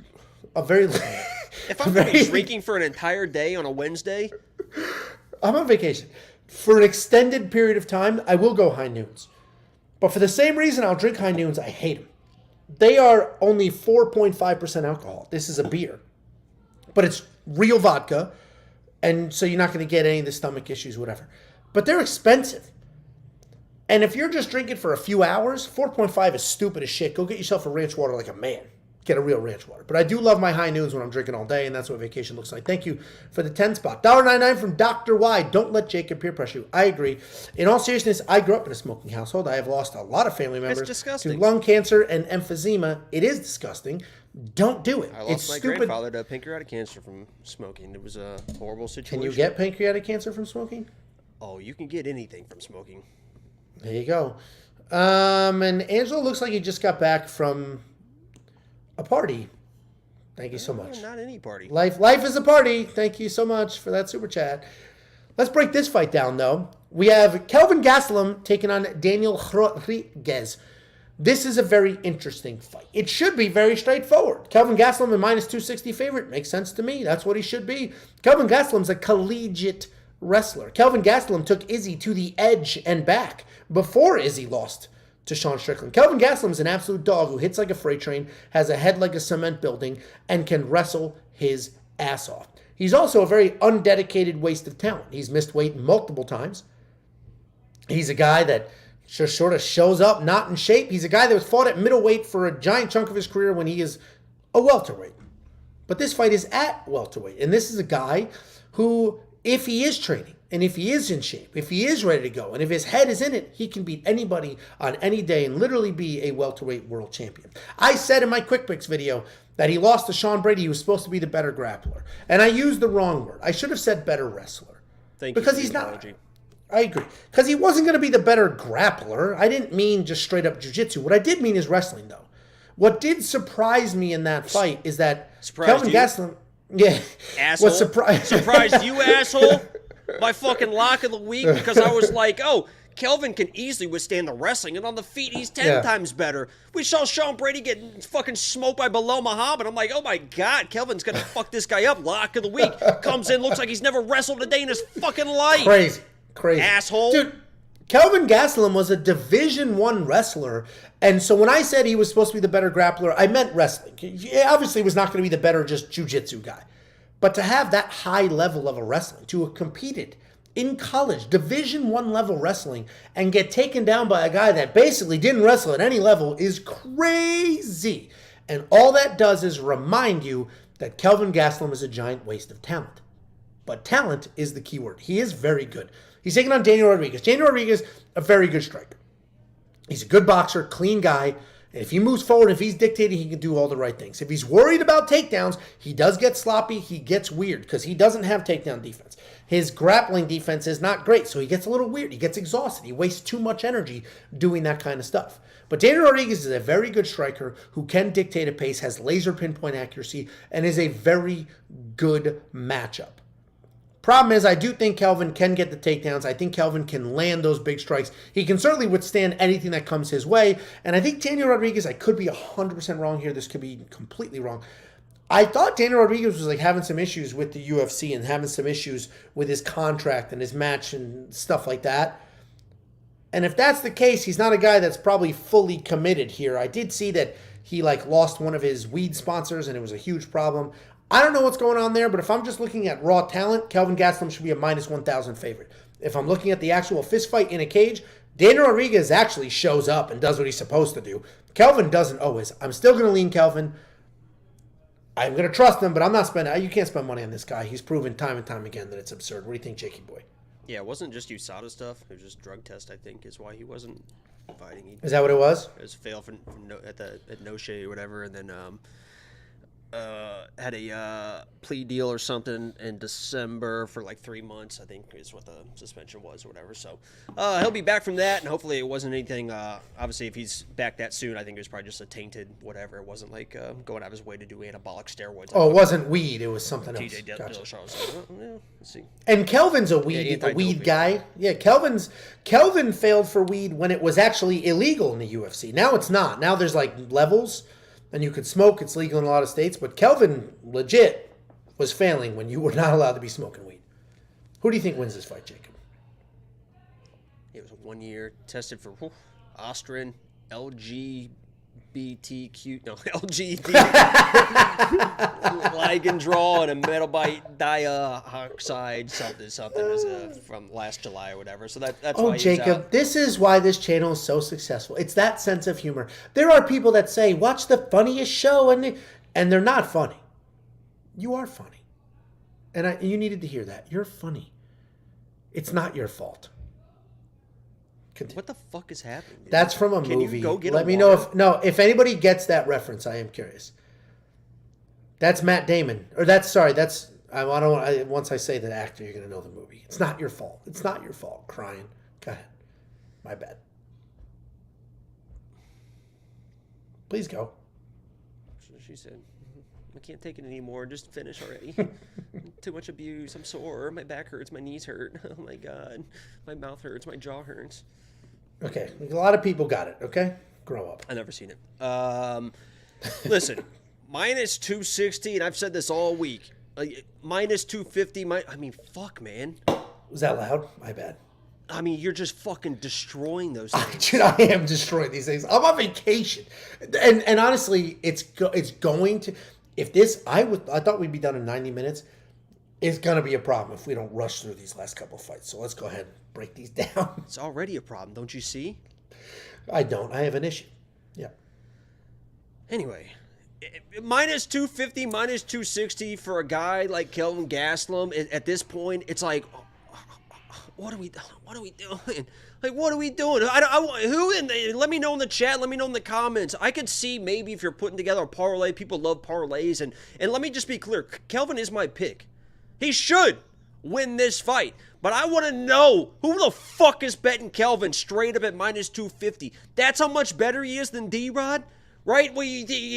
if I'm drinking for an entire day on a Wednesday, I'm on vacation. For an extended period of time, I will go high noons. But for the same reason I'll drink high noons, I hate them. They are only 4.5% alcohol. This is a beer. But it's real vodka, and so you're not going to get any of the stomach issues, whatever. But they're expensive. And if you're just drinking for a few hours, 4.5 is stupid as shit. Go get yourself a ranch water like a man. Get a real ranch water. But I do love my high noons when I'm drinking all day, and that's what vacation looks like. Thank you for the 10 spot. $1.99 from Dr. Y. Don't let Jacob peer pressure you. I agree. In all seriousness, I grew up in a smoking household. I have lost a lot of family members to lung cancer and emphysema. It is disgusting. Don't do it. I lost my grandfather to pancreatic cancer from smoking. It was a horrible situation. Can you get pancreatic cancer from smoking? Oh, you can get anything from smoking. There you go. And Angelo looks like he just got back from a party. Thank you so much. Not any party. Life is a party. Thank you so much for that super chat. Let's break this fight down, though. We have Kelvin Gastelum taking on Daniel Rodriguez. This is a very interesting fight. It should be very straightforward. Kelvin Gastelum, a minus 260 favorite. Makes sense to me. That's what he should be. Kelvin Gastelum's a collegiate wrestler. Kelvin Gastelum took Izzy to the edge and back before Izzy lost to Sean Strickland. Kelvin Gastelum is an absolute dog who hits like a freight train, has a head like a cement building, and can wrestle his ass off. He's also a very undedicated waste of talent. He's missed weight multiple times. He's a guy that just sort of shows up not in shape. He's a guy that was fought at middleweight for a giant chunk of his career when he is a welterweight. But this fight is at welterweight. And this is a guy who, if he is training, and if he is in shape, if he is ready to go, and if his head is in it, he can beat anybody on any day and literally be a welterweight world champion. I said in my Quick Picks video that he lost to Sean Brady. He was supposed to be the better grappler. And I used the wrong word. I should have said better wrestler. Thank you. Because he's not. I agree. Because he wasn't going to be the better grappler. I didn't mean just straight up jiu-jitsu. What I did mean is wrestling, though. What did surprise me in that fight is that Kelvin Gastelum... Yeah. Asshole. What surprised you, asshole? My fucking lock of the week, because I was like, oh, Kelvin can easily withstand the wrestling, and on the feet, he's 10 times better. We saw Sean Brady get fucking smoked by Bilal Muhammad. I'm like, oh my God, Kelvin's going to fuck this guy up. Lock of the week. Comes in, looks like he's never wrestled a day in his fucking life. Crazy. Asshole. Dude, Kelvin Gastelum was a Division I wrestler, and so when I said he was supposed to be the better grappler, I meant wrestling. He obviously was not going to be the better just jiu-jitsu guy. But to have that high level of a wrestling, to have competed in college, Division I level wrestling, and get taken down by a guy that basically didn't wrestle at any level is crazy. And all that does is remind you that Kelvin Gastelum is a giant waste of talent. But talent is the key word. He is very good. He's taking on Daniel Rodriguez. Daniel Rodriguez, a very good striker. He's a good boxer, clean guy, And if he moves forward, if he's dictating, he can do all the right things. If he's worried about takedowns, he does get sloppy. He gets weird because he doesn't have takedown defense. His grappling defense is not great, so he gets a little weird. He gets exhausted. He wastes too much energy doing that kind of stuff. But Daniel Rodriguez is a very good striker who can dictate a pace, has laser pinpoint accuracy, and is a very good matchup. Problem is, I do think Kelvin can get the takedowns. I think Kelvin can land those big strikes. He can certainly withstand anything that comes his way. And I think Daniel Rodriguez, I could be 100% wrong here. This could be completely wrong. I thought Daniel Rodriguez was like having some issues with the UFC and having some issues with his contract and his match and stuff like that. And if that's the case, he's not a guy that's probably fully committed here. I did see that he like lost one of his weed sponsors and it was a huge problem. I don't know what's going on there, but if I'm just looking at raw talent, Kelvin Gastelum should be a minus 1,000 favorite. If I'm looking at the actual fist fight in a cage, Daniel Rodriguez actually shows up and does what he's supposed to do. Kelvin doesn't always. I'm still going to lean Kelvin. I'm going to trust him, but I'm not spending. You can't spend money on this guy. He's proven time and time again that it's absurd. What do you think, Jakey boy? Yeah, it wasn't just USADA stuff. It was just drug test, I think, is why he wasn't fighting. Is that what it was? It was failed at No Shade or whatever, and then had a plea deal or something in December for like 3 months, I think is what the suspension was or whatever. So he'll be back from that, and hopefully it wasn't anything. Obviously, if he's back that soon, I think it was probably just a tainted whatever. It wasn't like going out of his way to do anabolic steroids. Oh, it wasn't weed. It was something else. TJ Gotcha. Dillashaw was like, well, yeah, let's see. And Kelvin's a weed guy. Yeah, Kelvin failed for weed when it was actually illegal in the UFC. Now it's not. Now there's like levels. And you could smoke. It's legal in a lot of states. But Kelvin legit was failing when you were not allowed to be smoking weed. Who do you think wins this fight, Jacob? It was 1 year, tested for Austrian, LGBT, ligand draw and a metabite dioxide something is from last July or whatever. So that's why oh, he's Jacob, out. This is why this channel is so successful. It's that sense of humor. There are people that say, watch the funniest show, and they're not funny. You are funny. And you needed to hear that. You're funny. It's not your fault. What the fuck is happening? Dude? That's from a movie. Can you go get Let me know if anybody gets that reference. I am curious. That's Matt Damon, or that's once I say the actor, you're gonna know the movie. It's not your fault. It's not your fault. Crying. Go ahead. My bad. Please go. She said, I can't take it anymore. Just finish already. Too much abuse. I'm sore. My back hurts. My knees hurt. Oh my God. My mouth hurts. My jaw hurts. Okay. A lot of people got it. Okay. Grow up. I've never seen it. Listen, minus 260, and I've said this all week. Minus 250. Fuck, man. Was that loud? My bad. I mean, you're just fucking destroying those things. Dude, I am destroying these things. I'm on vacation, and honestly, it's going to. If this, I thought we'd be done in 90 minutes. It's gonna be a problem if we don't rush through these last couple of fights. So let's go ahead and break these down. It's already a problem, don't you see? I don't. I have an issue. Yeah. Anyway, minus 250, minus 260 for a guy like Kelvin Gastelum. At this point, it's like, what are we doing? Like, what are we doing? Let me know in the chat. Let me know in the comments. I could see maybe if you're putting together a parlay. People love parlays. And let me just be clear. Kelvin is my pick. He should win this fight. But I want to know who the fuck is betting Kelvin straight up at minus 250. That's how much better he is than D-Rod? Right? Well,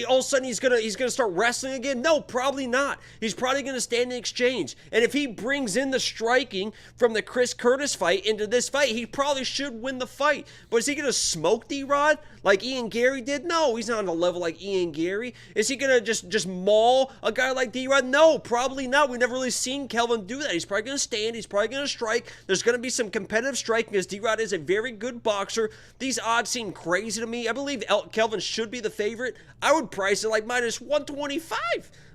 all of a sudden he's gonna start wrestling again? No, probably not. He's probably gonna stand in exchange. And if he brings in the striking from the Chris Curtis fight into this fight, he probably should win the fight. But is he gonna smoke D-Rod like Ian Gary did? No, he's not on a level like Ian Gary. Is he gonna just maul a guy like D-Rod? No, probably not. We've never really seen Kelvin do that. He's probably gonna stand. He's probably gonna strike. There's gonna be some competitive striking because D-Rod is a very good boxer. These odds seem crazy to me. I believe Kelvin should be the favorite. I would price it like minus 125,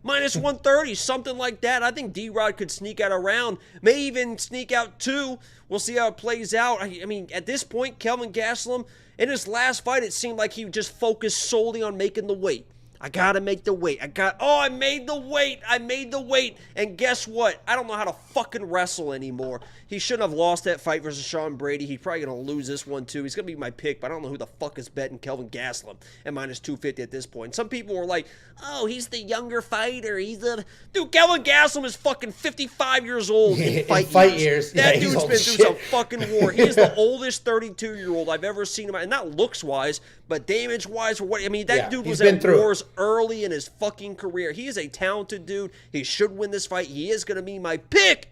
minus 130, something like that. I think D-Rod could sneak out a round, may even sneak out two. We'll see how it plays out. I mean, at this point, Kelvin Gastelum, in his last fight, it seemed like he just focused solely on making the weight. I gotta make the weight. I made the weight. I made the weight. And guess what? I don't know how to fucking wrestle anymore. He shouldn't have lost that fight versus Sean Brady. He's probably gonna lose this one too. He's gonna be my pick, but I don't know who the fuck is betting Kelvin Gastelum at minus 250 at this point. Some people were like, oh, he's the younger fighter. Dude, Kelvin Gastelum is fucking 55 years old in fight years. That dude's been through some fucking war. He is the oldest 32-year-old I've ever seen him, and not looks-wise, but damage-wise. That dude was at wars early in his fucking career. He is a talented dude. He should win this fight. He is going to be my pick.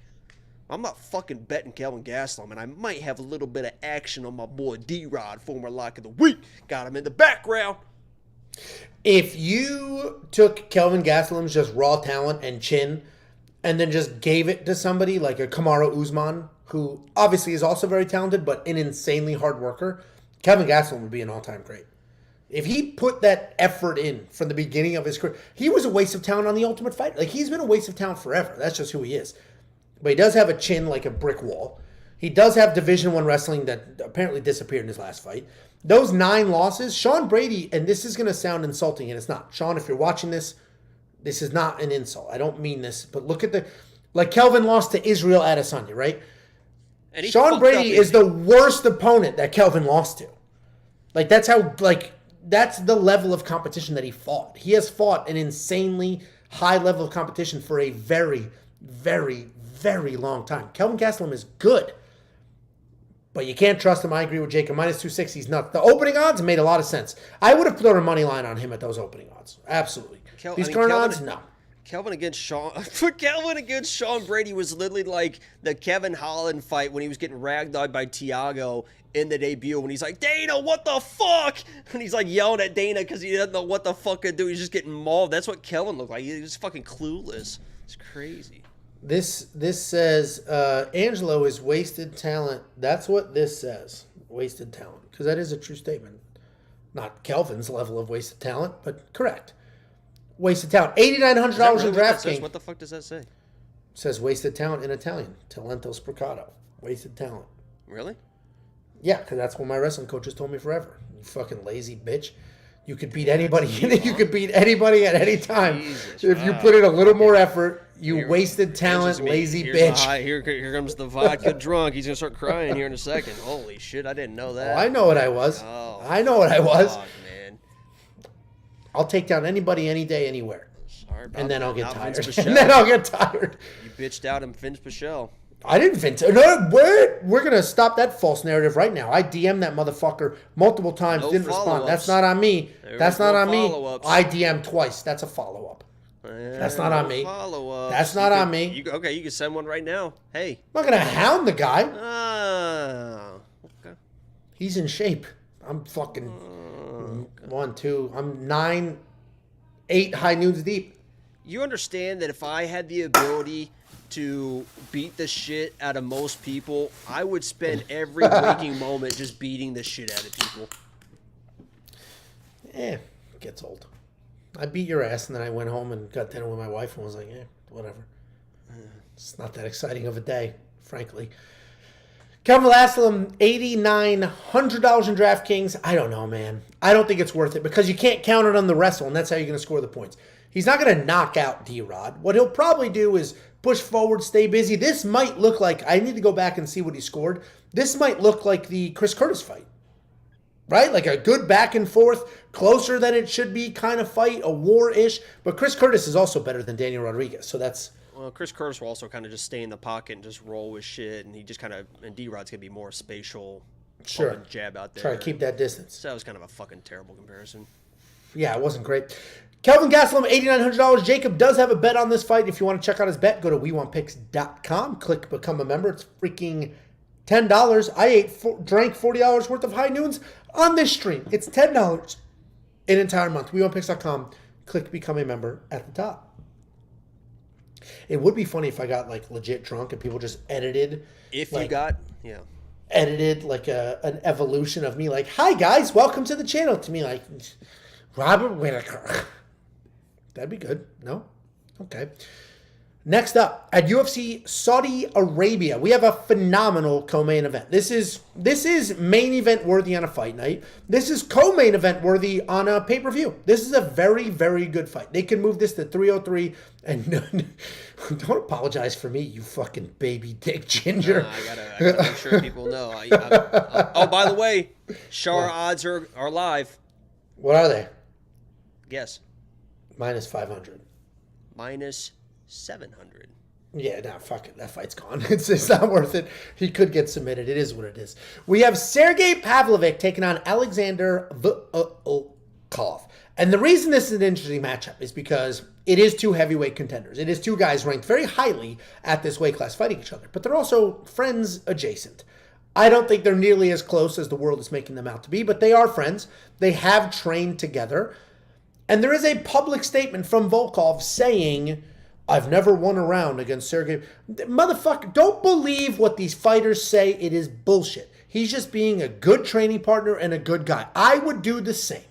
I'm not fucking betting Kelvin Gastelum, and I might have a little bit of action on my boy D-Rod, former lock of the week. Got him in the background. If you took Kelvin Gastelum's just raw talent and chin and then just gave it to somebody like a Kamaru Usman, who obviously is also very talented but an insanely hard worker, Kelvin Gastelum would be an all-time great. If he put that effort in from the beginning of his career, he was a waste of talent on The Ultimate Fighter. Like, he's been a waste of talent forever. That's just who he is. But he does have a chin like a brick wall. He does have Division I wrestling that apparently disappeared in his last fight. Those 9 losses, Sean Brady, and this is going to sound insulting, and it's not. Sean, if you're watching this, this is not an insult. I don't mean this, but look at like Kelvin lost to Israel Adesanya, right? And Sean Brady is the worst opponent that Kelvin lost to. Like, that's the level of competition that he fought. He has fought an insanely high level of competition for a very, very, very long time. Kelvin Gastelum is good, but you can't trust him. I agree with Jacob. Minus 260 is nuts. The opening odds made a lot of sense. I would have thrown a money line on him at those opening odds. Absolutely. These current odds, no. Kelvin against Sean Brady was literally like the Kevin Holland fight when he was getting ragged on by Thiago in the debut when he's like, Dana, what the fuck? And he's like yelling at Dana because he doesn't know what the fuck to do. He's just getting mauled. That's what Kelvin looked like. He was fucking clueless. It's crazy. This says Angelo is wasted talent. That's what this says. Wasted talent. Because that is a true statement. Not Kelvin's level of wasted talent, but correct. Wasted talent. $8,900 in DraftKings. What the fuck does that say? It says wasted talent in Italian. Talento sprecato. Wasted talent. Really? Yeah, because that's what my wrestling coaches told me forever. You fucking lazy bitch. You could beat anybody. You could beat anybody at any time. Jesus, if you put in a little more effort. You wasted talent, lazy bitch. Here comes the vodka drunk. He's going to start crying here in a second. Holy shit, I didn't know that. Oh, I know what I was. I know what I was. God, man. I'll take down anybody, any day, anywhere. Sorry about and then that. I'll get tired. And then I'll get tired. You bitched out him, Vince Pichel. I didn't Vince. No, we're going to stop that false narrative right now. I DM'd that motherfucker multiple times, didn't respond. That's not on me. That's not on me. I DM'd twice. That's a follow-up. That's not on me. That's not on me. You can send one right now. Hey. I'm not going to hound the guy. Okay. He's in shape. I'm fucking 1, 2. I'm 9, 8 high noons deep. You understand that if I had the ability to beat the shit out of most people, I would spend every waking moment just beating the shit out of people. Gets old. I beat your ass, and then I went home and got dinner with my wife and was like, whatever. It's not that exciting of a day, frankly. Kelvin Gastelum, $8,900 in DraftKings. I don't know, man. I don't think it's worth it because you can't count it on the wrestle, and that's how you're going to score the points. He's not going to knock out D-Rod. What he'll probably do is push forward, stay busy. This might look like, I need to go back and see what he scored. This might look like the Chris Curtis fight. Right? Like a good back and forth, closer than it should be kind of fight, a war-ish. But Chris Curtis is also better than Daniel Rodriguez, so that's... Well, Chris Curtis will also kind of just stay in the pocket and just roll with shit, and he just kind of... And D-Rod's going to be more spatial, jab out there. Try to keep that distance. So that was kind of a fucking terrible comparison. Yeah, it wasn't great. Kelvin Gastelum, $8,900. Jacob does have a bet on this fight. If you want to check out his bet, go to WeWantPicks.com. Click Become a Member. It's freaking $10. I drank $40 worth of high noons on this stream. It's $10 an entire month. WeWantPicks.com. Click Become a Member at the top. It would be funny if I got like legit drunk and people just edited. Edited like an evolution of me like, hi guys, welcome to the channel. To me like, Robert Whittaker. That'd be good. No? Okay. Next up, at UFC Saudi Arabia, we have a phenomenal co-main event. This is main event worthy on a fight night. This is co-main event worthy on a pay-per-view. This is a very, very good fight. They can move this to 303, and don't apologize for me, you fucking baby dick ginger. I gotta make sure people know. Oh, by the way, Shara odds are live. What are they? Guess. Minus 500. Minus 700. Yeah, no, fuck it. That fight's gone. It's not worth it. He could get submitted. It is what it is. We have Sergey Pavlovich taking on Alexander Volkov. And the reason this is an interesting matchup is because it is two heavyweight contenders. It is two guys ranked very highly at this weight class fighting each other. But they're also friends adjacent. I don't think they're nearly as close as the world is making them out to be, but they are friends. They have trained together. And there is a public statement from Volkov saying, I've never won a round against Sergey. Motherfucker, don't believe what these fighters say. It is bullshit. He's just being a good training partner and a good guy. I would do the same.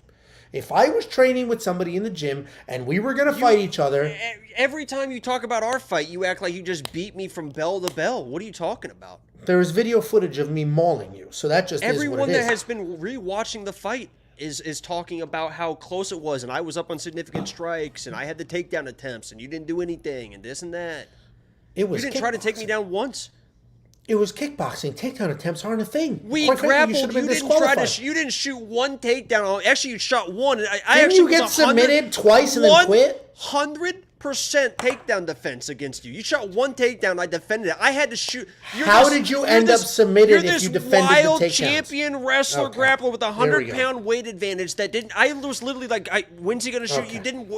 If I was training with somebody in the gym and we were going to fight each other. Every time you talk about our fight, you act like you just beat me from bell to bell. What are you talking about? There is video footage of me mauling you. So that just is what it is. Everyone that has been rewatching the fight is talking about how close it was, and I was up on significant strikes, and I had the takedown attempts, and you didn't do anything, and this and that. It was you didn't try to take me down once. It was kickboxing. Takedown attempts aren't a thing. We grappled. You didn't shoot one takedown. Actually, you shot one. I Didn't actually you get submitted twice and then quit? 100% takedown defense against you. You shot one takedown. I defended it. I had to shoot. How did you end up submitted if you defended the takedowns? You're this wild champion wrestler grappler with a 100-pound weight advantage that didn't. I was literally like, when's he gonna shoot? Okay. You didn't.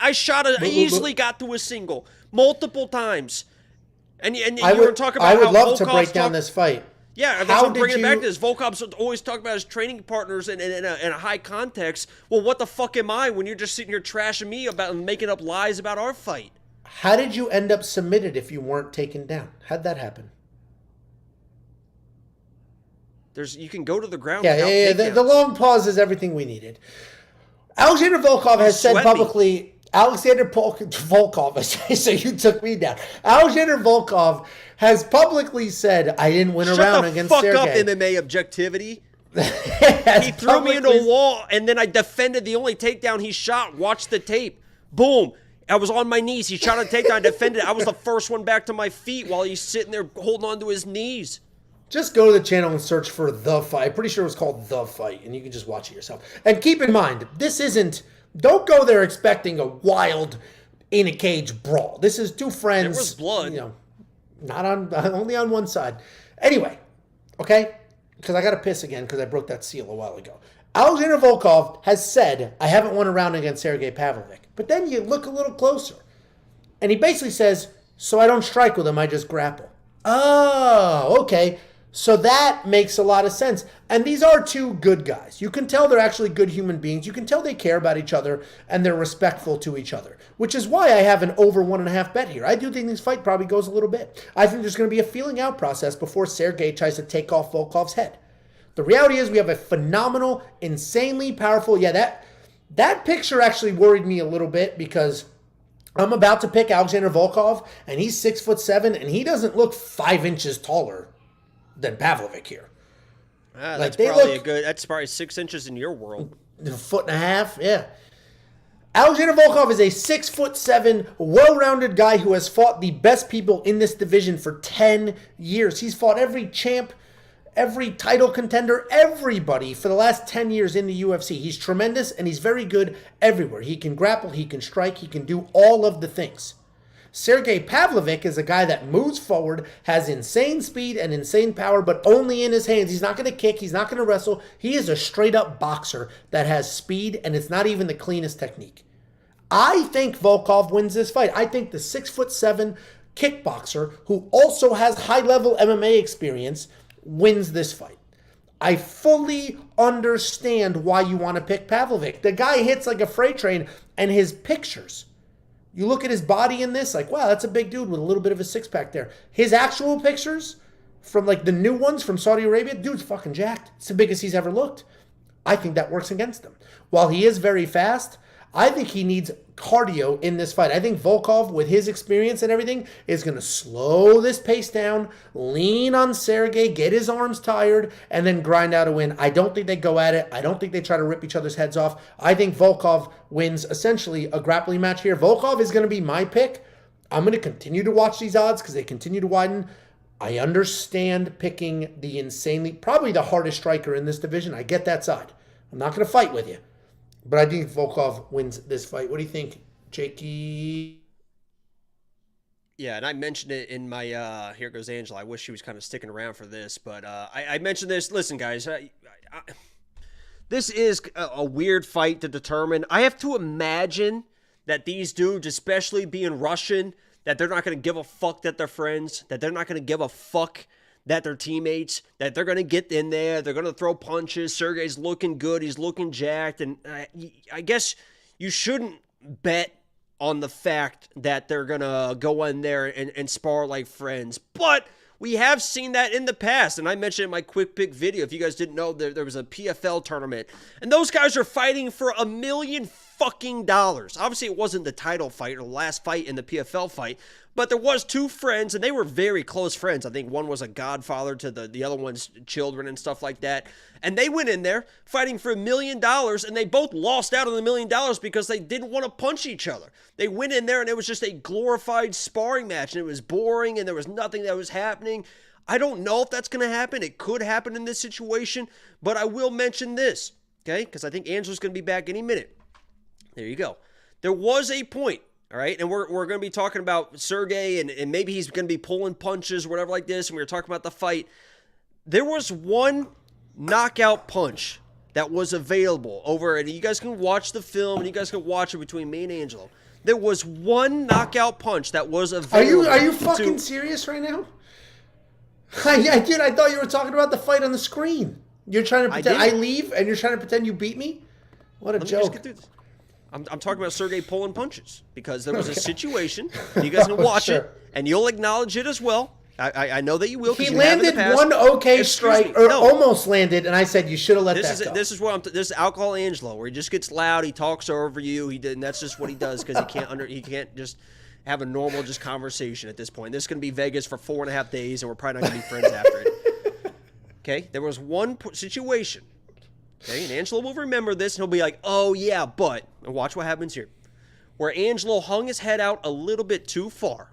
I shot. I easily got to a single multiple times. And you were talking about I would how love to Volkov's break down this fight. Yeah, that's what I'm bringing it back to this. Volkov's always talking about his training partners in a high context. Well, what the fuck am I when you're just sitting here trashing me about and making up lies about our fight? How did you end up submitted if you weren't taken down? How'd that happen? You can go to the ground. Yeah. The long pause is everything we needed. Alexander Volkov has said publicly. Alexander Volkov, so you took me down. Alexander Volkov has publicly said, I didn't win a round against Sergey. Shut the fuck up, MMA objectivity. He threw me into a wall, and then I defended the only takedown he shot. Watch the tape. Boom. I was on my knees. He shot a takedown. I defended it. I was the first one back to my feet while he's sitting there holding on to his knees. Just go to the channel and search for The Fight. Pretty sure it was called The Fight, and you can just watch it yourself. And keep in mind, this isn't... Don't go there expecting a wild, in a cage brawl. This is two friends. There was blood. Only on one side. Anyway, okay? Because I got to piss again because I broke that seal a while ago. Alexander Volkov has said, I haven't won a round against Sergey Pavlovich. But then you look a little closer. And he basically says, so I don't strike with him, I just grapple. Oh, okay. So that makes a lot of sense. And these are two good guys. You can tell they're actually good human beings. You can tell they care about each other and they're respectful to each other, which is why I have an over 1.5 bet here. I do think this fight probably goes a little bit. I think there's going to be a feeling out process before Sergey tries to take off Volkov's head. The reality is we have a phenomenal, insanely powerful, that picture actually worried me a little bit because I'm about to pick Alexander Volkov and he's 6'7" and he doesn't look 5 inches taller than Pavlovich here. That's that's probably 6 inches in your world. 1.5 feet, yeah. Alexander Volkov is a 6'7", well-rounded guy who has fought the best people in this division for 10 years. He's fought every champ, every title contender, everybody for the last 10 years in the UFC. He's tremendous and he's very good everywhere. He can grapple, he can strike, he can do all of the things. Sergey Pavlovich is a guy that moves forward, has insane speed and insane power, but only in his hands. He's not going to kick. He's not going to wrestle. He is a straight-up boxer that has speed, and it's not even the cleanest technique. I think Volkov wins this fight. I think the 6'7" kickboxer, who also has high-level MMA experience, wins this fight. I fully understand why you want to pick Pavlovich. The guy hits like a freight train, and his pictures... You look at his body in this, like, wow, that's a big dude with a little bit of a six-pack there. His actual pictures from, like, the new ones from Saudi Arabia, dude's fucking jacked. It's the biggest he's ever looked. I think that works against him. While he is very fast, I think he needs cardio in this fight. I think Volkov, with his experience and everything, is going to slow this pace down, lean on Sergey, get his arms tired, and then grind out a win. I don't think they go at it. I don't think they try to rip each other's heads off. I think Volkov wins essentially a grappling match here. Volkov is going to be my pick. I'm going to continue to watch these odds because they continue to widen. I understand picking the probably the hardest striker in this division. I get that side. I'm not going to fight with you. But I think Volkov wins this fight. What do you think, Jakey? Yeah, and I mentioned it in my Here Goes Angela. I wish she was kind of sticking around for this. But I mentioned this. Listen, guys, this is a weird fight to determine. I have to imagine that these dudes, especially being Russian, that they're not going to give a fuck that they're friends, that they're not going to give a fuck that they're teammates, that they're going to get in there, they're going to throw punches. Sergey's looking good, he's looking jacked, and I guess you shouldn't bet on the fact that they're going to go in there and spar like friends. But we have seen that in the past, and I mentioned in my quick pick video, if you guys didn't know, there was a PFL tournament, and those guys are fighting for $1 million fucking dollars. Obviously, it wasn't the title fight or the last fight in the PFL fight, but there was two friends, and they were very close friends. I think one was a godfather to the other one's children and stuff like that. And they went in there fighting for $1 million, and they both lost out on the $1 million because they didn't want to punch each other. They went in there, and it was just a glorified sparring match, and it was boring, and there was nothing that was happening. I don't know if that's going to happen. It could happen in this situation, but I will mention this, okay? Because I think Angela's going to be back any minute. There you go. There was a point. All right, and we're going to be talking about Sergey, and maybe he's going to be pulling punches or whatever like this, and we were talking about the fight. There was one knockout punch that was available over, and you guys can watch the film, and you guys can watch it between me and Angelo. There was one knockout punch that was available. Are you fucking serious right now? Dude, I thought you were talking about the fight on the screen. You're trying to pretend I leave, and you're trying to pretend you beat me? What a joke. I'm talking about Sergey pulling punches because there was a situation. You guys can watch it, and you'll acknowledge it as well. I know that you will. He landed one okay strike, or almost landed, and I said you should have let that go. This is where this is Alcohol Angelo, where he just gets loud, he talks over you, and that's just what he does because he can't just have a normal just conversation at this point. This is going to be Vegas for 4.5 days, and we're probably not going to be friends after it. Okay, there was one situation. Okay, and Angelo will remember this, and he'll be like, oh, yeah, but, and watch what happens here, where Angelo hung his head out a little bit too far,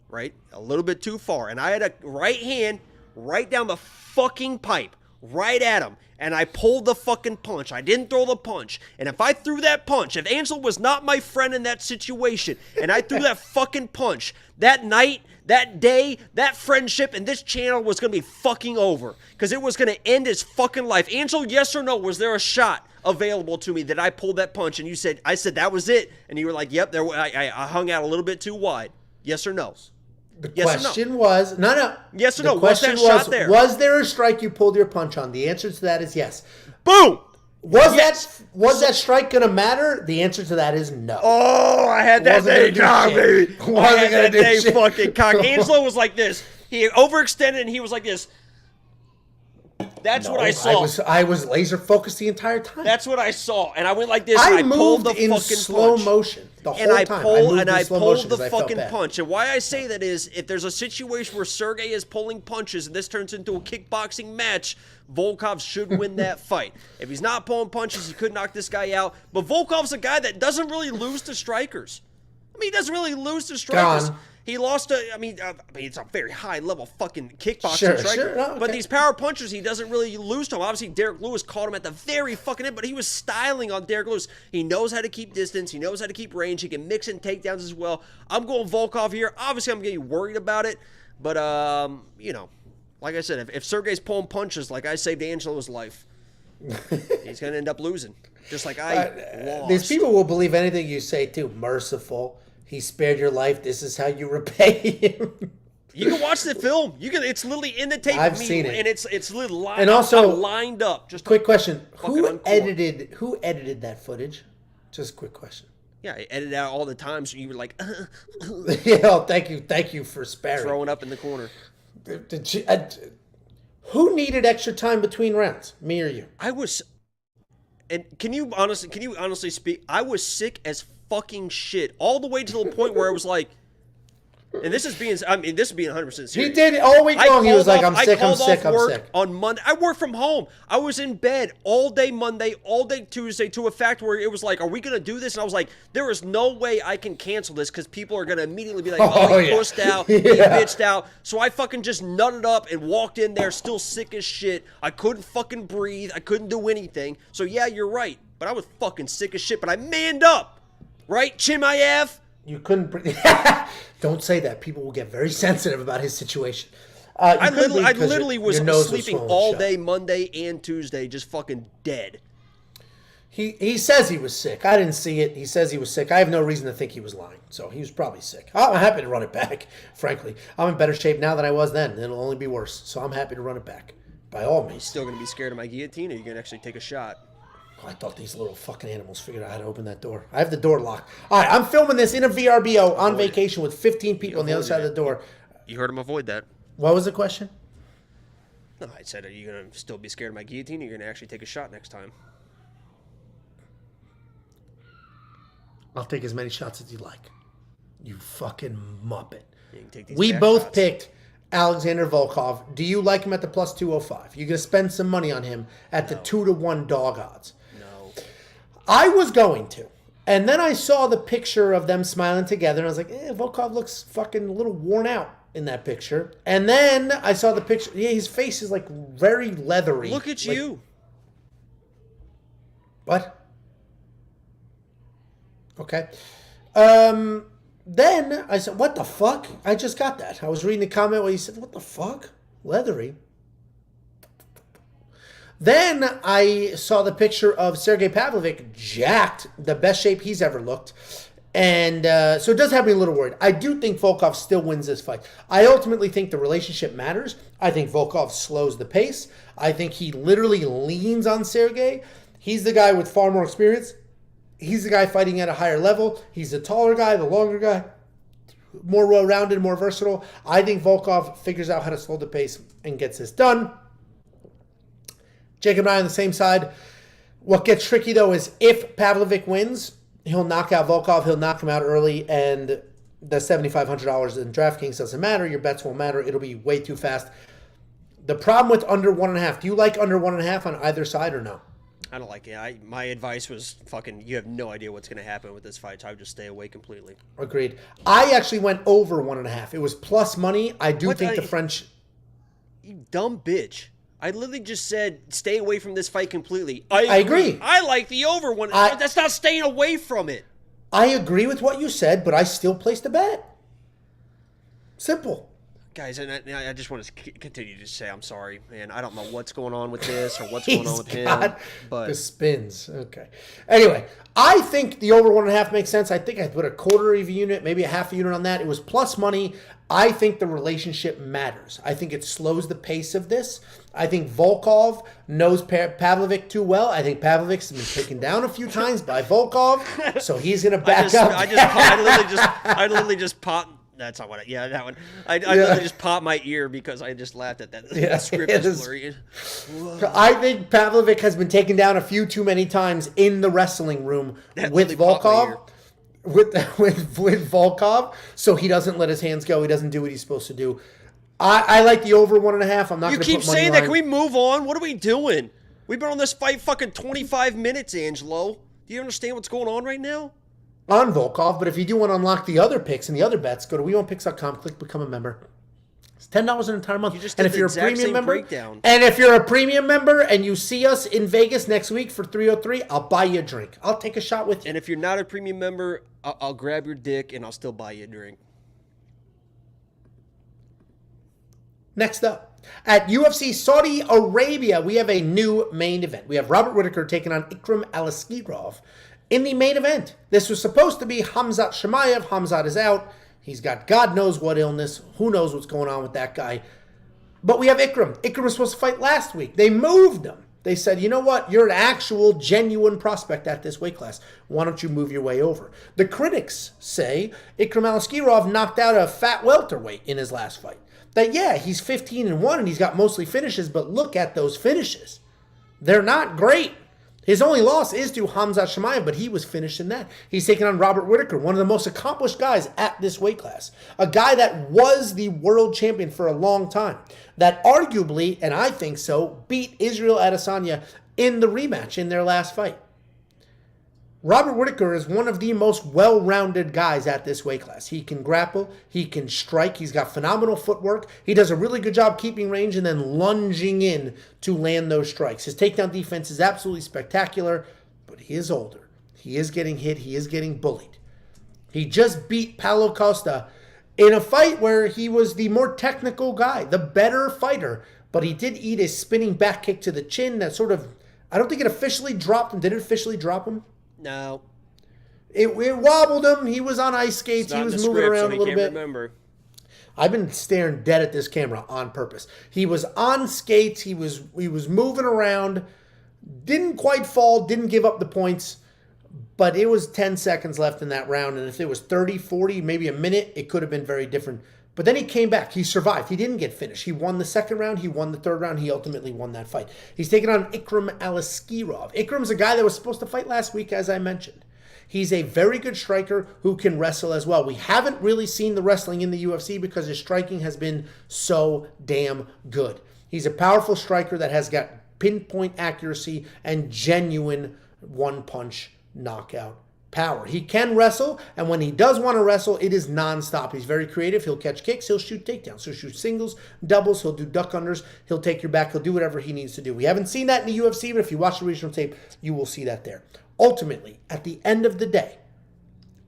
right? A little bit too far, and I had a right hand right down the fucking pipe, right at him, and I pulled the fucking punch. I didn't throw the punch, and if I threw that punch, if Angelo was not my friend in that situation, and I threw that fucking punch, that night, that day, that friendship, and this channel was going to be fucking over. Because it was going to end his fucking life. Angelo, yes or no, was there a shot available to me that I pulled that punch and I said that was it? And you were like, yep, I hung out a little bit too wide. Yes or no? The question was, no. Yes or no? Was that shot there? Was there a strike you pulled your punch on? The answer to that is yes. Boom! Was that strike going to matter? The answer to that is no. Oh, I had that day, Kang, baby. I had that day, fucking Kang. Angelo was like this. He overextended, and he was like this. That's what I saw. I was laser focused the entire time. That's what I saw, and I went like this. And I pulled the fucking slow motion the whole time. I pulled the fucking punch. And why I say that is, if there's a situation where Sergey is pulling punches and this turns into a kickboxing match, Volkov should win that fight. If he's not pulling punches, he could knock this guy out. But Volkov's a guy that doesn't really lose to strikers. I mean, he doesn't really lose to strikers. Gone. He lost to, I mean, it's a very high-level fucking kickboxing striker. Sure. Oh, okay. But these power punchers, he doesn't really lose to them. Obviously, Derek Lewis caught him at the very fucking end, but he was styling on Derek Lewis. He knows how to keep distance. He knows how to keep range. He can mix in takedowns as well. I'm going Volkov here. Obviously, I'm getting worried about it. But, you know, like I said, if Sergey's pulling punches like I saved Angelo's life, he's going to end up losing, just like I lost. These people will believe anything you say, too. Merciful. He spared your life. This is how you repay him. You can watch the film. It's literally in the tape. I've seen it, and it's literally lined, and also lined up. Just quick question: Who edited that footage? Just a quick question. Yeah, I edited out all the time, so you were like, yeah. Thank you for sparing. Throwing up in the corner. Who needed extra time between rounds? Me or you? And can you honestly speak? I was sick as fucking shit all the way to the point where I was like, and this is being 100% serious. He did all week long. He was like, I'm sick, I'm sick, I'm sick. On Monday, I work from home. I was in bed all day Monday, all day Tuesday, to a fact where it was like, are we going to do this? And I was like, there is no way I can cancel this because people are going to immediately be like, he pussed out, he bitched out. So I fucking just nutted up and walked in there still sick as shit. I couldn't fucking breathe. I couldn't do anything. So yeah, you're right. But I was fucking sick as shit. But I manned up. Right, Chimaev? You couldn't breathe. Don't say that. People will get very sensitive about his situation. I literally was sleeping all day Monday and Tuesday, just fucking dead. He says he was sick. I didn't see it. He says he was sick. I have no reason to think he was lying. So he was probably sick. I'm happy to run it back, frankly. I'm in better shape now than I was then. It'll only be worse. So I'm happy to run it back. By all means. You still going to be scared of my guillotine, or are you going to actually take a shot? I thought these little fucking animals figured out how to open that door. I have the door locked. All right, I'm filming this in a VRBO on vacation with 15 people on the other side of the door. You heard him avoid that. What was the question? No, I said, are you going to still be scared of my guillotine, or are you going to actually take a shot next time? I'll take as many shots as you like. You fucking muppet. You can take these we back both shots. picked Alexander Volkov. Do you like him at the plus 205? You're going to spend some money on him at the 2-1 dog odds. No. I was going to. And then I saw the picture of them smiling together, and I was like, Volkov looks fucking a little worn out in that picture. And then I saw the picture. Yeah, his face is like very leathery. Look at like, you. What? Okay. Then I said, what the fuck? I just got that. I was reading the comment where he said, what the fuck? Leathery. Then I saw the picture of Sergey Pavlovich jacked, the best shape he's ever looked. And so it does have me a little worried. I do think Volkov still wins this fight. I ultimately think the relationship matters. I think Volkov slows the pace. I think he literally leans on Sergey. He's the guy with far more experience. He's the guy fighting at a higher level. He's the taller guy, the longer guy, more well-rounded, more versatile. I think Volkov figures out how to slow the pace and gets this done. Jacob and I on the same side. What gets tricky, though, is if Pavlovich wins, he'll knock out Volkov. He'll knock him out early, and the $7,500 in DraftKings doesn't matter. Your bets won't matter. It'll be way too fast. The problem with under 1.5, do you like under 1.5 on either side or no? I don't like it. My advice was fucking, you have no idea what's going to happen with this fight, so I would just stay away completely. Agreed. I actually went over 1.5. It was plus money. I do think the French... You dumb bitch. I literally just said stay away from this fight completely. I agree. I like the over one. That's not staying away from it. I agree with what you said, but I still placed a bet. Simple. Guys, and I just want to continue to say I'm sorry, man. I don't know what's going on with this or what's going on with him. But the spins. Okay. Anyway, I think the over 1.5 makes sense. I think I put a quarter of a unit, maybe a half a unit on that. It was plus money. I think the relationship matters. I think it slows the pace of this. I think Volkov knows Pavlovich too well. I think Pavlovich has been taken down a few times by Volkov, so he's going to back up. I literally just popped. That's not what that one. I literally just popped my ear because I just laughed at that. Yeah, script is blurry. I think Pavlovich has been taken down a few too many times in the wrestling room with Volkov. With Volkov, so he doesn't let his hands go. He doesn't do what he's supposed to do. I like the over 1.5. I'm not going to put money line. You keep saying that. Can we move on? What are we doing? We've been on this fight fucking 25 minutes, Angelo. Do you understand what's going on right now? On Volkov, but if you do want to unlock the other picks and the other bets, go to WeWantPicks.com, click Become a Member. It's $10 an entire month. And if you're a premium member, and if you're a premium member and you see us in Vegas next week for 303, I'll buy you a drink. I'll take a shot with you. And if you're not a premium member, I'll grab your dick and I'll still buy you a drink. Next up, at UFC Saudi Arabia, we have a new main event. We have Robert Whittaker taking on Ikram Aliskerov in the main event. This was supposed to be Khamzat Chimaev. Khamzat is out. He's got God knows what illness. Who knows what's going on with that guy. But we have Ikram. Ikram was supposed to fight last week. They moved him. They said, you know what? You're an actual, genuine prospect at this weight class. Why don't you move your way over? The critics say Ikram Aliskerov knocked out a fat welterweight in his last fight. That, yeah, he's 15-1 and he's got mostly finishes, but look at those finishes. They're not great. His only loss is to Khamzat Chimaev, but he was finished in that. He's taking on Robert Whittaker, one of the most accomplished guys at this weight class. A guy that was the world champion for a long time. That arguably, and I think so, beat Israel Adesanya in the rematch in their last fight. Robert Whittaker is one of the most well-rounded guys at this weight class. He can grapple, he can strike, he's got phenomenal footwork. He does a really good job keeping range and then lunging in to land those strikes. His takedown defense is absolutely spectacular, but he is older. He is getting hit, he is getting bullied. He just beat Paulo Costa in a fight where he was the more technical guy, the better fighter, but he did eat a spinning back kick to the chin that sort of, I don't think it officially dropped him. Did it officially drop him? No. It wobbled him. He was on ice skates. He was moving around a little bit. Remember. I've been staring dead at this camera on purpose. He was on skates. He was moving around. Didn't quite fall. Didn't give up the points. But it was 10 seconds left in that round. And if it was 30, 40, maybe a minute, it could have been very different. But then he came back. He survived. He didn't get finished. He won the second round. He won the third round. He ultimately won that fight. He's taking on Ikram Aliskerov. Ikram's a guy that was supposed to fight last week, as I mentioned. He's a very good striker who can wrestle as well. We haven't really seen the wrestling in the UFC because his striking has been so damn good. He's a powerful striker that has got pinpoint accuracy and genuine one-punch knockout power. He can wrestle, and when he does want to wrestle, it is nonstop. He's very creative. He'll catch kicks. He'll shoot takedowns. He'll shoot singles, doubles. He'll do duck unders. He'll take your back. He'll do whatever he needs to do. We haven't seen that in the UFC, but if you watch the regional tape, you will see that there. Ultimately, at the end of the day,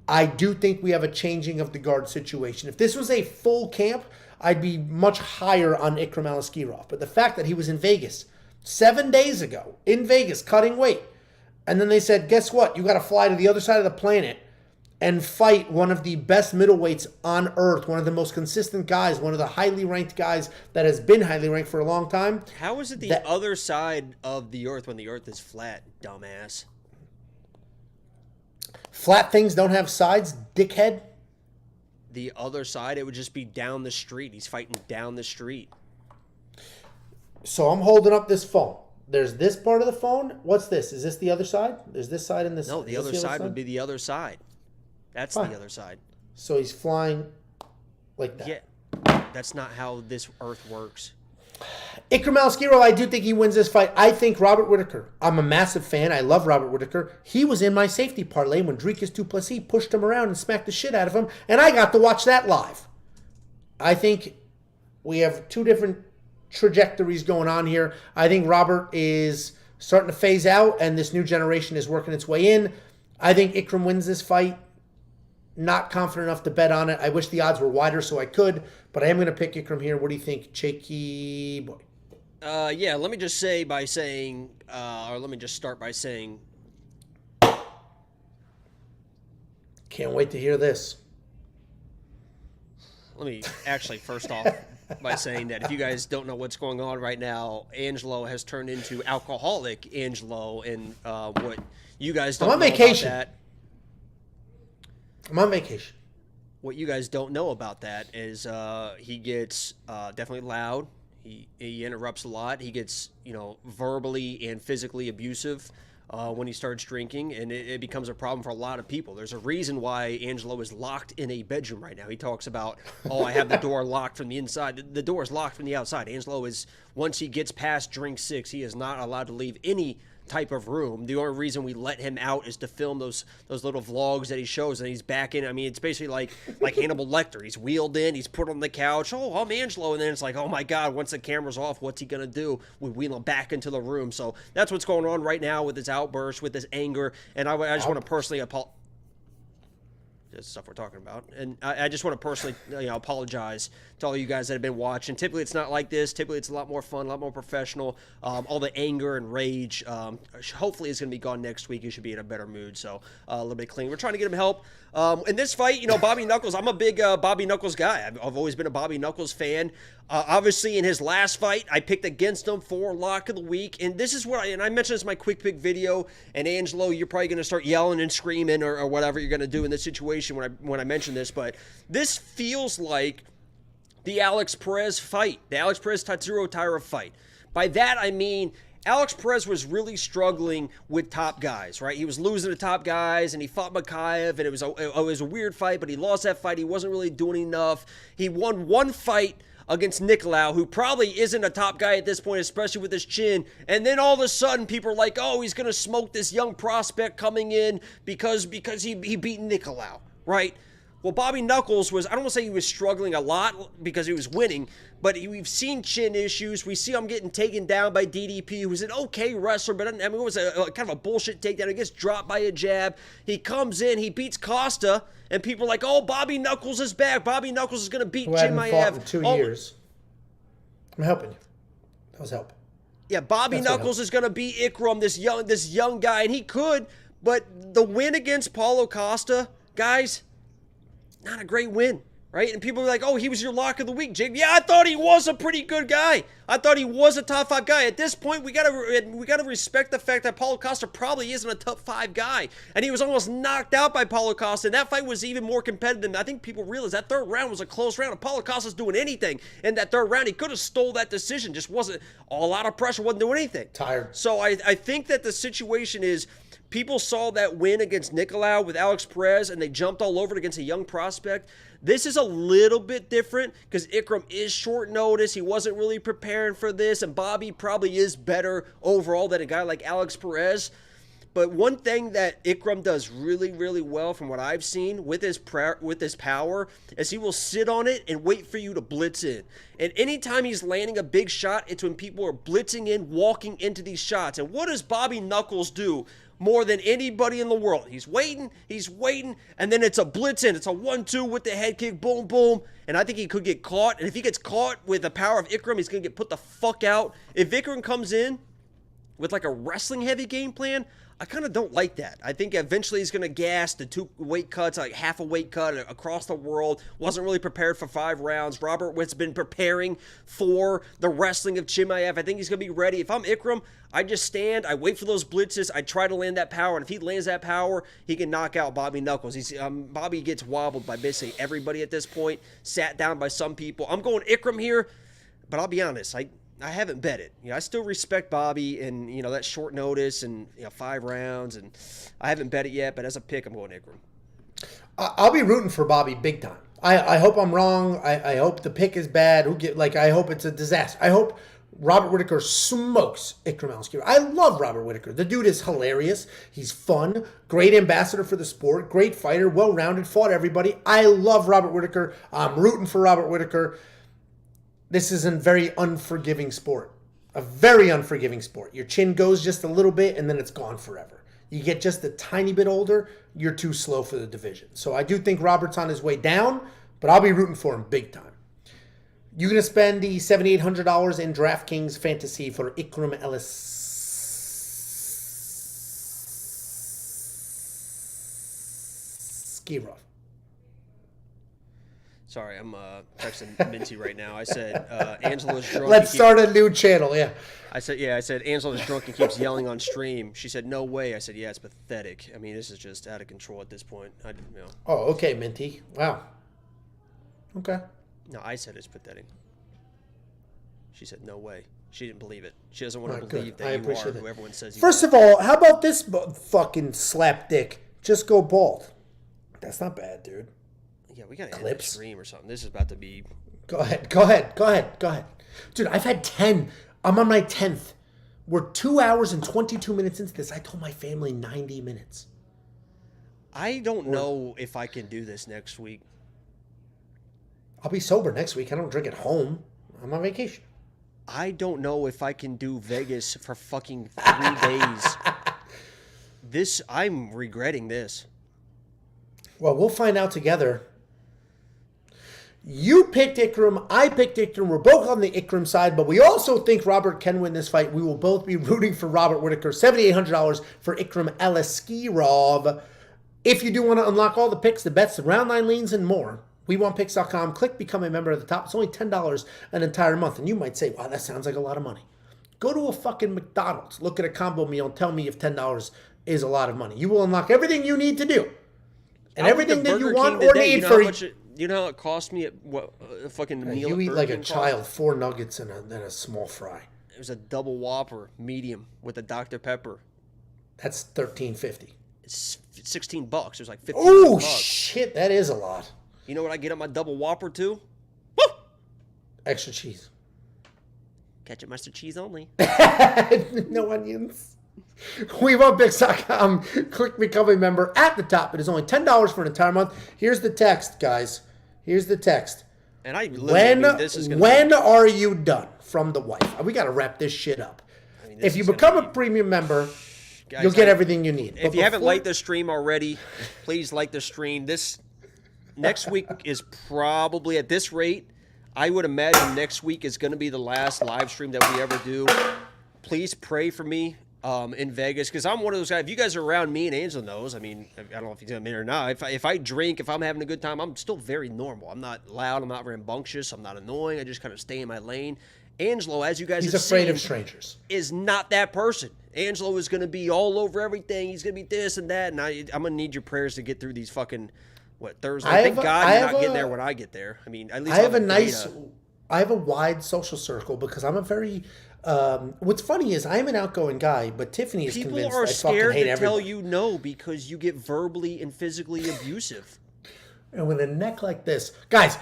I do think we have a changing of the guard situation. If this was a full camp, I'd be much higher on Ikram Aliskerov. But the fact that he was in Vegas 7 days ago, in Vegas, cutting weight, and then they said, guess what? You got to fly to the other side of the planet and fight one of the best middleweights on earth, one of the most consistent guys, one of the highly ranked guys that has been highly ranked for a long time. How is it the other side of the earth when the earth is flat, dumbass? Flat things don't have sides, dickhead. The other side, it would just be down the street. He's fighting down the street. So I'm holding up this phone. There's this part of the phone. What's this? Is this the other side? There's this side and this. No, the other side would be the other side. That's the other side. So he's flying like that. Yeah, that's not how this earth works. Ikram Aliskerov, I do think he wins this fight. I think Robert Whittaker. I'm a massive fan. I love Robert Whittaker. He was in my safety parlay when Dricus du Plessis pushed him around and smacked the shit out of him, and I got to watch that live. I think we have two different trajectories going on here. I think Robert is starting to phase out, and this new generation is working its way in. I think Ikram wins this fight. Not confident enough to bet on it. I wish the odds were wider so I could, but I am going to pick Ikram here. What do you think, Cheeky boy? Yeah, let me just say by saying, or let me just start by saying. Can't wait to hear this. Let me actually first off by saying that if you guys don't know what's going on right now, Angelo has turned into alcoholic Angelo, and what you guys don't know about that. I'm on vacation. What you guys don't know about that is he gets definitely loud. He interrupts a lot. He gets, verbally and physically abusive when he starts drinking, and it becomes a problem for a lot of people. There's a reason why Angelo is locked in a bedroom right now. He talks about, I have the door locked from the inside. The door is locked from the outside. Angelo is, once he gets past drink 6, he is not allowed to leave any type of room. The only reason we let him out is to film those little vlogs that he shows, and he's back in. I mean, it's basically like Hannibal Lecter. He's wheeled in, he's put on the couch. Oh, I'm Angelo, and then it's like, oh my God, once the camera's off, what's he gonna do? We wheel him back into the room. So that's what's going on right now with his outburst, with his anger, and I just want to personally apologize. This stuff we're talking about, and I just want to personally apologize to all you guys that have been watching. Typically it's not like this. Typically it's a lot more fun, a lot more professional. All the anger and rage hopefully is going to be gone next week. You should be in a better mood, so a little bit clean. We're trying to get him help in this fight. Bobby Knuckles, I'm a big Bobby Knuckles guy. I've always been a Bobby Knuckles fan. Obviously in his last fight I picked against him for lock of the week, and this is what I mentioned this in my quick pick video, and Angelo, you're probably going to start yelling and screaming or whatever you're going to do in this situation when I mention this, but this feels like the Alex Perez fight, the Alex Perez Tatsuro Taira fight. By that I mean Alex Perez was really struggling with top guys, right? He was losing to top guys, and he fought Makayev, and it was a weird fight, but he lost that fight. He wasn't really doing enough. He won one fight against Nicolas, who probably isn't a top guy at this point, especially with his chin. And then all of a sudden, people are like, oh, he's going to smoke this young prospect coming in because he beat Nicolas, right? Well, Bobby Knuckles was, I don't want to say he was struggling a lot because he was winning, but we've seen chin issues. We see him getting taken down by DDP, who's an okay wrestler, but I mean, it was a kind of a bullshit takedown. He gets dropped by a jab. He comes in, he beats Costa, and people are like, oh, Bobby Knuckles is back. Bobby Knuckles is going to beat Chimaev. In 2 years. I'm helping you. That was help. Yeah, Bobby Knuckles is going to beat Ikram, this young guy, and he could, but the win against Paulo Costa, guys, not a great win, right? And people are like, oh, he was your lock of the week, Jake. Yeah, I thought he was a pretty good guy. I thought he was a top 5 guy. At this point, we gotta respect the fact that Paulo Costa probably isn't a top 5 guy. And he was almost knocked out by Paulo Costa. And that fight was even more competitive. I think people realize that third round was a close round. If Paulo Costa's doing anything in that third round, he could have stole that decision. Just wasn't all out of pressure, wasn't doing anything. Tired. So I think that the situation is, people saw that win against Nicolas with Alex Perez, and they jumped all over it against a young prospect. This is a little bit different because Ikram is short notice. He wasn't really preparing for this, and Bobby probably is better overall than a guy like Alex Perez. But one thing that Ikram does really, really well from what I've seen with his power is he will sit on it and wait for you to blitz in. And anytime he's landing a big shot, it's when people are blitzing in, walking into these shots. And what does Bobby Knuckles do more than anybody in the world? He's waiting, and then it's a blitz in. It's a 1-2 with the head kick, boom, boom. And I think he could get caught. And if he gets caught with the power of Ikram, he's going to get put the fuck out. If Ikram comes in with like a wrestling-heavy game plan, I kind of don't like that. I think eventually he's going to gas the 2 weight cuts, like half a weight cut across the world. Wasn't really prepared for 5 rounds. Robert Witt's been preparing for the wrestling of Chimaev. I think he's going to be ready. If I'm Ikram, I just stand, I wait for those blitzes, I try to land that power, and if he lands that power, he can knock out Bobby Knuckles. Bobby gets wobbled by basically everybody at this point, sat down by some people. I'm going Ikram here, but I'll be honest, I haven't bet it. I still respect Bobby and, that short notice and, 5 rounds, and I haven't bet it yet, but as a pick, I'm going Ikram. I'll be rooting for Bobby big time. I hope I'm wrong. I hope the pick is bad. I hope it's a disaster. I hope Robert Whittaker smokes Ikram Aliskerov. I love Robert Whittaker. The dude is hilarious. He's fun. Great ambassador for the sport. Great fighter. Well-rounded. Fought everybody. I love Robert Whittaker. I'm rooting for Robert Whittaker. This is a very unforgiving sport. A very unforgiving sport. Your chin goes just a little bit, and then it's gone forever. You get just a tiny bit older, you're too slow for the division. So I do think Robert's on his way down, but I'll be rooting for him big time. You're going to spend the $7,800 in DraftKings Fantasy for Ikram Aliskerov. Sorry, I'm texting Minty right now. I said Angela's drunk. Let's start a new channel, yeah. I said Angela's drunk and keeps yelling on stream. She said, no way. I said, yeah, it's pathetic. I mean, this is just out of control at this point. Oh, okay, Minty. Wow. Okay. No, I said it's pathetic. She said, no way. She didn't believe it. She doesn't want to believe that you are who everyone says you are. First of all, how about this fucking slap dick? Just go bald. That's not bad, dude. Yeah, we got to end the stream or something. This is about to be... Go ahead. Dude, I've had 10. I'm on my 10th. We're 2 hours and 22 minutes into this. I told my family 90 minutes. I don't know if I can do this next week. I'll be sober next week. I don't drink at home. I'm on vacation. I don't know if I can do Vegas for fucking 3 days. I'm regretting this. Well, we'll find out together. You picked Ikram. I picked Ikram. We're both on the Ikram side, but we also think Robert can win this fight. We will both be rooting for Robert Whittaker. $7,800 for Ikram Aliskerov. If you do want to unlock all the picks, the bets, the round line leans, and more, WeWantPicks.com. Click Become a Member at the top. It's only $10 an entire month. And you might say, wow, that sounds like a lot of money. Go to a fucking McDonald's. Look at a combo meal and tell me if $10 is a lot of money. You will unlock everything you need to do. And everything that you want or need for... You know how it cost me at a fucking meal? You eat like a child, 4 nuggets and a small fry. It was a double Whopper, medium, with a Dr. Pepper. That's $13.50. It's $16. It was like 15 Oh bucks. shit, that is a lot. You know what I get on my double Whopper too? Extra cheese. Ketchup, mustard, cheese only. No onions. WeWantPicks.com. Click become a member at the top. It is only $10 for an entire month. Here's the text, guys. Here's the text. And I literally this is when are you done from the wife? We got to wrap this shit up. I mean, if you become a premium member, guys, you'll get everything you need. If you haven't liked the stream already, please like the stream. This next week is probably, at this rate, I would imagine next week is going to be the last live stream that we ever do. Please pray for me in Vegas, because I'm one of those guys. If you guys are around me, and Angela knows, I mean, I don't know if he's going to admit it or not. If I drink, if I'm having a good time, I'm still very normal. I'm not loud. I'm not rambunctious. I'm not annoying. I just kind of stay in my lane. Angelo, as you guys He's have afraid seen, of strangers. Is not that person. Angelo is going to be all over everything. He's going to be this and that, and I'm going to need your prayers to get through these fucking... What, Thursday? Thank God you're not getting there when I get there. I mean, at least I have a wide social circle because I'm a very. What's funny is I'm an outgoing guy, but Tiffany is convinced I fucking hate People are scared to tell everybody. you no because you get verbally and physically abusive. And with a neck like this, guys.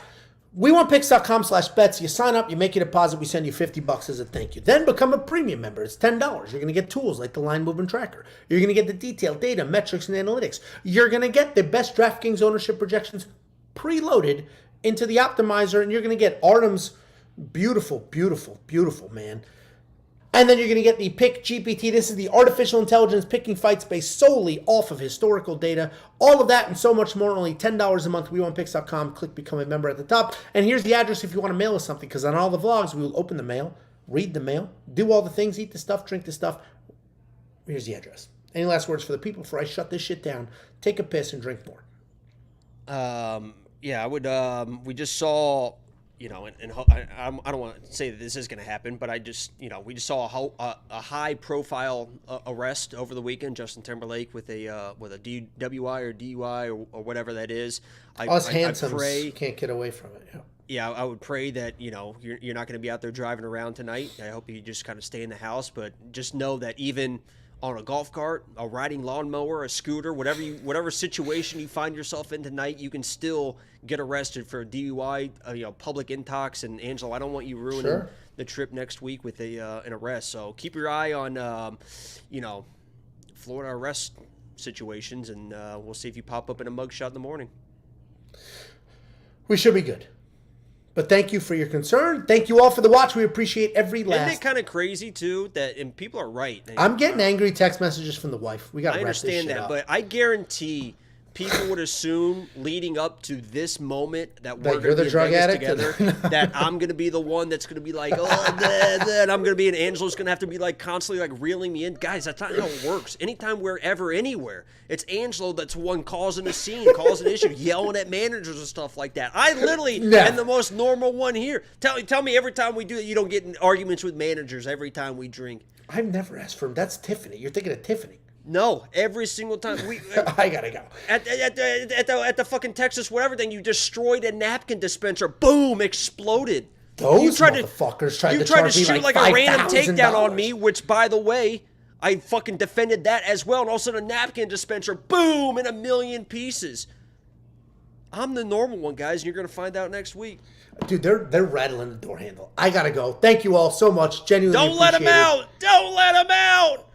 WeWantPicks.com/bets. You sign up, you make a deposit, we send you $50 as a thank you. Then become a premium member. It's $10. You're going to get tools like the line movement tracker. You're going to get the detailed data, metrics, and analytics. You're going to get the best DraftKings ownership projections preloaded into the optimizer, and you're going to get Artem's beautiful, man. And then you're going to get the Pick GPT. This is the artificial intelligence picking fights based solely off of historical data. All of that and so much more, only $10 a month. WeWantPicks.com. Click become a member at the top. And here's the address if you want to mail us something, because on all the vlogs, we will open the mail, read the mail, do all the things, eat the stuff, drink the stuff. Here's the address. Any last words for the people before I shut this shit down? Take a piss and drink more. Yeah, I would. We just saw... You know, and I don't want to say that this is going to happen, but I just, you know, we just saw a high-profile arrest over the weekend. Justin Timberlake with a DWI or DUI or whatever that is. Us handsomes can't get away from it. Yeah, I would pray that, you know, you're not going to be out there driving around tonight. I hope you just kind of stay in the house, but just know that even on a golf cart, a riding lawnmower, a scooter, whatever situation you find yourself in tonight, you can still get arrested for a DUI, public intox. And Angelo, I don't want you ruining the trip next week with an arrest. So keep your eye on, Florida arrest situations, and we'll see if you pop up in a mugshot in the morning. We should be good. But thank you for your concern. Thank you all for the watch. We appreciate every last. Isn't it kind of crazy too and people are right? I'm getting angry text messages from the wife. We got to wrap this shit up. I understand that, but I guarantee people would assume leading up to this moment that we're going to be in Vegas together, that I'm going to be the one that's going to be like, and I'm going to be, and Angelo's going to have to be like constantly like reeling me in. Guys, that's not how it works. Anytime we're ever anywhere, it's Angelo that's one causing a scene, causing an issue, yelling at managers and stuff like that. I literally am the most normal one here. Tell me every time we do it, you don't get in arguments with managers every time we drink. I've never asked for him. That's Tiffany. You're thinking of Tiffany. No, every single time I gotta go. At the fucking Texas whatever thing, you destroyed a napkin dispenser. Boom, exploded. Those motherfuckers tried to shoot like a random takedown on me, which, by the way, I fucking defended that as well. And all of a sudden, a napkin dispenser, boom, in a million pieces. I'm the normal one, guys, and you're gonna find out next week. Dude, they're rattling the door handle. I gotta go. Thank you all so much. Genuinely, don't let them out. Don't let them out.